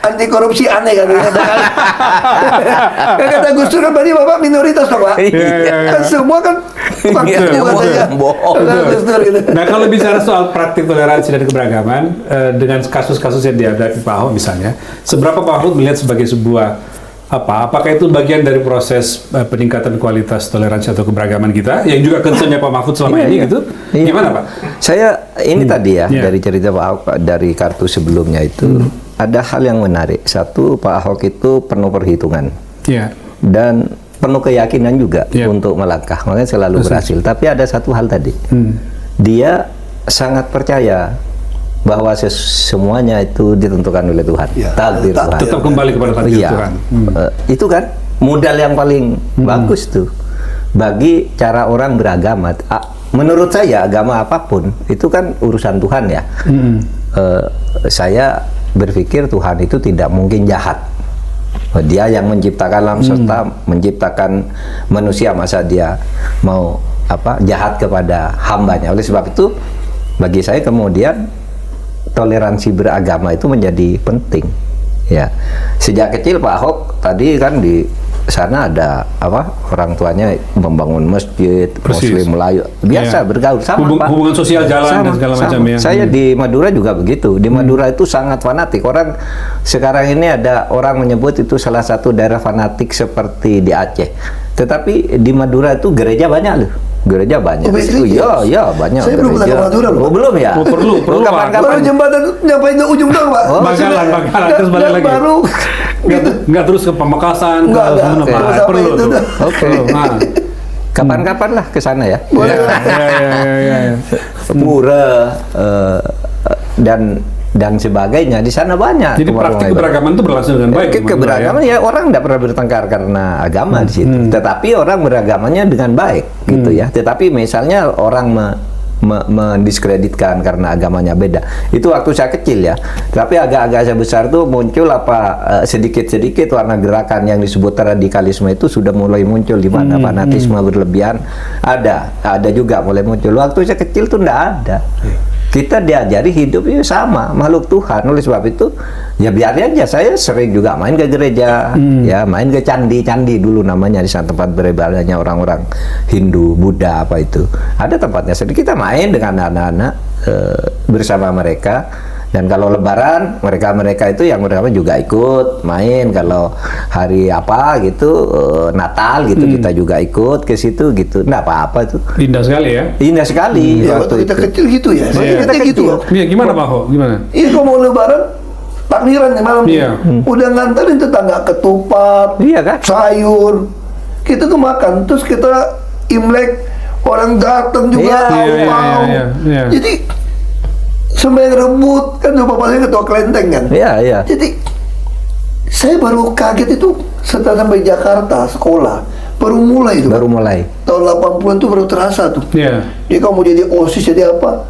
[SPEAKER 2] Anti korupsi aneh kan, 1 kali. Kan kata Gus Dur kan berarti Bapak minoritas dong Pak. Kan semua kan
[SPEAKER 1] Iya,
[SPEAKER 2] itu katanya.
[SPEAKER 1] bohong.
[SPEAKER 2] Kata Gus Dur gitu.
[SPEAKER 3] Nah, kalau bicara soal praktik toleransi dan keberagaman, dengan kasus-kasus yang dihadapi Pak Ahok misalnya, seberapa Pak Ahok melihat sebagai sebuah apakah itu bagian dari proses peningkatan kualitas toleransi atau keberagaman kita yang juga concernnya Pak Mahfud selama ini gitu? Gimana Pak?
[SPEAKER 1] Saya ini tadi ya dari cerita Pak Ahok dari kartu sebelumnya itu ada hal yang menarik. Satu, Pak Ahok itu penuh perhitungan dan penuh keyakinan juga untuk melangkah, makanya selalu berhasil. Tapi ada satu hal tadi, dia sangat percaya bahwa semuanya itu ditentukan oleh Tuhan, takdir Tuhan.
[SPEAKER 3] Tetap kembali kepada takdir Tuhan.
[SPEAKER 1] Itu kan modal yang paling bagus tuh bagi cara orang beragama. Menurut saya agama apapun itu kan urusan Tuhan ya. Saya berpikir Tuhan itu tidak mungkin jahat. Dia yang menciptakan alam semesta, menciptakan manusia, masa dia mau jahat kepada hambanya. Oleh sebab itu bagi saya kemudian toleransi beragama itu menjadi penting ya. Sejak kecil Pak Ahok tadi kan di sana ada orang tuanya membangun masjid, Muslim Melayu biasa bergaul sama Pak.
[SPEAKER 3] Hubungan sosial jalan dan segala macam ya.
[SPEAKER 1] Saya di Madura juga begitu. Di Madura itu sangat fanatik. Orang sekarang ini ada orang menyebut itu salah satu daerah fanatik seperti di Aceh. Tetapi di Madura itu gereja banyak loh. Gereja banyak. Iya, banyak.
[SPEAKER 2] Saya belum pernah ke Madura loh.
[SPEAKER 1] Oh, belum ya?
[SPEAKER 3] Perlu
[SPEAKER 1] kapan-kapan.
[SPEAKER 2] Baru jembatan nyampe ke ujung dong Pak.
[SPEAKER 3] Bangkalan terus balik lagi.
[SPEAKER 2] Baru gitu.
[SPEAKER 3] Nggak terus ke Pamekasan,
[SPEAKER 2] Enggak,
[SPEAKER 3] perlu
[SPEAKER 2] itu
[SPEAKER 3] tuh.
[SPEAKER 2] dah.
[SPEAKER 1] Oke. Kapan-kapan lah ke sana ya.
[SPEAKER 3] Ya.
[SPEAKER 1] Pura dan sebagainya di sana banyak.
[SPEAKER 3] Jadi praktik keberagaman itu berlangsung dengan baik.
[SPEAKER 1] Keberagaman ya orang tidak pernah bertengkar karena agama di situ. Tetapi orang beragamanya dengan baik gitu ya. Tetapi misalnya orang mendiskreditkan karena agamanya beda. Itu waktu saya kecil ya. Tapi agak-agak saya besar tuh muncul sedikit-sedikit warna gerakan yang disebut radikalisme itu sudah mulai muncul di mana fanatisme berlebihan ada juga mulai muncul. Waktu saya kecil tuh enggak ada. Kita diajari hidup itu sama makhluk Tuhan. Oleh sebab itu ya biarin aja. Saya sering juga main ke gereja, ya main ke candi dulu namanya di sana tempat beribadahnya orang-orang Hindu, Buddha apa itu. Ada tempatnya sendiri. Kita main dengan anak-anak bersama mereka. Dan kalau Lebaran mereka itu yang beragama juga ikut main. Kalau hari apa gitu Natal gitu kita juga ikut ke situ gitu. Nggak apa-apa tuh.
[SPEAKER 3] Indah sekali ya.
[SPEAKER 1] Indah sekali
[SPEAKER 2] Ya, waktu kita kecil gitu ya. Kita gitu.
[SPEAKER 3] Iya, gimana Pak Ahok? Gimana?
[SPEAKER 2] Iya, kalau mau Lebaran takbiran nih malam.
[SPEAKER 3] Iya.
[SPEAKER 2] Udah nganterin tetangga ketupat,
[SPEAKER 1] Iya kan?
[SPEAKER 2] sayur. Kita tuh makan, terus kita Imlek orang datang juga tahu.
[SPEAKER 3] Iya.
[SPEAKER 2] Jadi sembahyang rebut kan bapak saya ketua kelenteng kan.
[SPEAKER 1] Iya.
[SPEAKER 2] Jadi saya baru kaget itu setelah sampai Jakarta sekolah baru mulai itu.
[SPEAKER 1] Baru mulai.
[SPEAKER 2] Tahun 80-an tuh baru terasa tuh.
[SPEAKER 3] Iya.
[SPEAKER 2] Dia kalau mau jadi OSIS jadi apa?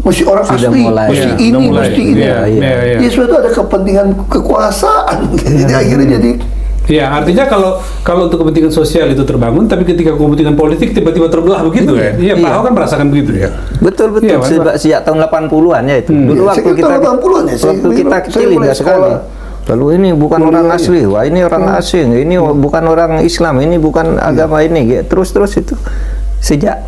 [SPEAKER 2] Mesti orang
[SPEAKER 1] Sudah
[SPEAKER 2] asli,
[SPEAKER 1] mulai.
[SPEAKER 2] mesti
[SPEAKER 3] Iya,
[SPEAKER 2] ini,
[SPEAKER 3] udah mulai.
[SPEAKER 2] mesti ini.
[SPEAKER 3] Iya.
[SPEAKER 2] Dia suatu ada kepentingan kekuasaan. Jadi akhirnya jadi
[SPEAKER 3] Iya, artinya kalau untuk kepentingan sosial itu terbangun, tapi ketika kepentingan politik tiba-tiba terbelah begitu ya. Iya, Pak Ahok kan merasakan begitu ya.
[SPEAKER 1] Betul.
[SPEAKER 3] Iya, Pak.
[SPEAKER 1] Sejak tahun 80-an ya itu. Dulu
[SPEAKER 2] Iya,
[SPEAKER 1] waktu
[SPEAKER 2] sekitar
[SPEAKER 1] kita
[SPEAKER 2] 80-an ya,
[SPEAKER 1] waktu kita
[SPEAKER 2] saya
[SPEAKER 1] kecil
[SPEAKER 2] mulai
[SPEAKER 1] indah sekali.
[SPEAKER 2] sekolah.
[SPEAKER 1] Lalu ini bukan orang asli, wah ini orang asing, ini bukan orang Islam, ini bukan agama ini. Terus itu sejak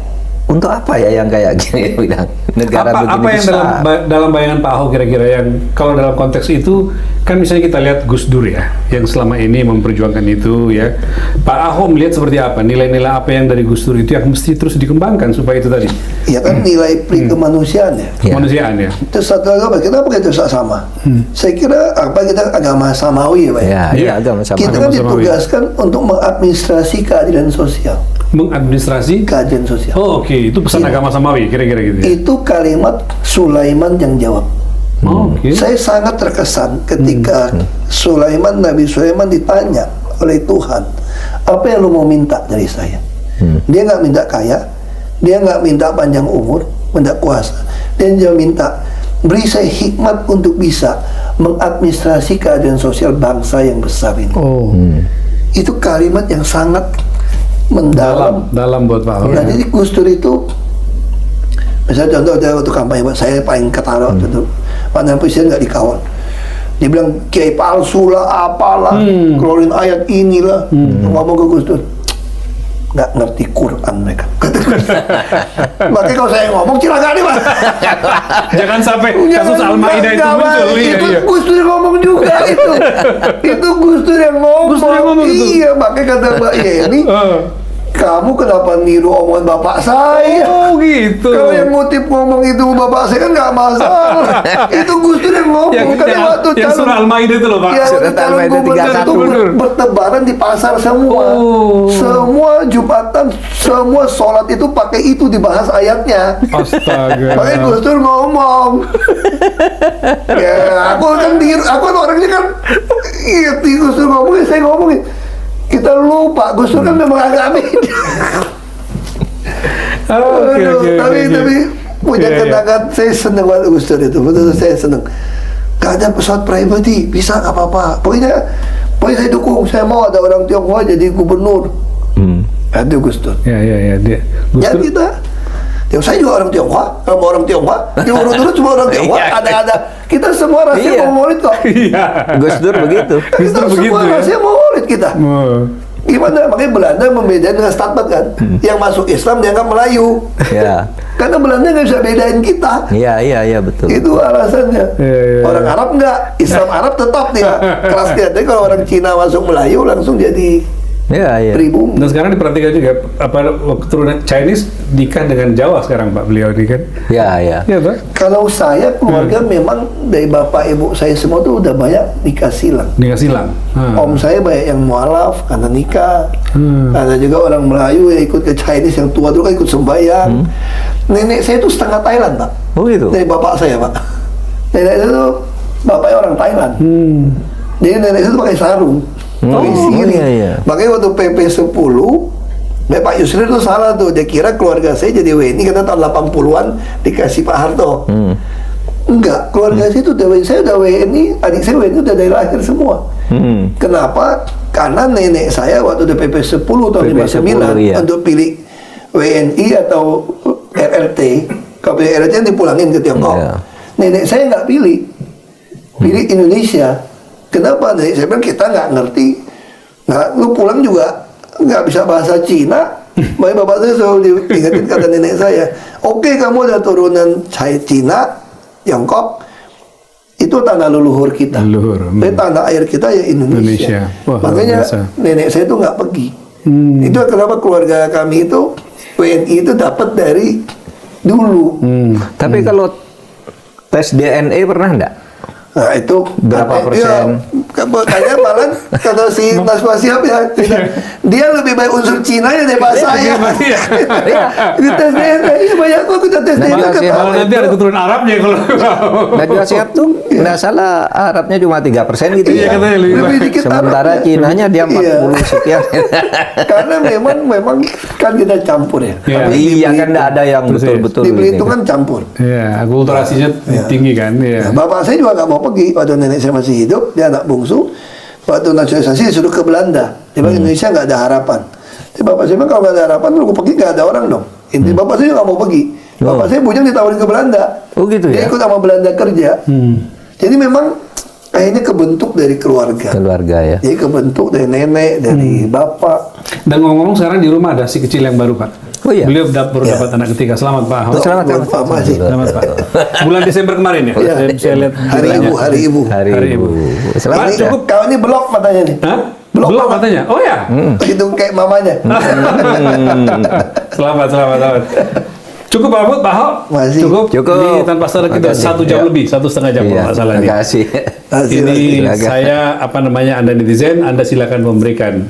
[SPEAKER 1] untuk apa ya yang kayak gini bilang negara begini
[SPEAKER 3] Apa yang
[SPEAKER 1] besar.
[SPEAKER 3] dalam bayangan Pak Ahok kira-kira yang kalau dalam konteks itu kan misalnya kita lihat Gus Dur ya yang selama ini memperjuangkan itu ya, Pak Ahok melihat seperti apa nilai-nilai apa yang dari Gus Dur itu yang mesti terus dikembangkan supaya itu tadi
[SPEAKER 2] Ya kan nilai kemanusiaan ya.
[SPEAKER 1] Ya.
[SPEAKER 3] kemanusiaan ya.
[SPEAKER 2] Terus satu lagi apa? Kenapa kita sama? Saya kira apa kita agama samawi ya Pak?
[SPEAKER 1] Ya,
[SPEAKER 3] Iya.
[SPEAKER 1] iya agama sama.
[SPEAKER 2] Kita kan
[SPEAKER 3] Agama samawi.
[SPEAKER 2] ditugaskan untuk mengadministrasi keadilan sosial.
[SPEAKER 3] Mengadministrasi.
[SPEAKER 2] Keadilan sosial.
[SPEAKER 3] Oh oke, itu pesan
[SPEAKER 2] Iya.
[SPEAKER 3] agama samawi kira-kira gitu ya.
[SPEAKER 2] Itu kalimat Sulaiman yang jawab.
[SPEAKER 3] Oh, oke.
[SPEAKER 2] Saya sangat terkesan ketika Nabi Sulaiman ditanya oleh Tuhan, apa yang lu mau minta dari saya? Dia nggak minta kaya, dia nggak minta panjang umur, minta kuasa. Dia minta beri saya hikmat untuk bisa mengadministrasi keadilan sosial bangsa yang besar ini.
[SPEAKER 3] Oh,
[SPEAKER 2] Itu kalimat yang sangat mendalam.
[SPEAKER 3] dalam buat Pak Ahok.
[SPEAKER 2] Nah, jadi Gus Dur itu, misalnya contoh dia waktu kampanye, Pak, saya paling ketara waktu itu, Pak Presiden nggak dikawal. Dia bilang kiai palsu lah, apalah, keluarin ayat inilah, ngomong ke Gus Dur. Nggak ngerti Quran mereka. Makanya kalau saya ngomong cilaka nih Pak.
[SPEAKER 3] Jangan sampai kasus Al-Maidah itu muncul. Iya,
[SPEAKER 2] Itu
[SPEAKER 3] iya.
[SPEAKER 2] Gus Dur ngomong juga itu. Itu Gus Dur yang ngomong.
[SPEAKER 3] Gus Dur yang ngomong itu.
[SPEAKER 2] Iya, makanya kata Mbak Yeni, kamu kenapa niru omongan bapak saya?
[SPEAKER 3] Oh gitu.
[SPEAKER 2] Kalau yang ngutip ngomong itu bapak saya kan nggak masalah. Itu Gus Dur yang ngomong.
[SPEAKER 3] yang,
[SPEAKER 2] Kan
[SPEAKER 3] yang,
[SPEAKER 2] waktu
[SPEAKER 3] yang surah Al-Maidah itu loh Pak.
[SPEAKER 2] Ya,
[SPEAKER 1] Surat
[SPEAKER 2] waktu calon
[SPEAKER 1] Al-Maidah
[SPEAKER 2] gubernur
[SPEAKER 1] 31.
[SPEAKER 2] itu bertebaran di pasar semua.
[SPEAKER 3] Oh.
[SPEAKER 2] Semua Jumatan, semua sholat itu pakai itu dibahas ayatnya.
[SPEAKER 3] Astaga.
[SPEAKER 2] Makanya Gus Dur ngomong. Ya, aku kan orangnya kan. Iya, Gus Dur ngomongin, saya ngomongin. Kita lupa, Gus Dur kan memang agak beda.
[SPEAKER 3] Oke,
[SPEAKER 2] Aduh,
[SPEAKER 3] oke,
[SPEAKER 2] tapi
[SPEAKER 3] oke.
[SPEAKER 2] punya
[SPEAKER 3] Iya, iya.
[SPEAKER 2] kenangan, saya senang banget Gus Dur itu, betul saya senang. Gak ada pesawat pribadi, bisa nggak apa-apa. Pokoknya saya dukung, saya mau ada orang Tionghoa jadi gubernur. Ada Gus Dur.
[SPEAKER 3] Ya, dia. Gus
[SPEAKER 2] Ya
[SPEAKER 3] Dur-
[SPEAKER 2] kita. Ya, saya juga orang Tionghoa, kalau orang Tionghoa, diurut-urut semua orang Tionghoa,
[SPEAKER 1] Iya.
[SPEAKER 2] ada. Kita semua rasanya
[SPEAKER 1] Iya.
[SPEAKER 2] mau murid kok.
[SPEAKER 3] Iya.
[SPEAKER 1] Gus Dur begitu.
[SPEAKER 3] Gus
[SPEAKER 2] Kita
[SPEAKER 3] Dur begitu
[SPEAKER 2] semua
[SPEAKER 3] ya.
[SPEAKER 2] rasanya mau murid kita.
[SPEAKER 3] Oh.
[SPEAKER 2] Gimana? Makanya Belanda membedakan dengan Statbat kan. Yang masuk Islam dianggap Melayu.
[SPEAKER 1] Ya.
[SPEAKER 2] Karena Belanda nggak bisa bedain kita.
[SPEAKER 1] Iya betul.
[SPEAKER 2] Itu alasannya.
[SPEAKER 3] Iya.
[SPEAKER 2] Orang Arab nggak, Islam Arab tetap dia kelas dia. Tapi kalau orang Cina masuk Melayu langsung jadi
[SPEAKER 1] Iya.
[SPEAKER 2] pribumi.
[SPEAKER 3] Dan sekarang diperhatikan juga apa keturunan Chinese nikah dengan Jawa sekarang Pak beliau ini kan.
[SPEAKER 1] Iya.
[SPEAKER 3] Iya Pak.
[SPEAKER 2] Kalau saya keluarga memang dari bapak ibu saya semua tuh udah banyak nikah silang.
[SPEAKER 3] Nikah silang.
[SPEAKER 2] Om saya banyak yang mualaf karena nikah. Ada juga orang Melayu yang ikut ke Chinese yang tua dulu kan ikut sembahyang. Nenek saya itu setengah Thailand Pak.
[SPEAKER 1] Oh gitu.
[SPEAKER 2] Dari bapak saya Pak. Nenek saya tuh bapaknya orang Thailand. Jadi nenek saya tuh pakai sarung. Pakai sini.
[SPEAKER 1] iya.
[SPEAKER 2] Makanya waktu PP 10 Pak Yusril itu salah tuh. Dia kira keluarga saya jadi WNI karena tahun 80-an dikasih Pak Harto. Enggak, keluarga saya itu udah WNI. Saya udah WNI, adik saya WNI udah dari lahir semua. Kenapa? Karena nenek saya waktu udah PP 10 tahun
[SPEAKER 1] PP 10,
[SPEAKER 2] 59
[SPEAKER 1] iya.
[SPEAKER 2] untuk pilih WNI atau RRT. Kalau pilih RRT dipulangin ke Tiongkok.
[SPEAKER 1] Iya.
[SPEAKER 2] Nenek saya nggak pilih. Pilih Indonesia. Kenapa? Nenek saya bilang kita nggak ngerti. Nah, lu pulang juga nggak bisa bahasa Cina. Makanya bapak saya selalu diingetin kata nenek saya. Oke, kamu ada turunan Cina, Tiongkok, itu tanah leluhur kita.
[SPEAKER 3] Leluhur.
[SPEAKER 2] Tapi tanah air kita ya Indonesia.
[SPEAKER 3] Indonesia. Wah,
[SPEAKER 2] Makanya
[SPEAKER 3] luar biasa.
[SPEAKER 2] nenek saya itu nggak pergi. Itu kenapa keluarga kami itu WNI itu dapat dari dulu.
[SPEAKER 1] Tapi kalau tes DNA pernah enggak?
[SPEAKER 2] Nah itu
[SPEAKER 1] Berapa persen?
[SPEAKER 2] Kayaknya malah kata si Mas Wasiap ya, dia lebih baik unsur Cina ya daripada saya. Di tes DNA, iya banyak kok kita tes
[SPEAKER 1] Nah,
[SPEAKER 2] DNA.
[SPEAKER 1] Mas Wasiap,
[SPEAKER 3] Kalau nanti ada keturunan Arabnya kalau
[SPEAKER 1] Najwa Shihab tuh nggak salah Arabnya cuma 3% gitu
[SPEAKER 3] Iya,
[SPEAKER 1] ya.
[SPEAKER 3] katanya lebih
[SPEAKER 2] dikit
[SPEAKER 1] Sementara
[SPEAKER 2] Arabnya.
[SPEAKER 1] Cinanya dia 40
[SPEAKER 2] Iya.
[SPEAKER 1] sekian.
[SPEAKER 2] Karena memang kan kita campur ya.
[SPEAKER 3] Iya.
[SPEAKER 1] Iya kan nggak ada yang
[SPEAKER 3] Persis.
[SPEAKER 1] betul-betul
[SPEAKER 2] Di
[SPEAKER 1] ini.
[SPEAKER 2] Belitung kan campur.
[SPEAKER 3] Iya, akulturasinya tinggi kan. Iya.
[SPEAKER 2] Nah, bapak saya juga nggak mau pergi waktu nenek saya masih hidup, dia anak bungsu. Waktu nasionalisasi disuruh ke Belanda, dia bilang Indonesia nggak ada harapan. Jadi bapak saya bilang kalau nggak ada harapan, lu pergi nggak ada orang dong. Inti bapak saya juga nggak mau pergi. Bapak saya bujang ditawarin ke Belanda.
[SPEAKER 1] Oh gitu
[SPEAKER 2] Dia
[SPEAKER 1] ya?
[SPEAKER 2] ikut sama Belanda kerja. Jadi memang akhirnya kebentuk dari keluarga.
[SPEAKER 1] Keluarga ya.
[SPEAKER 2] Jadi kebentuk dari nenek, dari bapak.
[SPEAKER 3] Dan ngomong-ngomong sekarang di rumah ada si kecil yang baru Pak.
[SPEAKER 1] Oh iya.
[SPEAKER 3] Beliau baru dapat anak ketiga. Selamat Pak Ahok.
[SPEAKER 1] Selamat,
[SPEAKER 2] Pak, makasih.
[SPEAKER 3] Selamat Pak. Bulan Desember kemarin ya.
[SPEAKER 2] Iya.
[SPEAKER 3] Saya lihat
[SPEAKER 2] Hari
[SPEAKER 3] beritanya.
[SPEAKER 2] Ibu, Hari Ibu.
[SPEAKER 1] Hari
[SPEAKER 3] Hari
[SPEAKER 1] Ibu.
[SPEAKER 3] Ibu.
[SPEAKER 1] Selamat.
[SPEAKER 3] Pak, cukup.
[SPEAKER 2] Kau ini blok matanya nih.
[SPEAKER 3] Hah?
[SPEAKER 2] Belum,
[SPEAKER 3] Belum
[SPEAKER 2] Pak.
[SPEAKER 3] katanya. Oh ya.
[SPEAKER 2] Itu kayak mamanya.
[SPEAKER 3] Selamat. Cukup Pak Mahfud, Pak Ahok?
[SPEAKER 2] Masih.
[SPEAKER 3] Cukup.
[SPEAKER 1] Cukup.
[SPEAKER 3] Ini tanpa salah kita
[SPEAKER 1] Makasih.
[SPEAKER 3] 1 jam
[SPEAKER 1] Ya.
[SPEAKER 3] lebih, 1,5 jam kalau
[SPEAKER 1] Iya,
[SPEAKER 3] nggak salah
[SPEAKER 1] terima
[SPEAKER 3] ini.
[SPEAKER 1] kasih.
[SPEAKER 3] Ini
[SPEAKER 1] Silakan.
[SPEAKER 3] saya Anda netizen, Anda silakan memberikan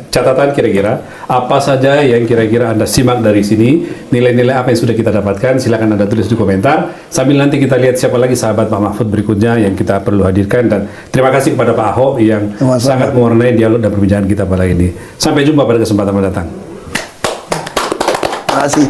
[SPEAKER 3] catatan kira-kira apa saja yang kira-kira Anda simak dari sini, nilai-nilai apa yang sudah kita dapatkan, silakan Anda tulis di komentar. Sambil nanti kita lihat siapa lagi sahabat Pak Mahfud berikutnya yang kita perlu hadirkan, dan terima kasih kepada Pak Ahok yang
[SPEAKER 2] Sama-sama.
[SPEAKER 3] sangat mewarnai dialog dan perbincangan kita pada ini. Sampai jumpa pada kesempatan mendatang.
[SPEAKER 2] Makasih.